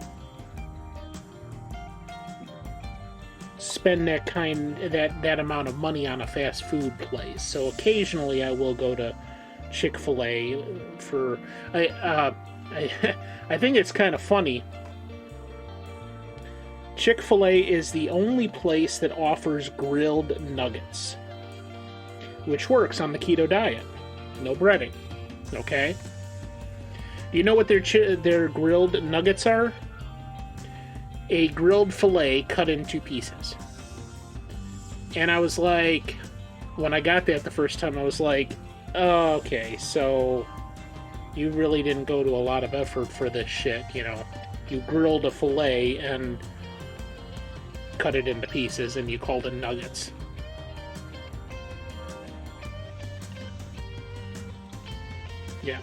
spend that amount of money on a fast food place. So occasionally I will go to Chick-fil-A for I think it's kind of funny Chick-fil-A is the only place that offers grilled nuggets, which works on the keto diet. No breading. Okay? Do you know what their grilled nuggets are? A grilled filet cut into pieces. And I was like, when I got that the first time, I was like, oh, okay, so you really didn't go to a lot of effort for this shit, you know. You grilled a filet and cut it into pieces and you called it nuggets. Yeah.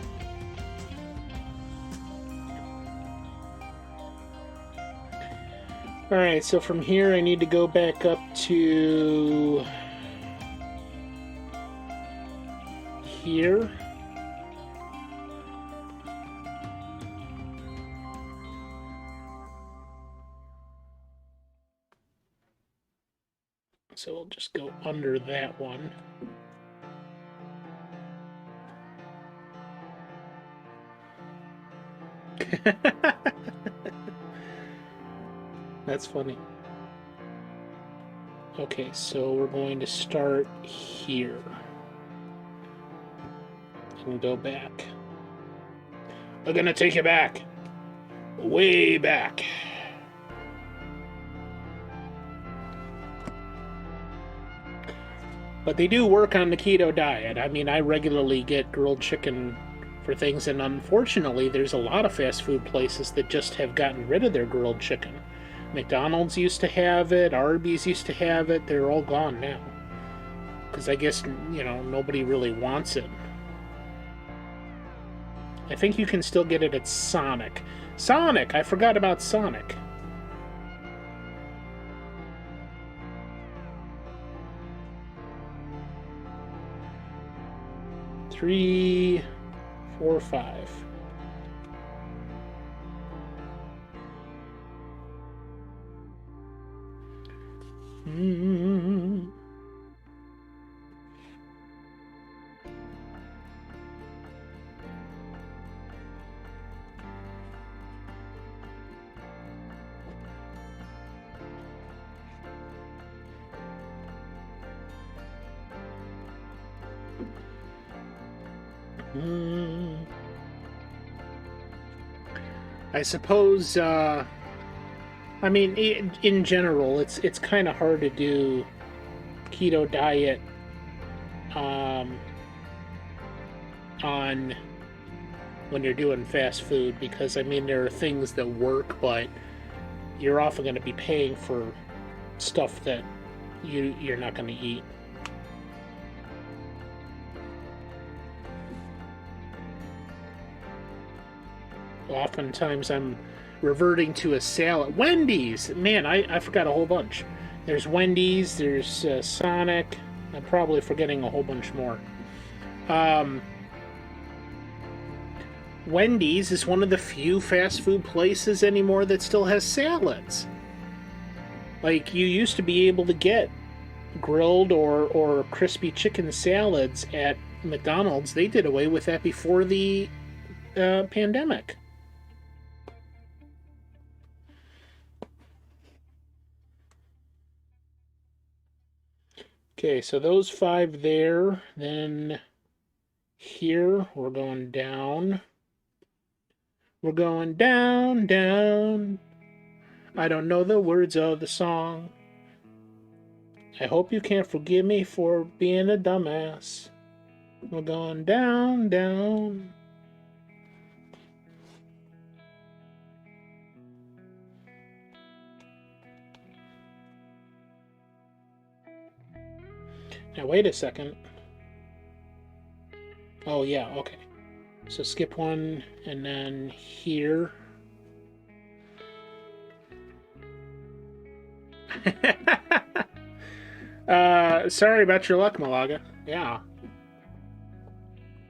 Alright, so from here I need to go back up to here. So we'll just go under that one. That's funny. Okay, so we're going to start here and go back. We're gonna take you back. Way back. But they do work on the keto diet. I mean, I regularly get grilled chicken for things, and unfortunately, there's a lot of fast food places that just have gotten rid of their grilled chicken. McDonald's used to have it, Arby's used to have it, they're all gone now. Because I guess, you know, nobody really wants it. I think you can still get it at Sonic. Sonic! I forgot about Sonic. Three, 4, 5. I suppose, I mean, in general, it's kind of hard to do keto diet on when you're doing fast food, because, I mean, there are things that work, but you're often going to be paying for stuff that you're not going to eat. Oftentimes I'm reverting to a salad. Wendy's! Man, I forgot a whole bunch. There's Wendy's, there's Sonic. I'm probably forgetting a whole bunch more. Wendy's is one of the few fast food places anymore that still has salads. Like, you used to be able to get grilled or crispy chicken salads at McDonald's. They did away with that before the pandemic. Okay, so those 5 there, then here we're going down. We're going down, down. I don't know the words of the song. I hope you can't forgive me for being a dumbass. We're going down, down. Now, wait a second. Oh, yeah, okay. So skip one, and then here. Sorry about your luck, Malaga. Yeah.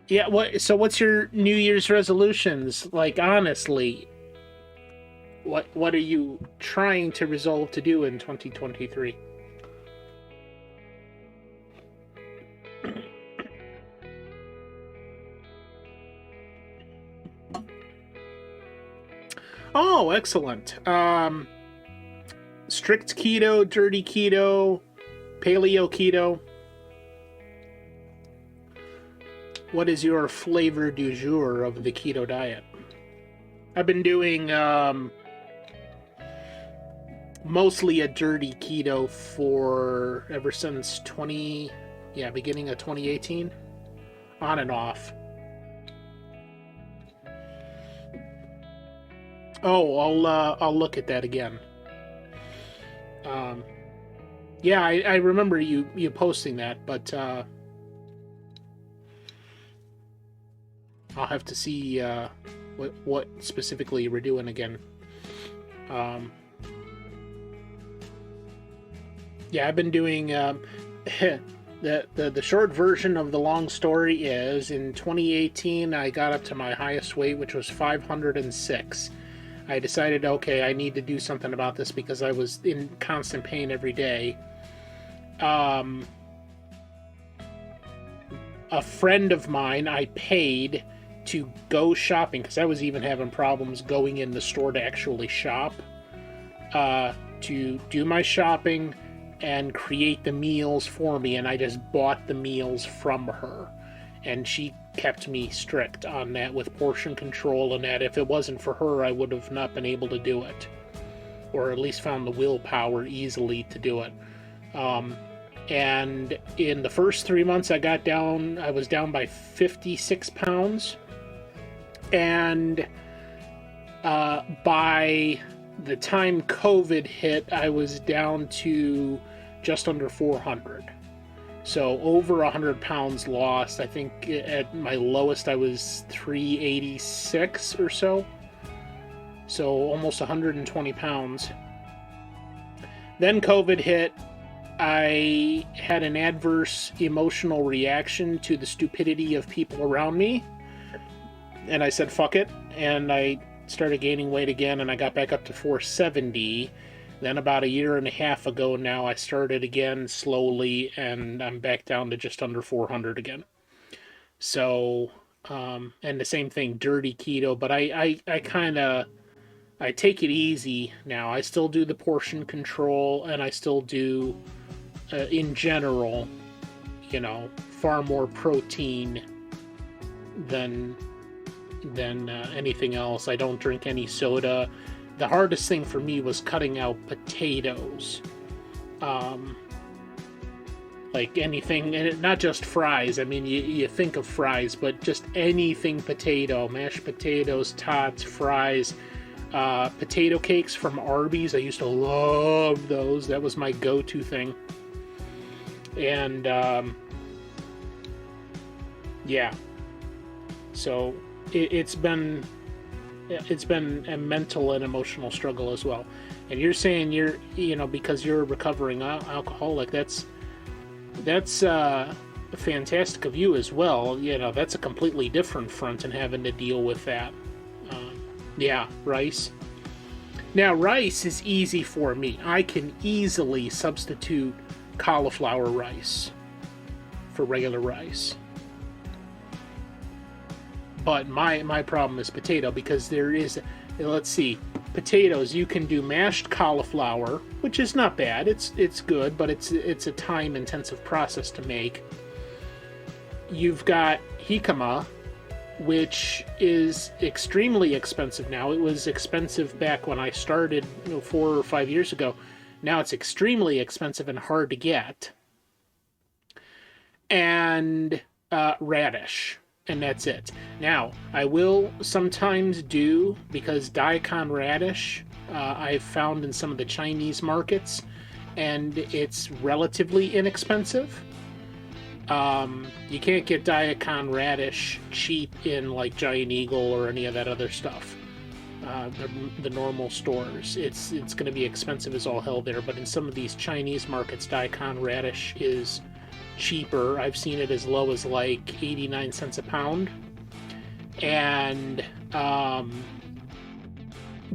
Yeah, what's your New Year's resolutions? Like, honestly, what are you trying to resolve to do in 2023? Oh, excellent. strict keto, dirty keto, paleo keto. What is your flavor du jour of the keto diet? I've been doing mostly a dirty keto for ever since beginning of 2018, on and off. Oh, I'll look at that again. Yeah, I remember you posting that, but I'll have to see what specifically you were doing again. Yeah, I've been doing the short version of the long story is in 2018 I got up to my highest weight, which was 506. I decided, okay, I need to do something about this because I was in constant pain every day. A friend of mine I paid to go shopping, because I was even having problems going in the store to actually shop, to do my shopping and create the meals for me, and I just bought the meals from her, and she kept me strict on that with portion control, and that if it wasn't for her I would have not been able to do it, or at least found the willpower easily to do it. And in the first 3 months I was down by 56 pounds, and by the time COVID hit I was down to just under 400. So over 100 pounds lost. I think at my lowest I was 386 or so. So almost 120 pounds. Then COVID hit. I had an adverse emotional reaction to the stupidity of people around me. And I said, fuck it. And I started gaining weight again, and I got back up to 470. Then about a year and a half ago now, I started again slowly, and I'm back down to just under 400 again. So, and the same thing, dirty keto, but I take it easy now. I still do the portion control, and I still do, in general, far more protein than anything else. I don't drink any soda. The hardest thing for me was cutting out potatoes. Like anything, and not just fries. I mean, you think of fries, but just anything potato, mashed potatoes, tots, fries, potato cakes from Arby's. I used to love those. That was my go-to thing. And yeah, so it's been a mental and emotional struggle as well. And you're saying because you're a recovering alcoholic, that's fantastic of you as well. That's a completely different front, and having to deal with that. Yeah, rice. Now, rice is easy for me. I can easily substitute cauliflower rice for regular rice. But my problem is potato, because there is, let's see, potatoes, you can do mashed cauliflower, which is not bad. It's good, but it's a time-intensive process to make. You've got jicama, which is extremely expensive now. It was expensive back when I started 4 or 5 years ago. Now it's extremely expensive and hard to get. And radish. And that's it. Now, I will sometimes do, because daikon radish I've found in some of the Chinese markets, and it's relatively inexpensive. You can't get daikon radish cheap in like Giant Eagle or any of that other stuff. The normal stores. It's going to be expensive as all hell there, but in some of these Chinese markets, daikon radish is cheaper. I've seen it as low as like 89 cents a pound. And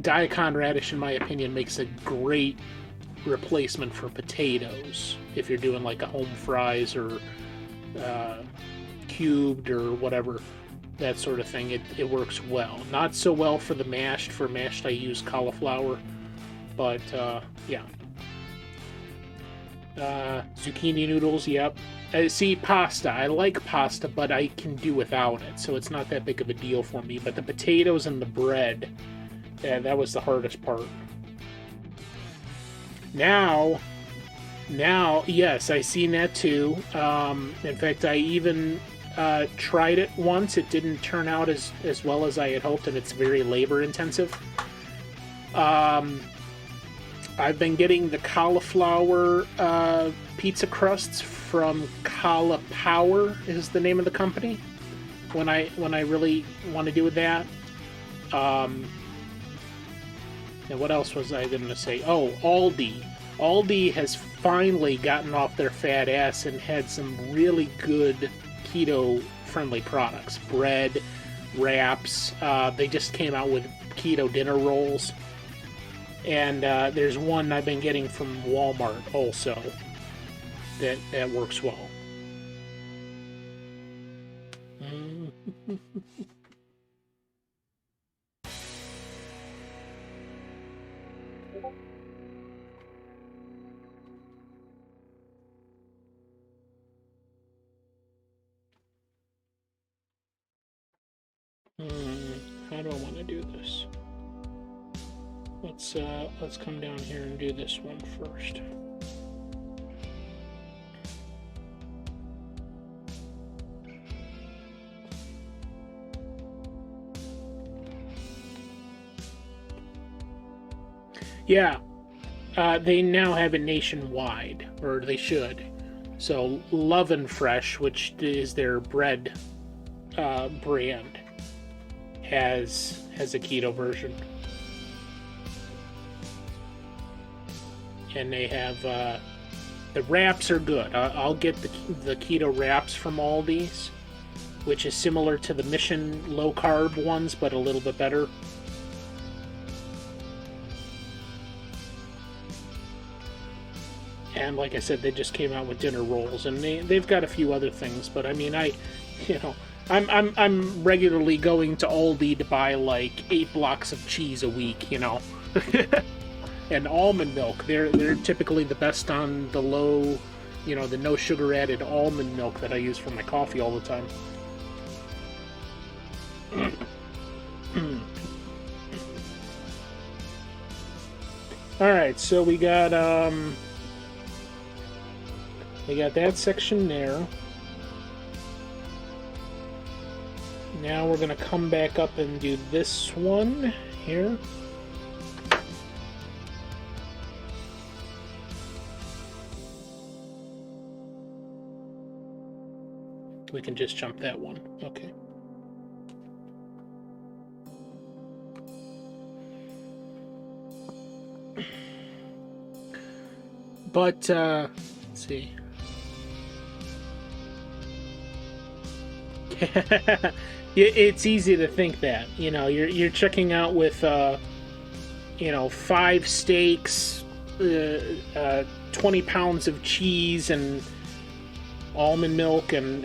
daikon radish, in my opinion, makes a great replacement for potatoes if you're doing like a home fries or cubed or whatever, that sort of thing. It works well. Not so well for the mashed. For mashed I use cauliflower, but yeah. Zucchini noodles, yep. See, pasta. I like pasta, but I can do without it, so it's not that big of a deal for me. But the potatoes and the bread, that was the hardest part. Now, yes, I seen that too. In fact, I even tried it once. It didn't turn out as well as I had hoped, and it's very labor intensive. I've been getting the cauliflower pizza crusts from Cala Power is the name of the company. When I really want to do that. And what else was I going to say? Oh, Aldi. Aldi has finally gotten off their fat ass and had some really good keto-friendly products. Bread, wraps. They just came out with keto dinner rolls. And there's one I've been getting from Walmart also that works well. How do I want to do this? Let's come down here and do this one first. Yeah, they now have it nationwide, or they should. So Love and Fresh, which is their bread brand, has a keto version. And they have the wraps are good. I'll get the keto wraps from Aldi's, which is similar to the Mission low carb ones, but a little bit better. And like I said, they just came out with dinner rolls, and they've got a few other things. But I mean, I'm regularly going to Aldi to buy like 8 blocks of cheese a week, And almond milk, they're typically the best on the low, the no sugar added almond milk that I use for my coffee all the time. All right, so we got that section there. Now we're gonna come back up and do this one here. We can just jump that one. Okay. But let's see. It's easy to think that, you're checking out with 5 steaks, 20 pounds of cheese, and almond milk, and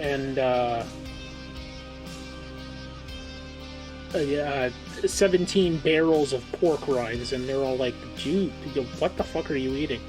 17 barrels of pork rinds, and they're all like, "Dude, what the fuck are you eating?"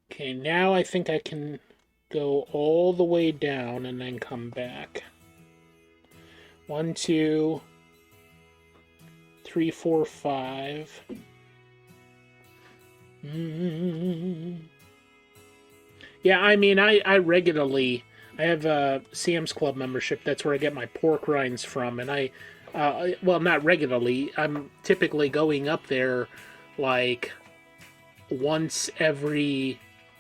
Okay, now I think I can go all the way down and then come back. 1, 2, 3, 4, 5. Yeah, I mean, I regularly, I have a Sam's Club membership. That's where I get my pork rinds from. And well, not regularly. I'm typically going up there like once every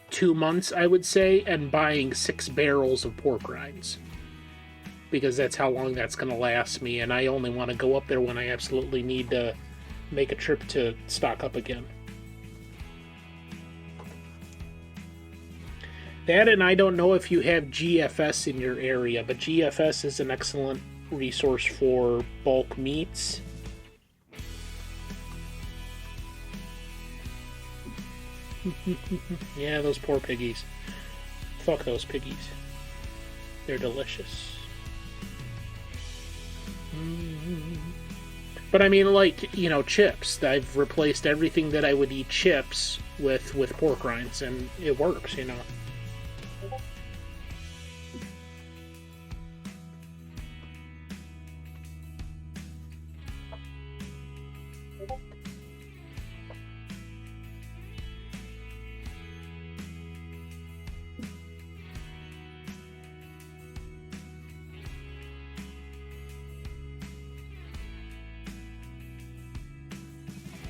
2 months, I would say, and buying 6 barrels of pork rinds, because that's how long that's going to last me, and I only want to go up there when I absolutely need to make a trip to stock up again. That, and I don't know if you have GFS in your area, but GFS is an excellent resource for bulk meats. Yeah, those poor piggies. Fuck those piggies. They're delicious. But I mean, like, you know, chips. I've replaced everything that I would eat chips with pork rinds, and it works, you know.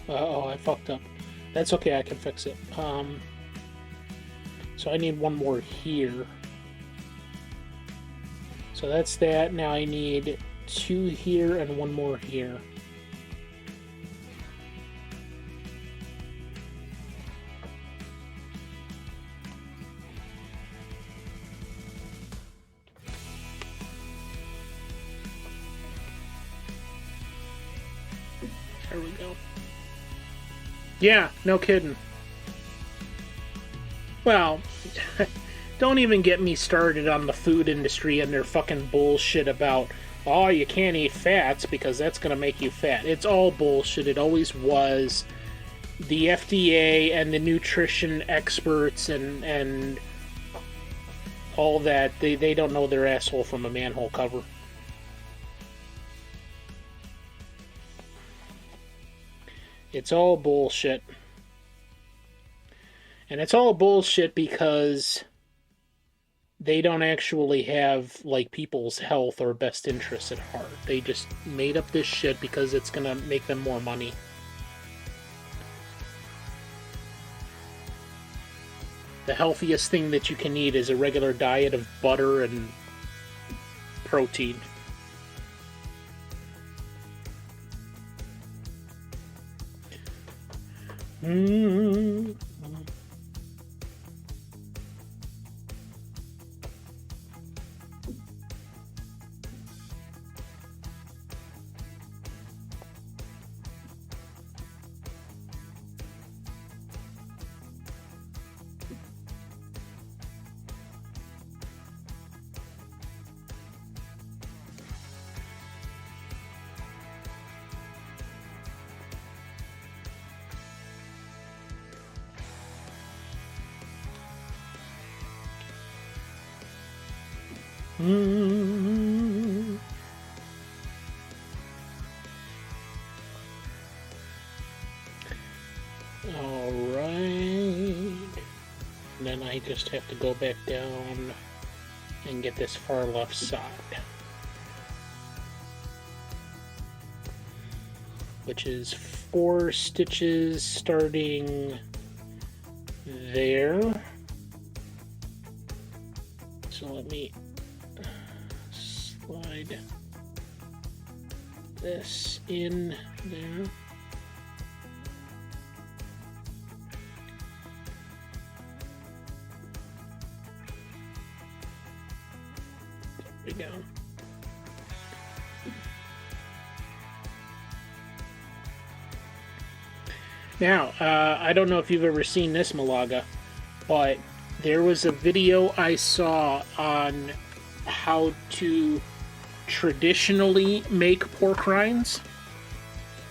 Oh, I fucked up. That's okay, I can fix it. So I need one more here. So that's that. Now I need 2 here and 1 more here. There we go. Yeah, no kidding. Well, don't even get me started on the food industry and their fucking bullshit about, oh, you can't eat fats because that's going to make you fat. It's all bullshit. It always was. The FDA and the nutrition experts and all that, they don't know their asshole from a manhole cover. It's all bullshit. And it's all bullshit because they don't actually have, like, people's health or best interests at heart. They just made up this shit because it's gonna make them more money. The healthiest thing that you can eat is a regular diet of butter and protein. Alright. Then I just have to go back down and get this far left side. Which is 4 stitches starting there. So let me slide this in there. There we go. Now, I don't know if you've ever seen this, Malaga, but there was a video I saw on how to traditionally make pork rinds,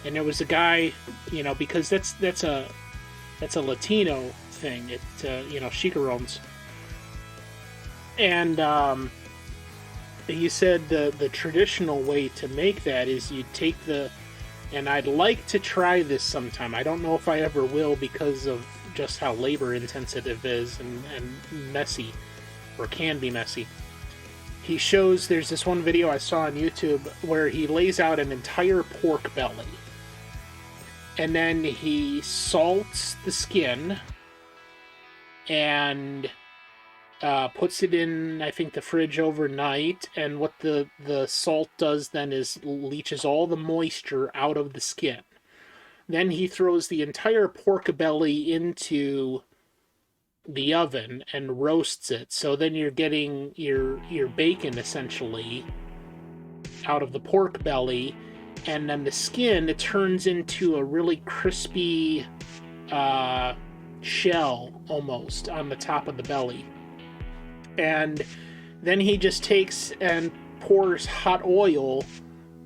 and there was a guy, you know, because that's a Latino thing. It's you know, chicharrones, and he said the traditional way to make that is you take the, and I'd like to try this sometime. I don't know if I ever will because of just how labor intensive it is and messy, or can be messy. He shows, there's this one video I saw on YouTube where he lays out an entire pork belly, and then he salts the skin and puts it in, I think, the fridge overnight, and what the salt does then is leaches all the moisture out of the skin. Then he throws the entire pork belly into the oven and roasts it. So then you're getting your bacon, essentially, out of the pork belly, and then the skin, it turns into a really crispy shell almost on the top of the belly. And then he just takes and pours hot oil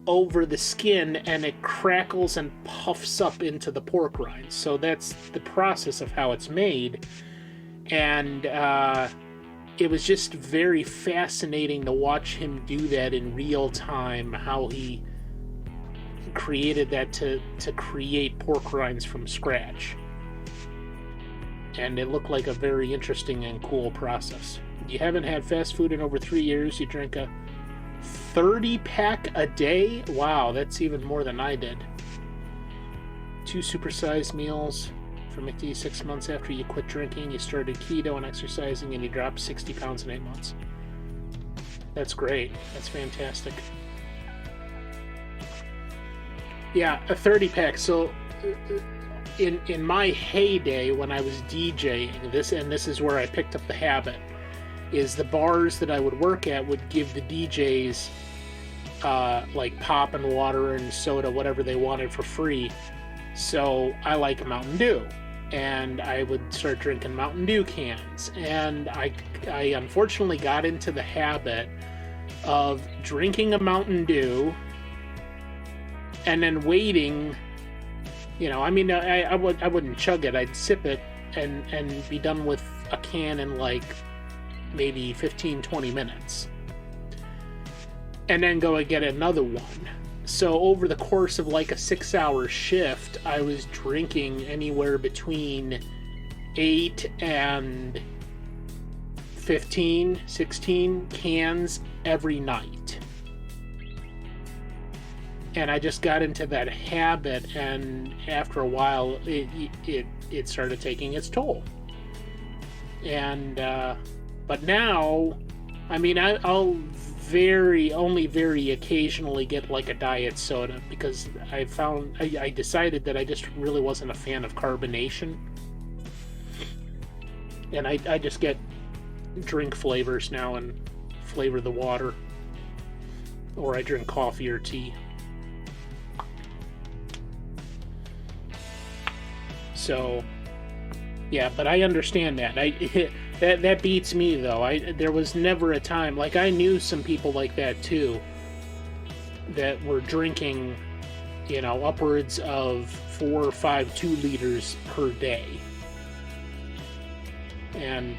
over the skin, and it crackles and puffs up into the pork rinds. So that's the process of how it's made. And it was just very fascinating to watch him do that in real time, how he created that to create pork rinds from scratch. And it looked like a very interesting and cool process. You haven't had fast food in over 3 years. You drink a 30-pack a day? Wow, that's even more than I did. 2 supersized meals for McD 6 months after you quit drinking. You started keto and exercising, and you dropped 60 pounds in 8 months. That's great. That's fantastic. Yeah, a 30-pack. So in my heyday when I was DJing, this is where I picked up the habit, is the bars that I would work at would give the DJs like pop and water and soda, whatever they wanted, for free. So I like Mountain Dew, and I would start drinking Mountain Dew cans. And I unfortunately got into the habit of drinking a Mountain Dew and then waiting. I mean, I wouldn't chug it. I'd sip it and be done with a can in like maybe 15-20 minutes, and then go and get another one. So over the course of like a 6-hour shift, I was drinking anywhere between 8 and 15, 16 cans every night. And I just got into that habit, and after a while it started taking its toll. And but now, I mean, I'll only very occasionally get like a diet soda, because I decided that I just really wasn't a fan of carbonation. And I just get drink flavors now and flavor the water. Or I drink coffee or tea. So, yeah, but I understand that. That beats me, though. There was never a time, like, I knew some people like that too, that were drinking, upwards of 4 or 5 2-liters per day. And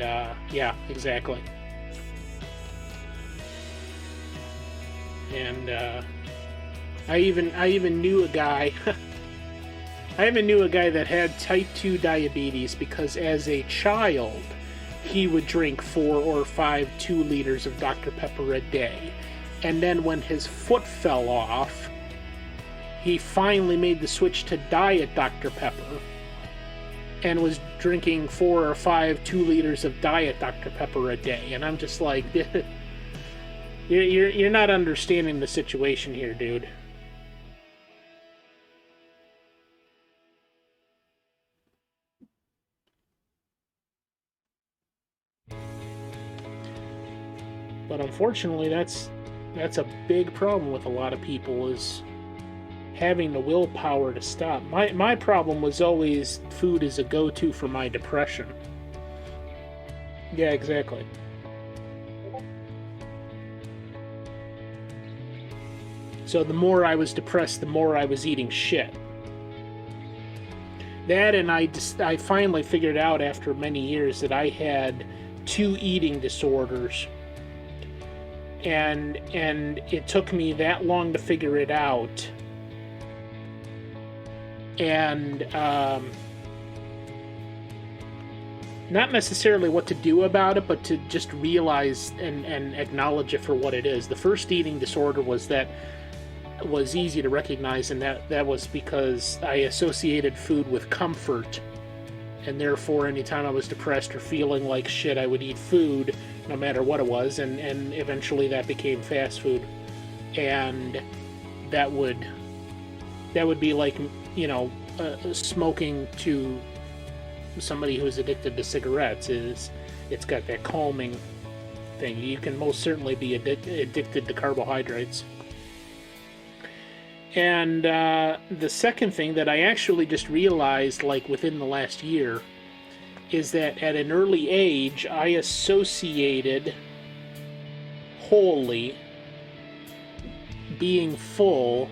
yeah, exactly. And I even knew a guy. I even knew a guy that had type 2 diabetes, because as a child, he would drink 4 or 5 2-liters of Dr. Pepper a day. And then when his foot fell off, he finally made the switch to Diet Dr. Pepper and was drinking 4 or 5 2-liters of Diet Dr. Pepper a day. And I'm just like, you're not understanding the situation here, dude. But unfortunately, that's a big problem with a lot of people, is having the willpower to stop. My problem was always food is a go-to for my depression. Yeah, exactly. So the more I was depressed, the more I was eating shit. That, and I finally figured out after many years that I had 2 eating disorders. And it took me that long to figure it out. And not necessarily what to do about it, but to just realize and acknowledge it for what it is. The first eating disorder was easy to recognize, and that was because I associated food with comfort. And therefore, anytime I was depressed or feeling like shit, I would eat food, no matter what it was, and eventually that became fast food. And that would be like, smoking to somebody who's addicted to cigarettes. It's got that calming thing. You can most certainly be addicted to carbohydrates. And the second thing that I actually just realized, like within the last year, is that at an early age, I associated wholly being full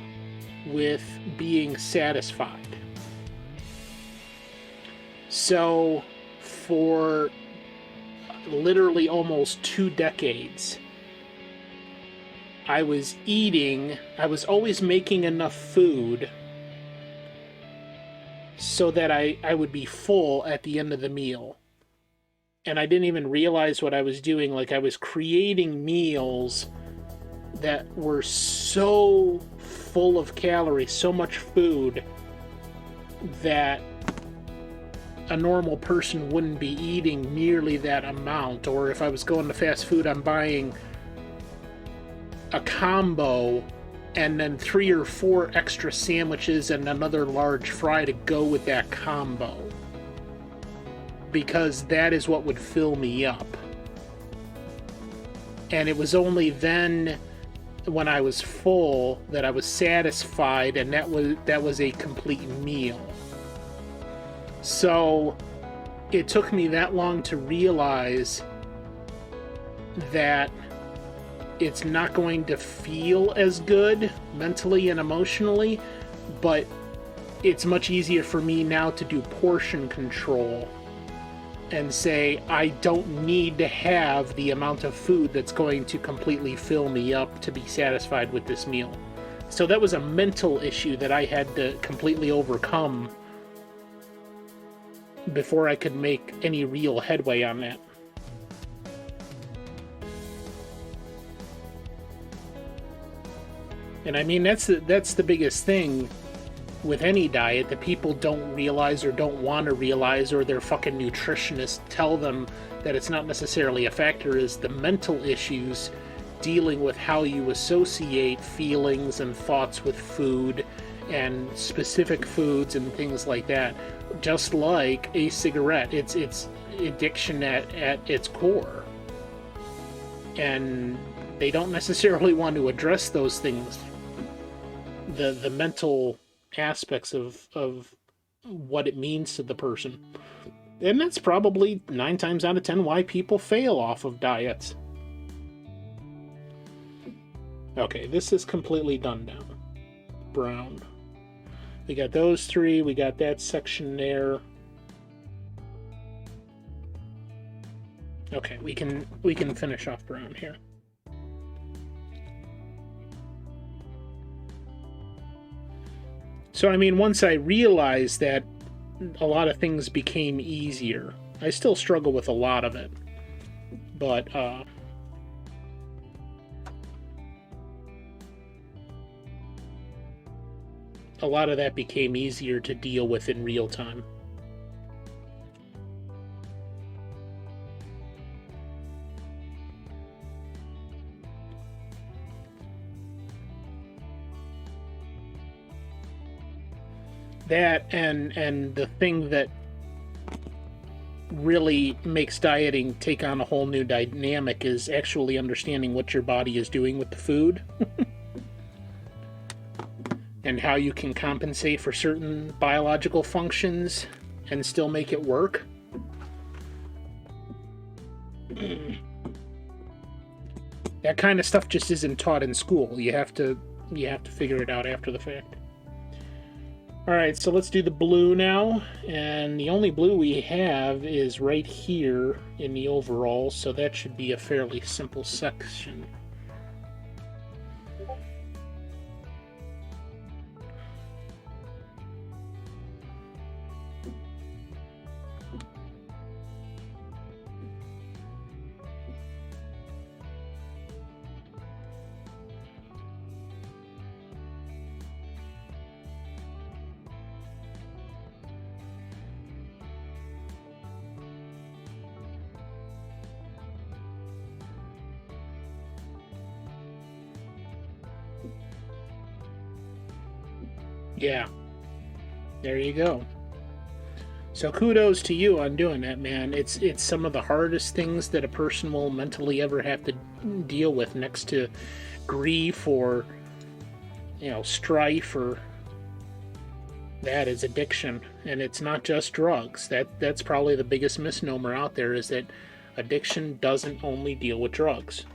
with being satisfied. So, for literally almost 2 decades, I was always making enough food so that I would be full at the end of the meal. And I didn't even realize what I was doing. Like, I was creating meals that were so full of calories, so much food, that a normal person wouldn't be eating nearly that amount. Or if I was going to fast food, I'm buying a combo and then 3 or 4 extra sandwiches and another large fry to go with that combo, because that is what would fill me up. And it was only then, when I was full, that I was satisfied, and that was a complete meal. So it took me that long to realize that it's not going to feel as good mentally and emotionally, but it's much easier for me now to do portion control and say, I don't need to have the amount of food that's going to completely fill me up to be satisfied with this meal. So that was a mental issue that I had to completely overcome before I could make any real headway on that. And I mean, that's the biggest thing with any diet that people don't realize or don't want to realize, or their fucking nutritionists tell them that it's not necessarily a factor, is the mental issues dealing with how you associate feelings and thoughts with food and specific foods and things like that. Just like a cigarette, it's addiction at its core. And they don't necessarily want to address those things, the mental aspects of what it means to the person. And that's probably 9 times out of 10 why people fail off of diets. Okay, this is completely done now. Brown. We got those 3, we got that section there. Okay, we can finish off brown here. So, I mean, once I realized that, a lot of things became easier. I still struggle with a lot of it, but a lot of that became easier to deal with in real time. That and the thing that really makes dieting take on a whole new dynamic is actually understanding what your body is doing with the food and how you can compensate for certain biological functions and still make it work. That kind of stuff just isn't taught in school. You have to figure it out after the fact. Alright, so let's do the blue now, and the only blue we have is right here in the overall, so that should be a fairly simple section. Yeah, there you go. So kudos to you on doing that, man. It's some of the hardest things that a person will mentally ever have to deal with, next to grief or strife or that is addiction. And it's not just drugs. That's probably the biggest misnomer out there, is that addiction doesn't only deal with drugs.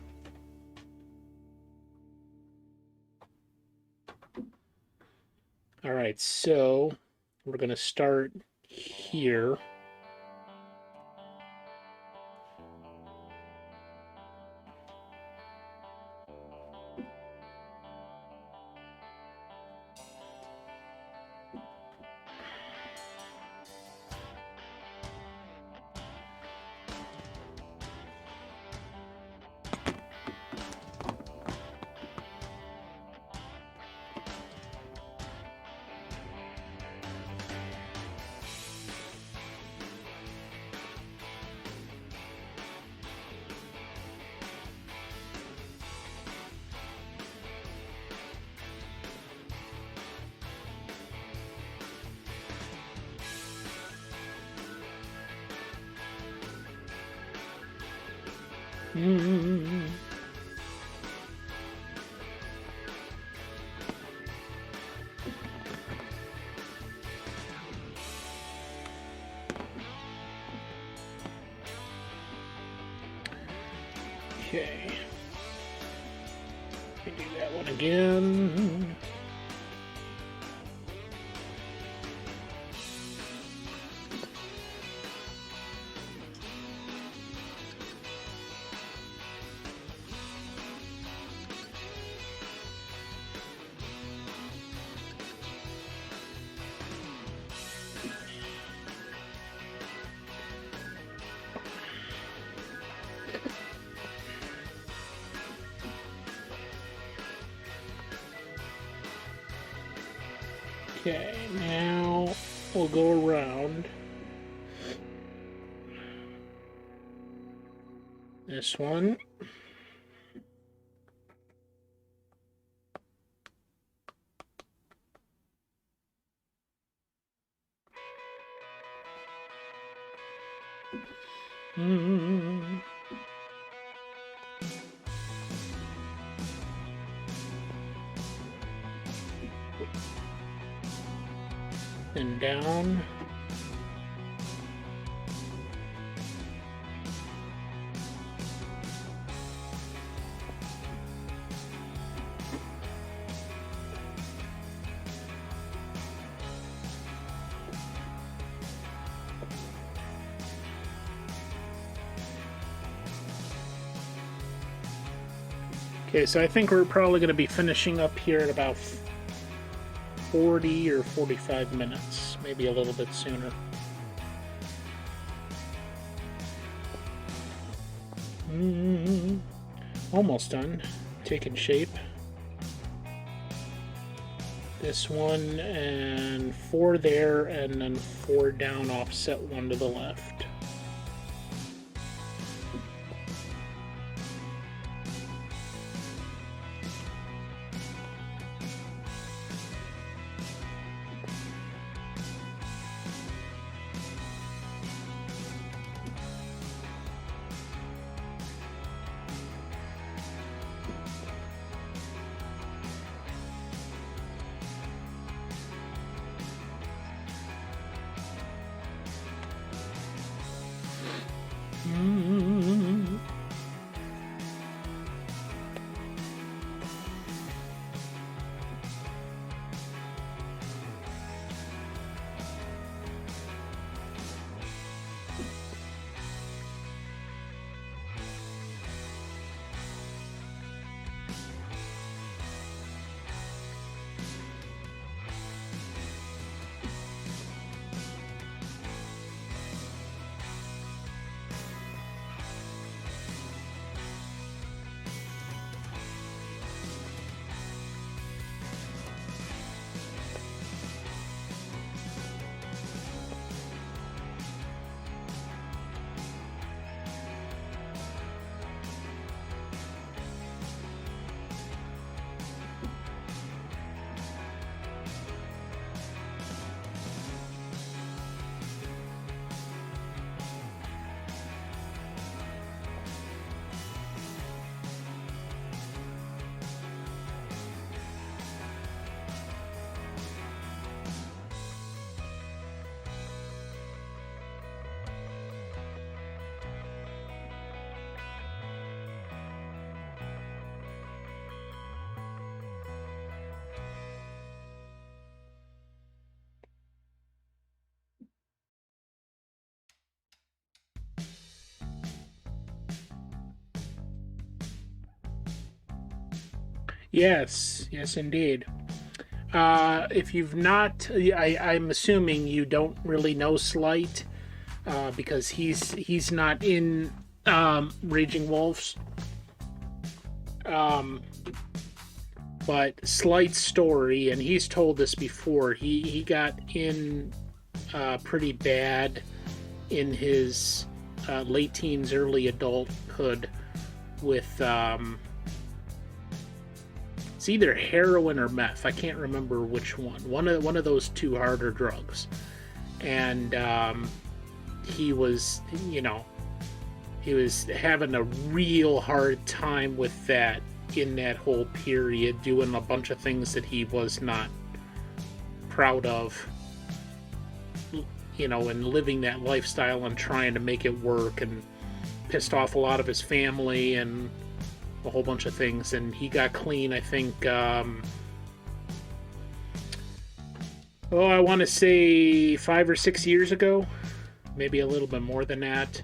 All right, so we're going to start here. Okay. Let me do that one again. Okay, now we'll go around this one. And down. Okay, so I think we're probably going to be finishing up here at about 40 or 45 minutes, maybe a little bit sooner. Almost done. Taking shape. This one and 4 there, and then 4 down, offset 1 to the left. Yes, yes, indeed. If you've not, I'm assuming you don't really know Slight, because he's not in Raging Wolves. But Slight's story, and he's told this before, he got in pretty bad in his late teens, early adulthood with it's either heroin or meth. I can't remember which one. One of those two harder drugs, and he was, he was having a real hard time with that in that whole period, doing a bunch of things that he was not proud of, and living that lifestyle and trying to make it work, and pissed off a lot of his family and a whole bunch of things. And he got clean, I think, I want to say 5 or 6 years ago, maybe a little bit more than that.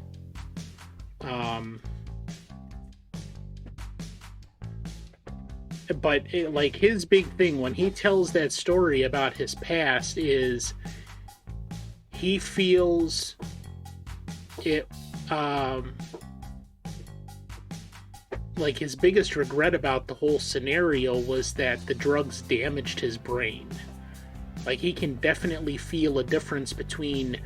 But like, his big thing when he tells that story about his past is he feels it, like his biggest regret about the whole scenario was that the drugs damaged his brain. Like, he can definitely feel a difference between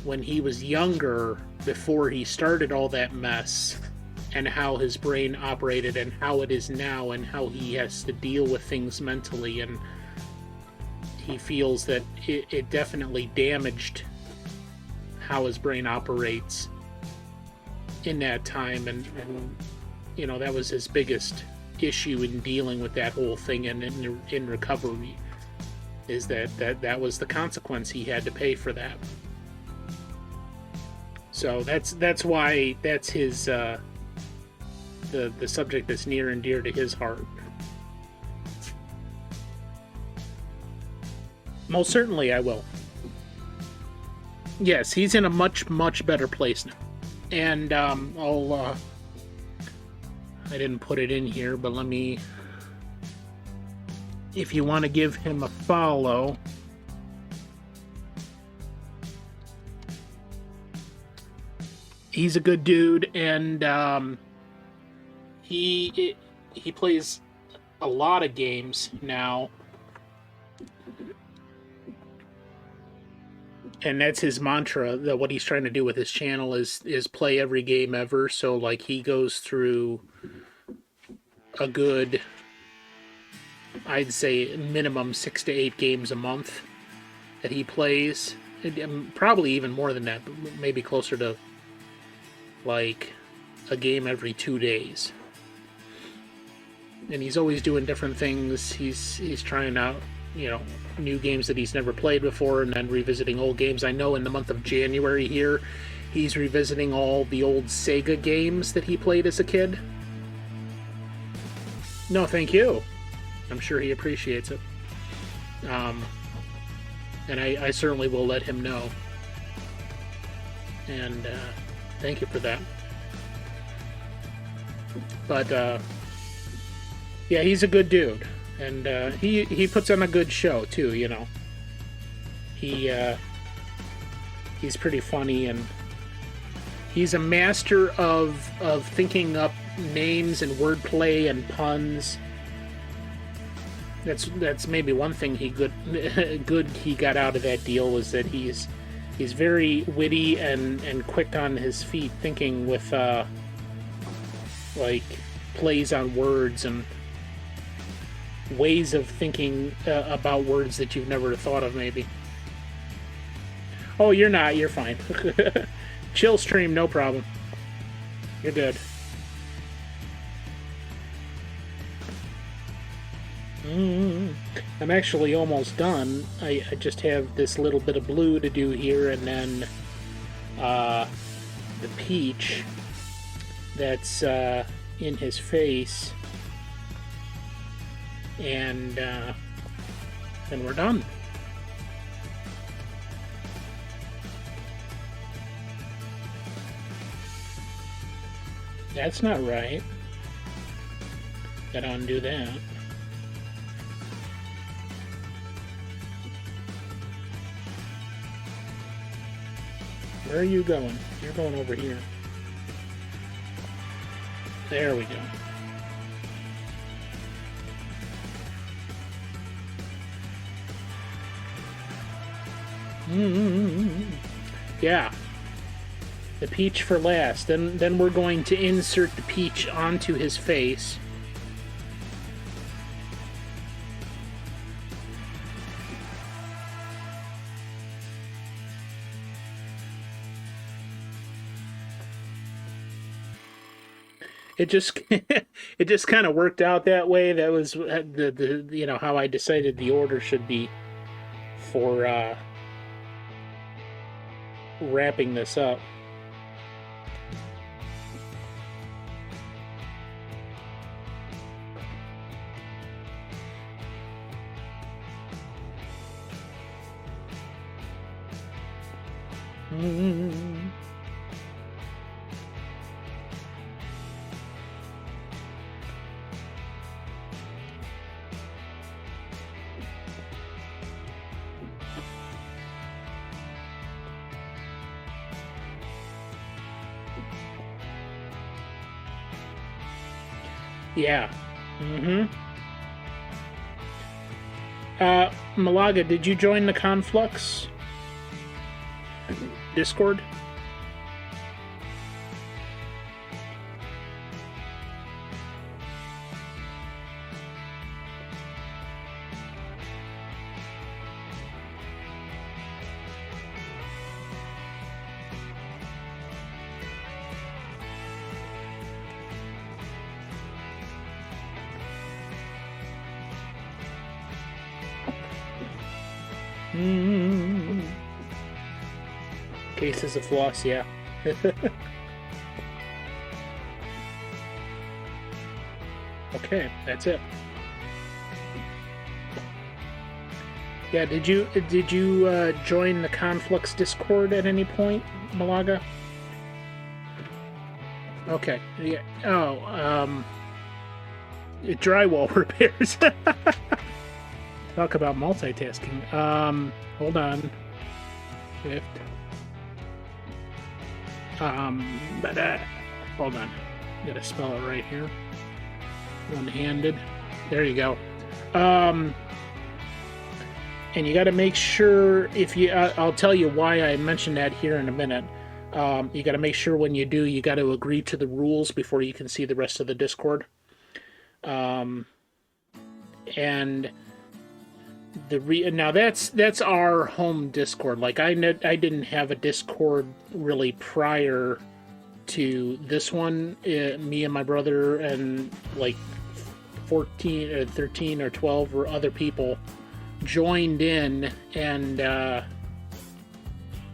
when he was younger, before he started all that mess, and how his brain operated, and how it is now, and how he has to deal with things mentally. And he feels that it definitely damaged how his brain operates in that time. And that was his biggest issue in dealing with that whole thing, and in recovery, is that was the consequence. He had to pay for that. So that's why that's his the subject that's near and dear to his heart. Most certainly I will. Yes, he's in a much better place now. And I didn't put it in here, but let me, if you want to give him a follow, he's a good dude, and he plays a lot of games now, and that's his mantra. That what he's trying to do with his channel is play every game ever. So like, he goes through a good, I'd say minimum 6 to 8 games a month that he plays. Probably even more than that, but maybe closer to like a game every 2 days. And he's always doing different things. He's trying out, new games that he's never played before, and then revisiting old games. I know in the month of January here, he's revisiting all the old Sega games that he played as a kid. No, thank you. I'm sure he appreciates it. And I certainly will let him know. And thank you for that. But yeah, he's a good dude, and he puts on a good show too. He's pretty funny, and he's a master of thinking up names and wordplay and puns. That's maybe one thing he got out of that deal, was that he's very witty and quick on his feet, thinking with like plays on words and ways of thinking about words that you've never thought of, maybe. Oh, you're not. You're fine. Chill stream, no problem. You're good. I'm actually almost done. I just have this little bit of blue to do here, and then the peach that's in his face, and then we're done. That's not right. Gotta undo that. Where are you going? You're going over here. There we go. Yeah. The peach for last. Then we're going to insert the peach onto his face. It just it just kind of worked out that way. That was the you know how I decided the order should be for wrapping this up. Yeah. Malaga, did you join the Conflux Discord? Cases of floss, yeah. Okay, that's it. Yeah, did you join the Conflux Discord at any point, Malaga? Okay. Yeah. Oh, drywall repairs. Talk about multitasking. Hold on. Shift. Hold on. Gotta spell it right here. One-handed. There you go. And you gotta make sure if you... I'll tell you why I mentioned that here in a minute. You gotta make sure when you do, you gotta agree to the rules before you can see the rest of the Discord. And... now that's our home Discord. Like I didn't have a Discord really prior to this one. Me and my brother and like 14 or 13 or 12 or other people joined in, and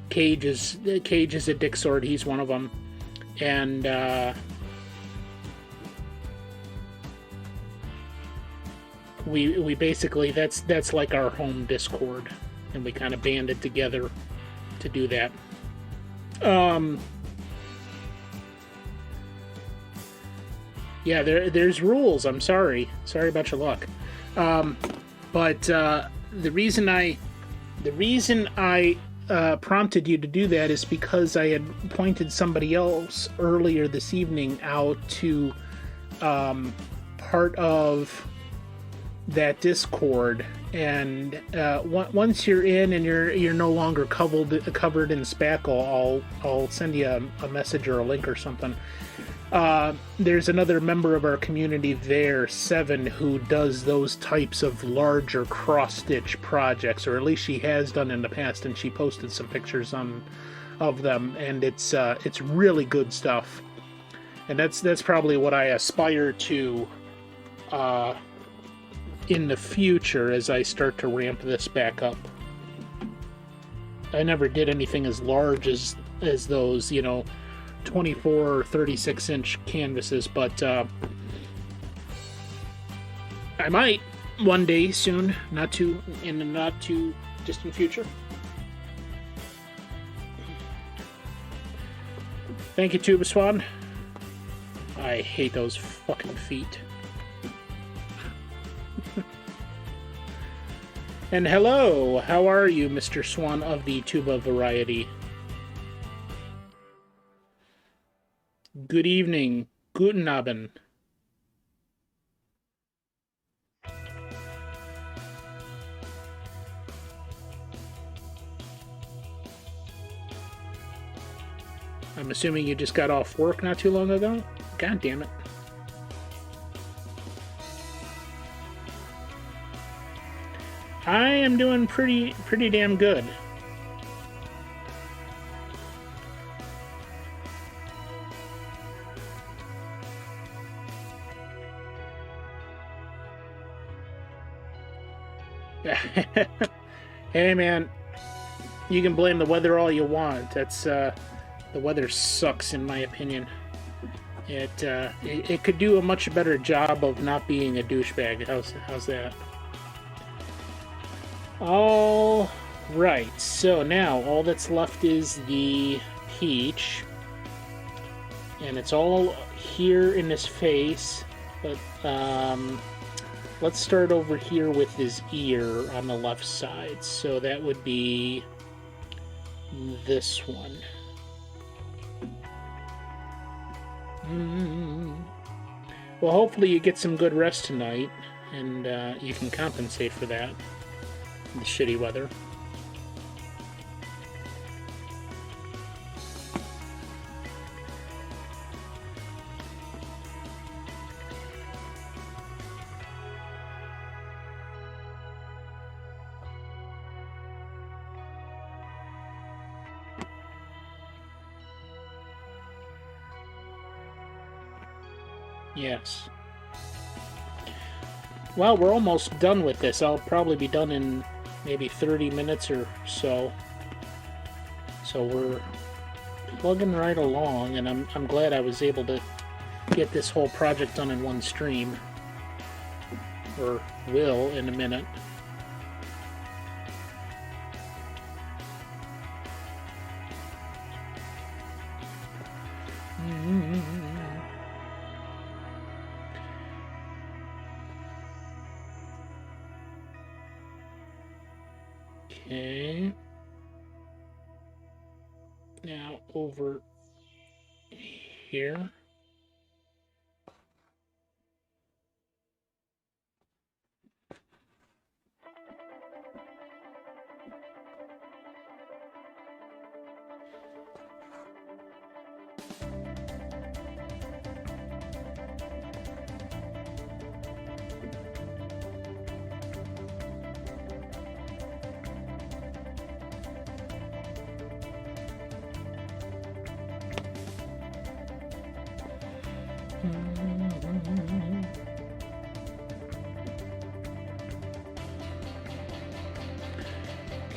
Cage is a Dick Sword. He's one of them, and we basically that's like our home Discord, and we kind of banded together to do that. Yeah, there's rules. I'm sorry about your luck. But the reason I prompted you to do that is because I had pointed somebody else earlier this evening out to part of that Discord, and once you're in and you're no longer covered in spackle, I'll send you a message or a link or something. There's another member of our community there, Seven, who does those types of larger cross-stitch projects, or at least she has done in the past, and she posted some pictures of them, and it's really good stuff. And that's probably what I aspire to in the future as I start to ramp this back up. I never did anything as large as those, 24 or 36 inch canvases, but I might one day soon, in the not too distant future. Thank you, Tuba Swan. I hate those fucking feet. And hello, how are you, Mr. Swan of the Tuba variety? Good evening. Guten Abend. I'm assuming you just got off work not too long ago? God damn it. I am doing pretty damn good. Hey man, you can blame the weather all you want. That's the weather sucks in my opinion. It could do a much better job of not being a douchebag. How's that? All right. So now all that's left is the peach, and it's all here in his face. But let's start over here with his ear on the left side. So that would be this one. Well, hopefully you get some good rest tonight, and you can compensate for that, the shitty weather. Yes. Well, we're almost done with this. I'll probably be done in maybe 30 minutes or so. So we're plugging right along, and I'm glad I was able to get this whole project done in one stream. Or will in a minute. Okay. Now over here.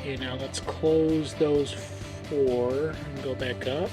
Okay, now let's close those four and go back up.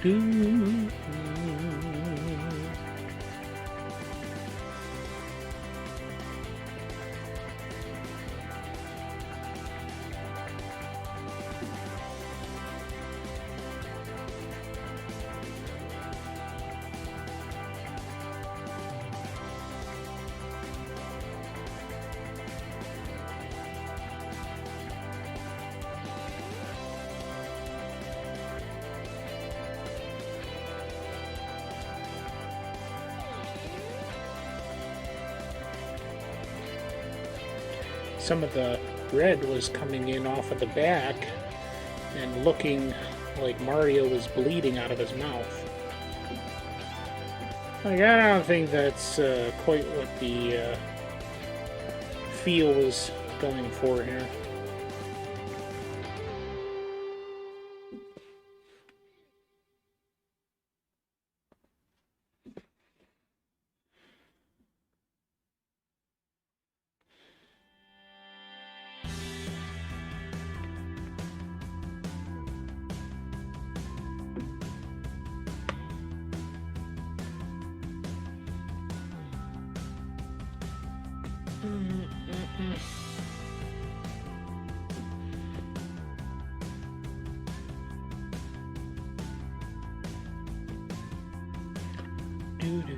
Do. Some of the red was coming in off of the back and looking like Mario was bleeding out of his mouth. Like, I don't think that's quite what the feel was going for here. Doo-doo.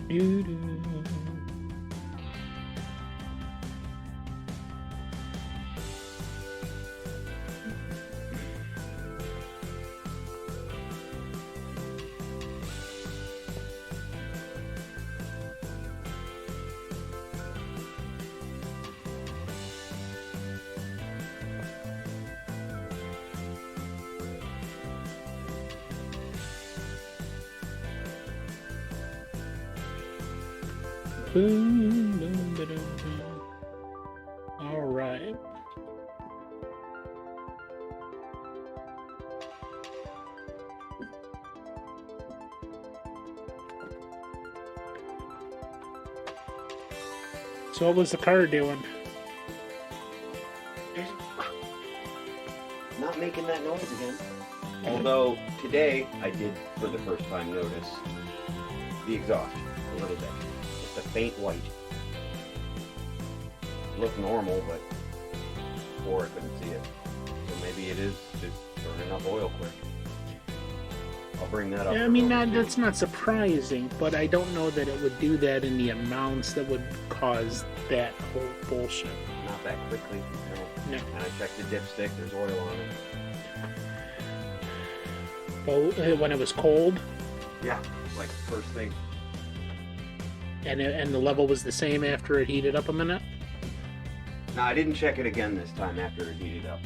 Doo-doo. Boom, boom, ba-dum, boom. All right. So what was the car doing? Not making that noise again. Although today I did for the first time notice the exhaust a little bit. It's a faint white. Looked normal, but before I couldn't see it. So maybe it is just burning up oil quick. I'll bring that up. I mean, that's not surprising, but I don't know that it would do that in the amounts that would cause that whole bullshit. Not that quickly. No. No. And I checked the dipstick. There's oil on it. Well, when it was cold, Yeah, like first thing. and the level was the same after it heated up a minute. No, I didn't check it again this time after it heated up.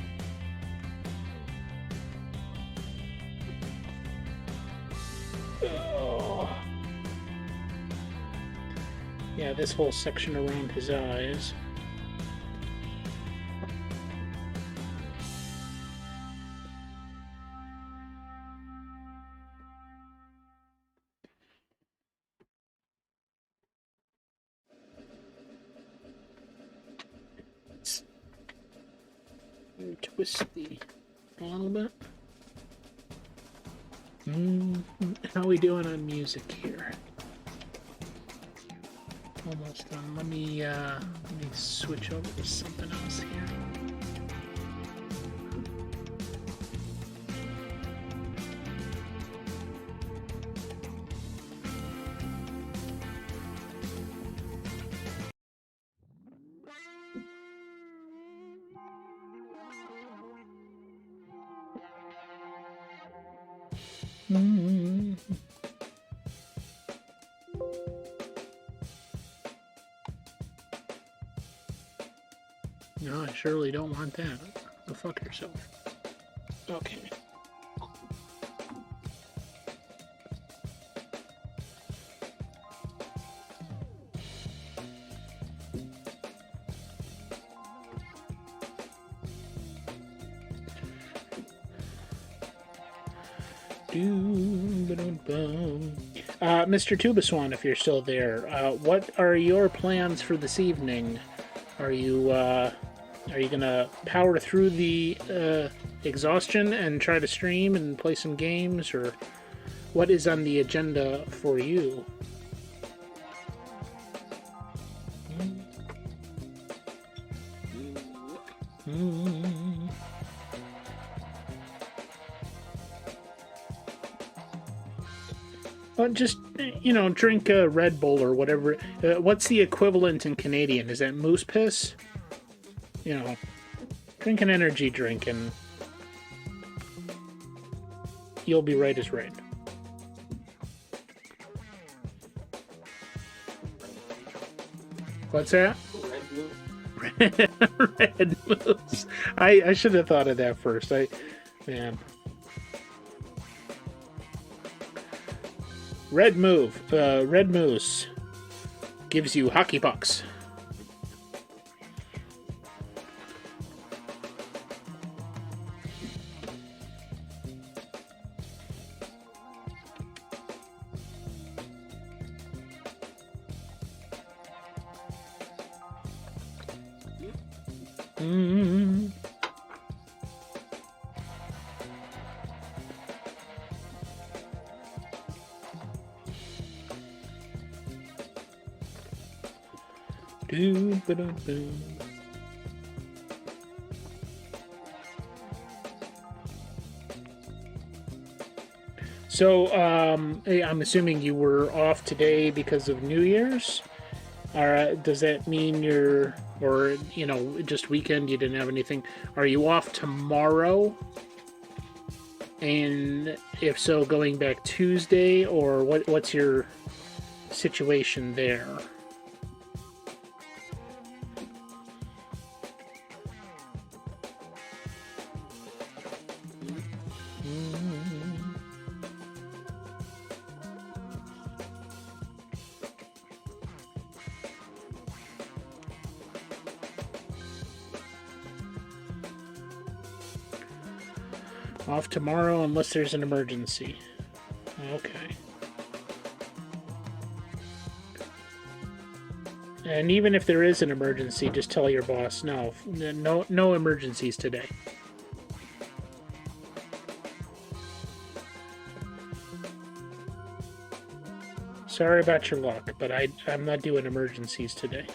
Oh. Yeah, this whole section around his eyes. Twist the a little bit. How we doing on music here? Almost done. Let me switch over to something else here. No, I surely don't want that. Go fuck yourself. Okay. Mr. Tubaswan, if you're still there, what are your plans for this evening? Are you gonna power through the exhaustion and try to stream and play some games, or what is on the agenda for you? Well, just, drink a Red Bull or whatever. What's the equivalent in Canadian? Is that moose piss? Drink an energy drink and you'll be right as rain. What's that? Red moose. I should have thought of that first. Man. Red moose gives you hockey pucks. So, I'm assuming you were off today because of New Year's? Does that mean just weekend, you didn't have anything? Are you off tomorrow? And if so, going back Tuesday, or what's your situation there? Off tomorrow unless there's an emergency. Okay. And even if there is an emergency, just tell your boss, no emergencies today. Sorry about your luck, but I'm not doing emergencies today.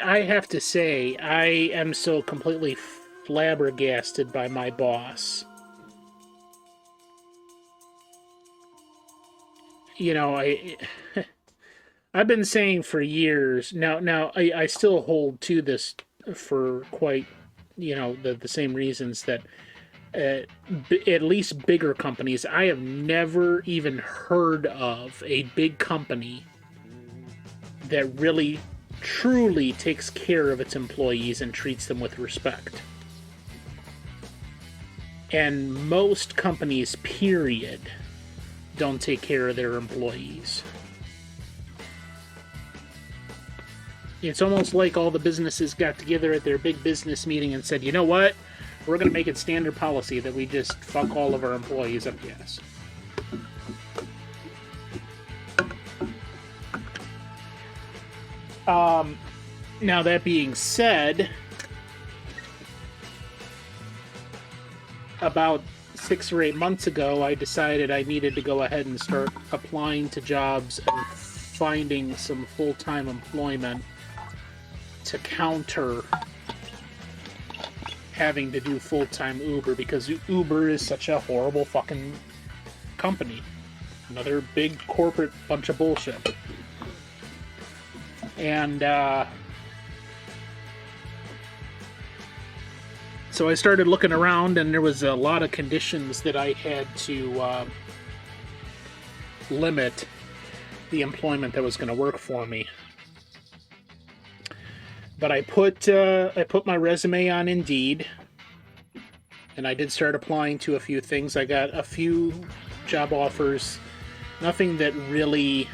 I have to say, I am so completely flabbergasted by my boss. I've been saying for years now. I still hold to this for quite, the same reasons that at least bigger companies. I have never even heard of a big company that really truly takes care of its employees and treats them with respect. And most companies, period, don't take care of their employees. It's almost like all the businesses got together at their big business meeting and said, you know what? We're going to make it standard policy that we just fuck all of our employees up the ass. Now, that being said, about 6 or 8 months ago, I decided I needed to go ahead and start applying to jobs and finding some full-time employment to counter having to do full-time Uber, because Uber is such a horrible fucking company. Another big corporate bunch of bullshit. And so I started looking around, and there was a lot of conditions that I had to limit the employment that was going to work for me. But I put my resume on Indeed, and I did start applying to a few things. I got a few job offers, nothing that really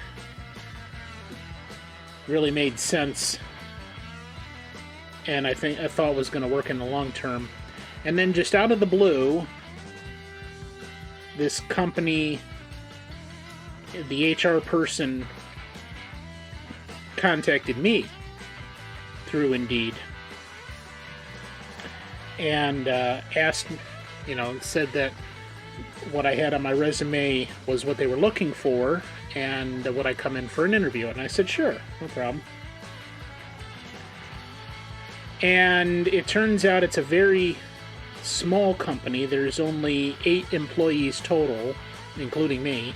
made sense, and I thought was going to work in the long term. And then just out of the blue, this company, the HR person, contacted me through Indeed and asked, said that what I had on my resume was what they were looking for, and would I come in for an interview? And I said, sure, no problem. And it turns out it's a very small company. There's only 8 employees total, including me.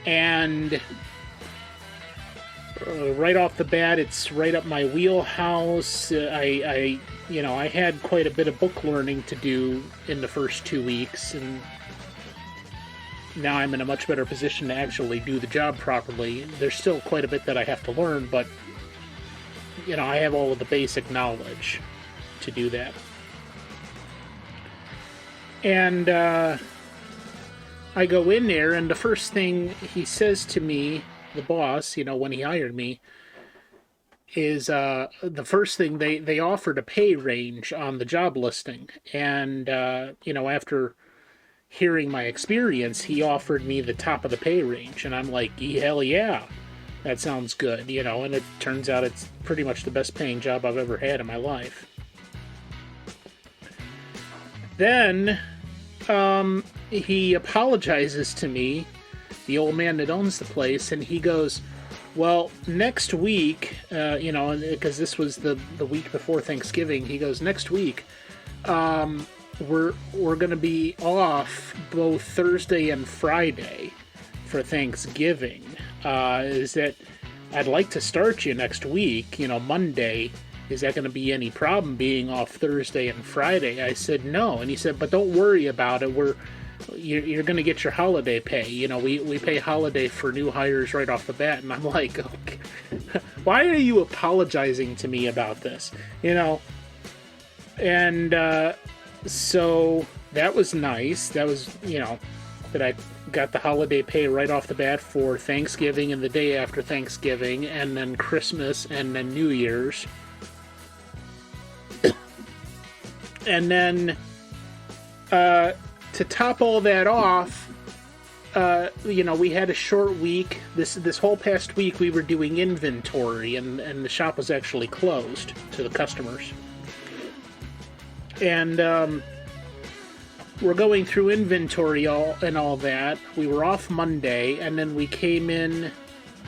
And right off the bat, it's right up my wheelhouse. I had quite a bit of book learning to do in the first 2 weeks, and now I'm in a much better position to actually do the job properly. There's still quite a bit that I have to learn, but I have all of the basic knowledge to do that. And I go in there, and the first thing he says to me, the boss, when he hired me, is the first thing they offered a pay range on the job listing. And, after hearing my experience, he offered me the top of the pay range. And I'm like, hell yeah, that sounds good, and it turns out it's pretty much the best paying job I've ever had in my life. Then he apologizes to me, the old man that owns the place, and he goes, well, next week, because this was the week before Thanksgiving, he goes, next week, we're going to be off both Thursday and Friday for Thanksgiving. Is that I'd like to start you next week, Monday. Is that going to be any problem being off Thursday and Friday? I said no, and he said, but don't worry about it. You're going to get your holiday pay. We pay holiday for new hires right off the bat. And I'm like, okay, why are you apologizing to me about this? And so that was nice. That was, that I got the holiday pay right off the bat for Thanksgiving and the day after Thanksgiving, and then Christmas, and then New Year's. And then to top all that off, we had a short week. This whole past week we were doing inventory, and the shop was actually closed to the customers. And we're going through inventory and all that. We were off Monday, and then we came in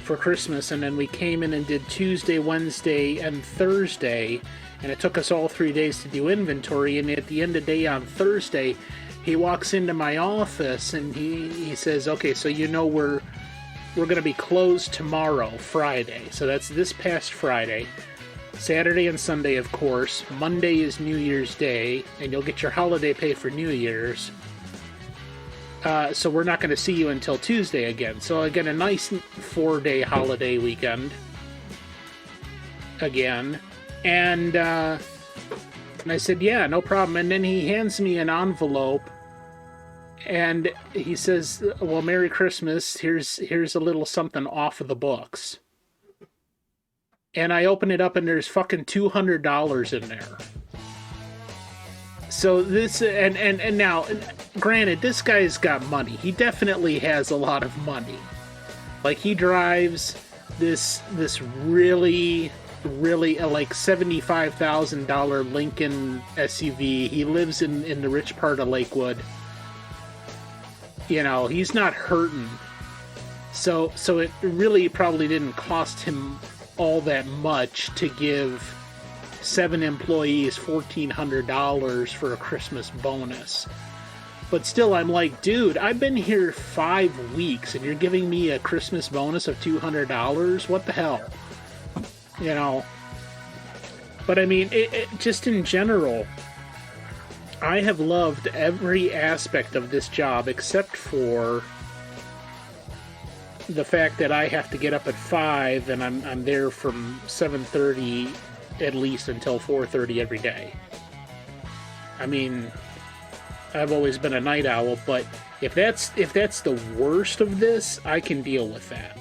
for Christmas, and then we came in and did Tuesday, Wednesday, and Thursday, and it took us all 3 days to do inventory. And at the end of the day on Thursday, he walks into my office and he says, okay, so we're going to be closed tomorrow, Friday. So that's this past Friday. Saturday and Sunday, of course. Monday is New Year's Day, and you'll get your holiday pay for New Year's. So we're not going to see you until Tuesday again. So again, a nice 4-day holiday weekend. Again. And I said, yeah, no problem. And then he hands me an envelope, and he says, well, Merry Christmas. Here's a little something off of the books. And I open it up, and there's fucking $200 in there. So this, and now, granted, this guy's got money. He definitely has a lot of money. Like, he drives this really like $75,000 Lincoln SUV. He lives in the rich part of Lakewood. He's not hurting. So it really probably didn't cost him all that much to give 7 employees $1,400 for a Christmas bonus. But still, I'm like, dude, I've been here 5 weeks and you're giving me a Christmas bonus of $200? What the hell? You know? But I mean, just in general, I have loved every aspect of this job except for the fact that I have to get up at 5 and I'm there from 7:30 at least until 4:30 every day. I mean, I've always been a night owl, but if that's the worst of this, I can deal with that.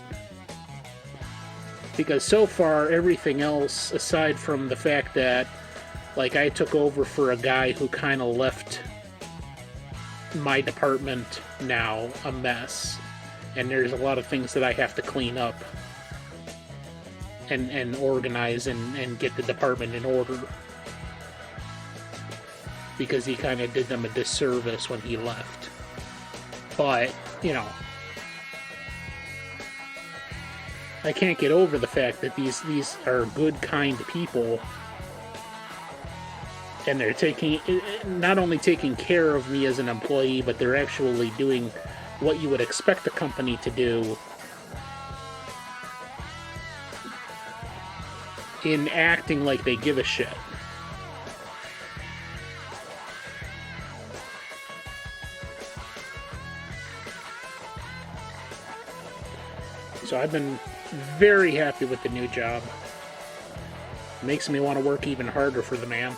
Because so far, everything else, aside from the fact that, like, I took over for a guy who kind of left my department now a mess, and there's a lot of things that I have to clean up and organize and get the department in order. Because he kind of did them a disservice when he left. But, you know, I can't get over the fact that these are good, kind people, and they're not only taking care of me as an employee, but they're actually doing what you would expect a company to do in acting like they give a shit. So I've been very happy with the new job. Makes me want to work even harder for the man.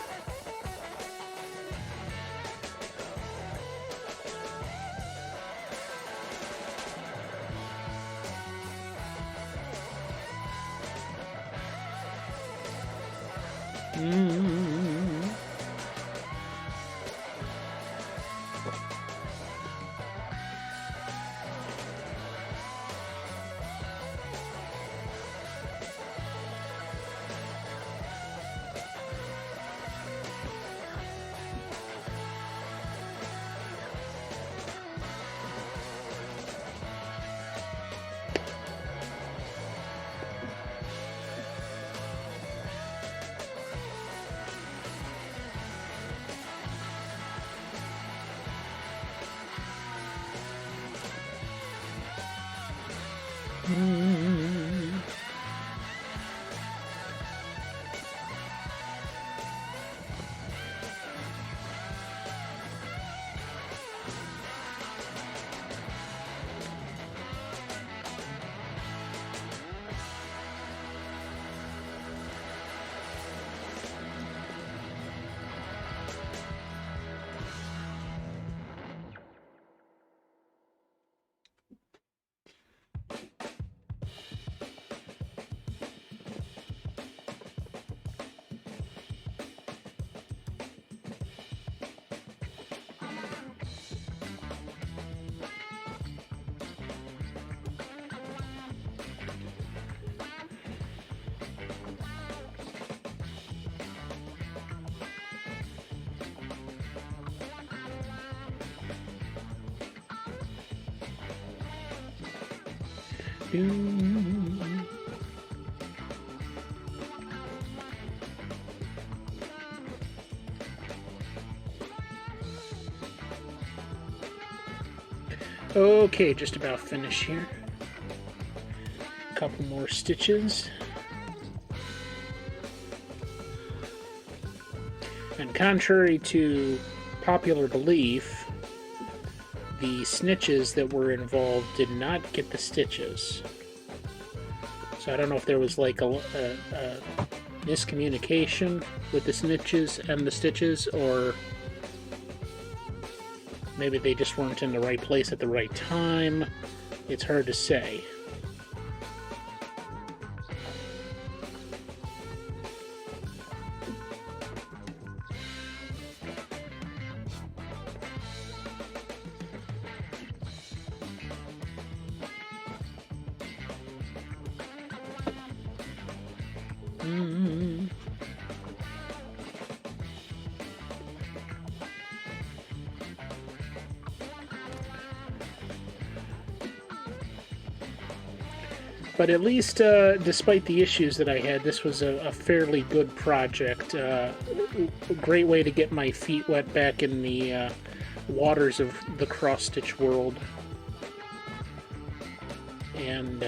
Okay, just about finished here. A couple more stitches. And contrary to popular belief, the snitches that were involved did not get the stitches. So I don't know if there was like a miscommunication with the snitches and the stitches, or maybe they just weren't in the right place at the right time. It's hard to say. But at least, despite the issues that I had, this was a fairly good project. A great way to get my feet wet back in the waters of the cross-stitch world and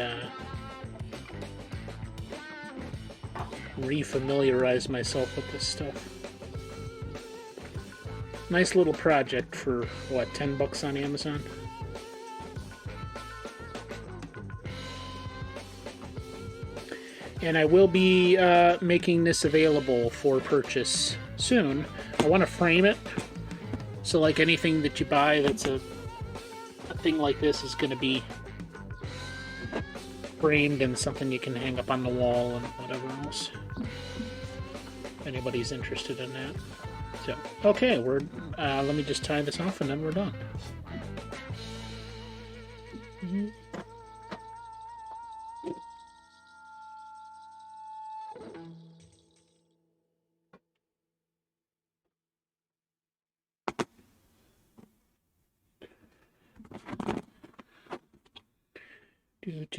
refamiliarize myself with this stuff. Nice little project for, what, $10 on Amazon? And I will be making this available for purchase soon. I want to frame it, so like anything that you buy that's a thing like this is going to be framed and something you can hang up on the wall and whatever else. If anybody's interested in that. So, okay, let me just tie this off and then we're done.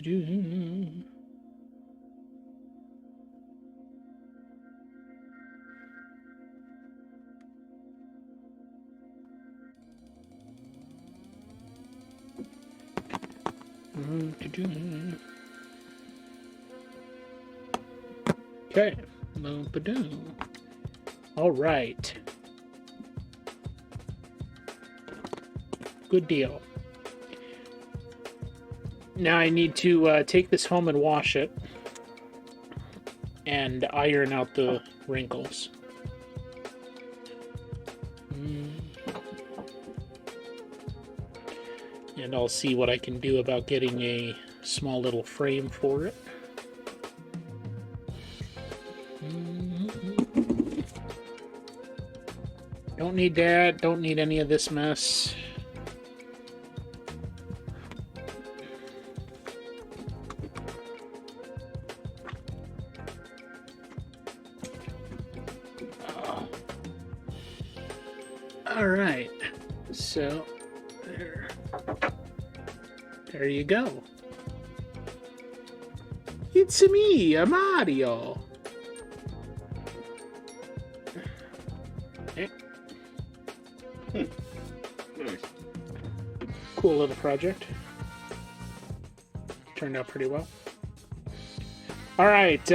Do. Okay. All right. Good deal. Now I need to take this home and wash it and iron out the wrinkles. And I'll see what I can do about getting a small little frame for it. Don't need that, don't need any of this mess. Alright, so there you go. It's me, Mario. Okay. Nice. Cool little project. Turned out pretty well. Alright,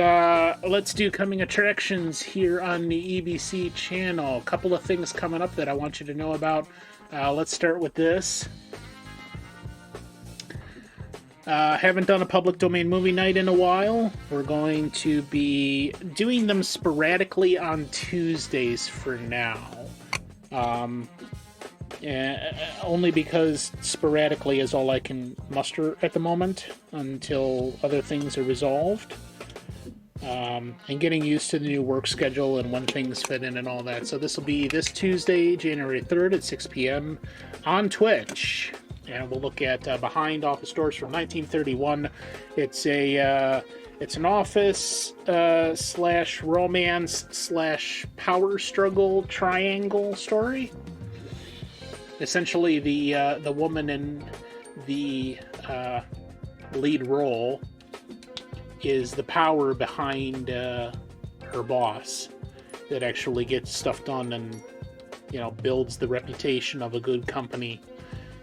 let's do coming attractions here on the EBC channel. A couple of things coming up that I want you to know about. Let's start with this. Haven't done a public domain movie night in a while. We're going to be doing them sporadically on Tuesdays for now. Only because sporadically is all I can muster at the moment until other things are resolved. And getting used to the new work schedule and when things fit in and all that. So this will be this Tuesday, January 3rd at 6 p.m. on Twitch. And we'll look at Behind Office Doors from 1931. It's an office slash romance slash power struggle triangle story. Essentially, the woman in the lead role is the power behind her boss that actually gets stuff done and, you know, builds the reputation of a good company.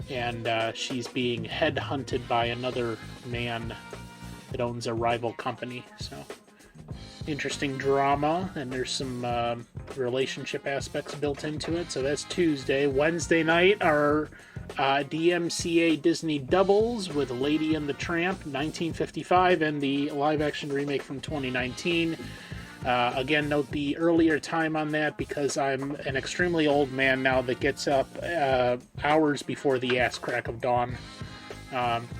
And she's being headhunted by another man that owns a rival company. So, interesting drama, and there's some relationship aspects built into it. So that's Tuesday. Wednesday night are DMCA Disney doubles with Lady and the Tramp 1955 and the live-action remake from 2019. Again, note the earlier time on that because I'm an extremely old man now that gets up hours before the ass crack of dawn.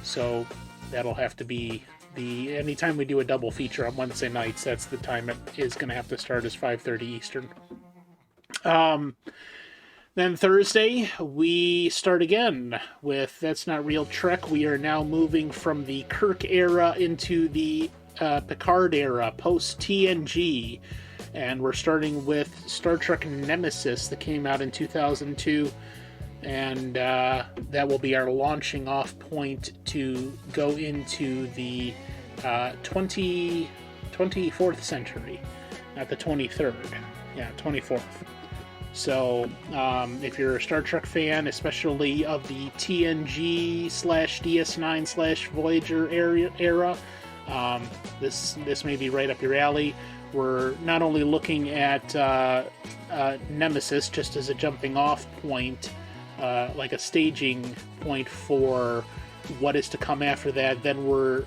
So that'll have to be anytime we do a double feature on Wednesday nights, that's the time it is going to have to start as 5:30 Eastern. Then Thursday, we start again with That's Not Real Trek. We are now moving from the Kirk era into the Picard era, post-TNG. And we're starting with Star Trek Nemesis that came out in 2002. And that will be our launching off point to go into the 24th century, not the 23rd. Yeah, 24th. So if you're a Star Trek fan, especially of the TNG/DS9/Voyager era, this may be right up your alley. We're not only looking at Nemesis just as a jumping off point, like a staging point for what is to come after that, then we're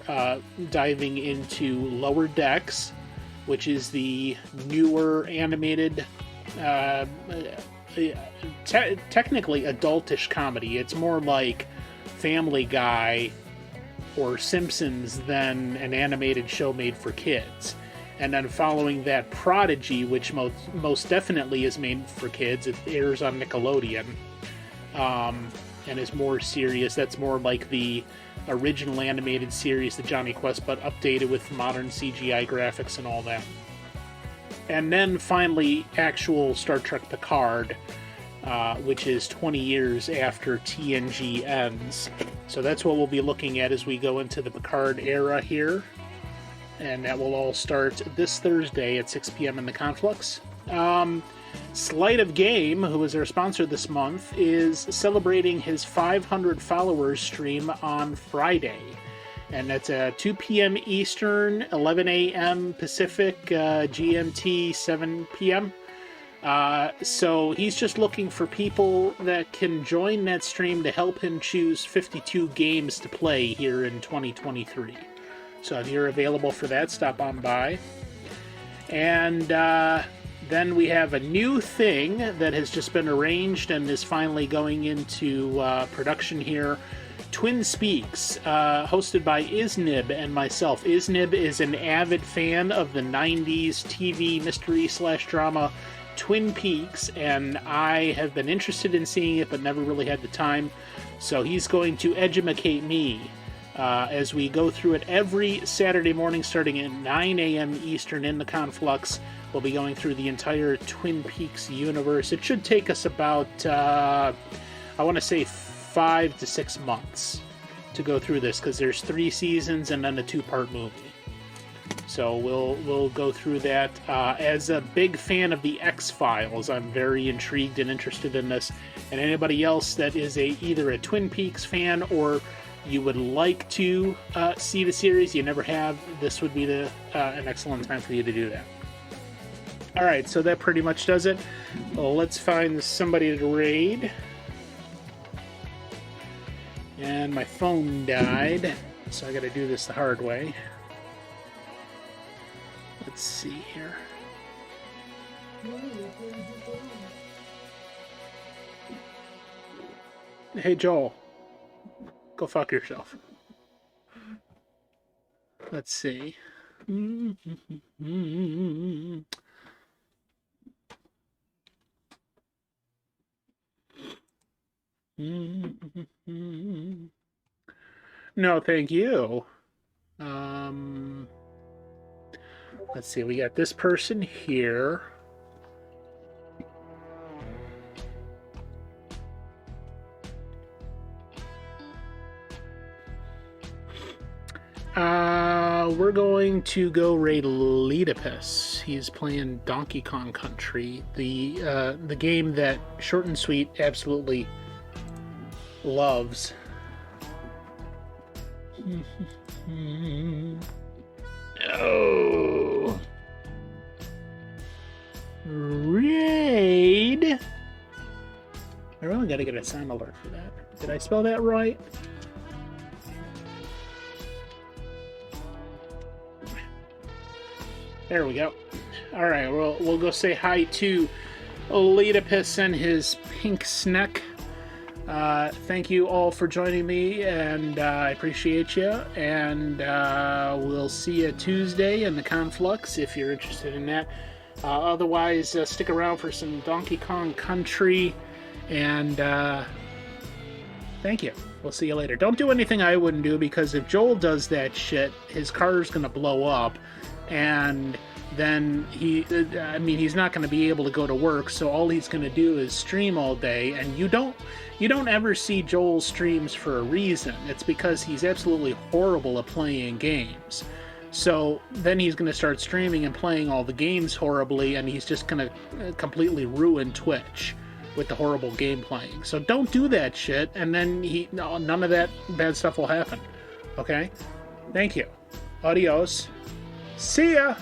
diving into Lower Decks, which is the newer animated, technically adultish comedy. It's more like Family Guy or Simpsons than an animated show made for kids. And then following that, Prodigy, which most definitely is made for kids. It airs on Nickelodeon, and is more serious. That's more like the original animated series, the Johnny Quest, but updated with modern CGI graphics and all that. And then finally, actual Star Trek Picard, which is 20 years after TNG ends. So that's what we'll be looking at as we go into the Picard era here. And that will all start this Thursday at 6 p.m. in the Conflux. Sleight of Game, who is our sponsor this month, is celebrating his 500 followers stream on Friday. And that's 2 p.m. Eastern, 11 a.m. Pacific, GMT, 7 p.m. So he's just looking for people that can join that stream to help him choose 52 games to play here in 2023. So if you're available for that, stop on by. And then we have a new thing that has just been arranged and is finally going into production here. Twin Speaks, hosted by Iznib and myself. Iznib is an avid fan of the 90s TV mystery/drama Twin Peaks, and I have been interested in seeing it but never really had the time. So he's going to educate me as we go through it every Saturday morning starting at 9 a.m. Eastern in the Conflux. We'll be going through the entire Twin Peaks universe. It should take us about, I want to say 5 to 6 months to go through this, because there's 3 seasons and then a 2-part movie. So we'll go through that. As a big fan of the X-Files, I'm very intrigued and interested in this. And anybody else that is either a Twin Peaks fan or you would like to see the series, you never have, this would be an excellent time for you to do that. All right, so that pretty much does it. Well, let's find somebody to raid. And my phone died, so I gotta do this the hard way. Let's see here. Hey, Joel. Go fuck yourself. Let's see. No, thank you. Let's see, we got this person here. We're going to go raid Leetopus. He's playing Donkey Kong Country, the game that Short and Sweet absolutely loves. Oh. Raid. I really gotta get a sound alert for that. Did I spell that right? There we go. All right, we'll go say hi to Leetopus and his pink sneck. Thank you all for joining me, and I appreciate you. And we'll see you Tuesday in the Conflux if you're interested in that. Otherwise, stick around for some Donkey Kong Country, and thank you. We'll see you later. Don't do anything I wouldn't do, because if Joel does that shit, his car's gonna blow up, and then he's not going to be able to go to work, so all he's going to do is stream all day. And you don't ever see Joel's streams for a reason. It's because he's absolutely horrible at playing games. So then he's going to start streaming and playing all the games horribly, and he's just going to completely ruin Twitch with the horrible game playing. So don't do that shit, and then none of that bad stuff will happen. Okay? Thank you. Adios. See ya!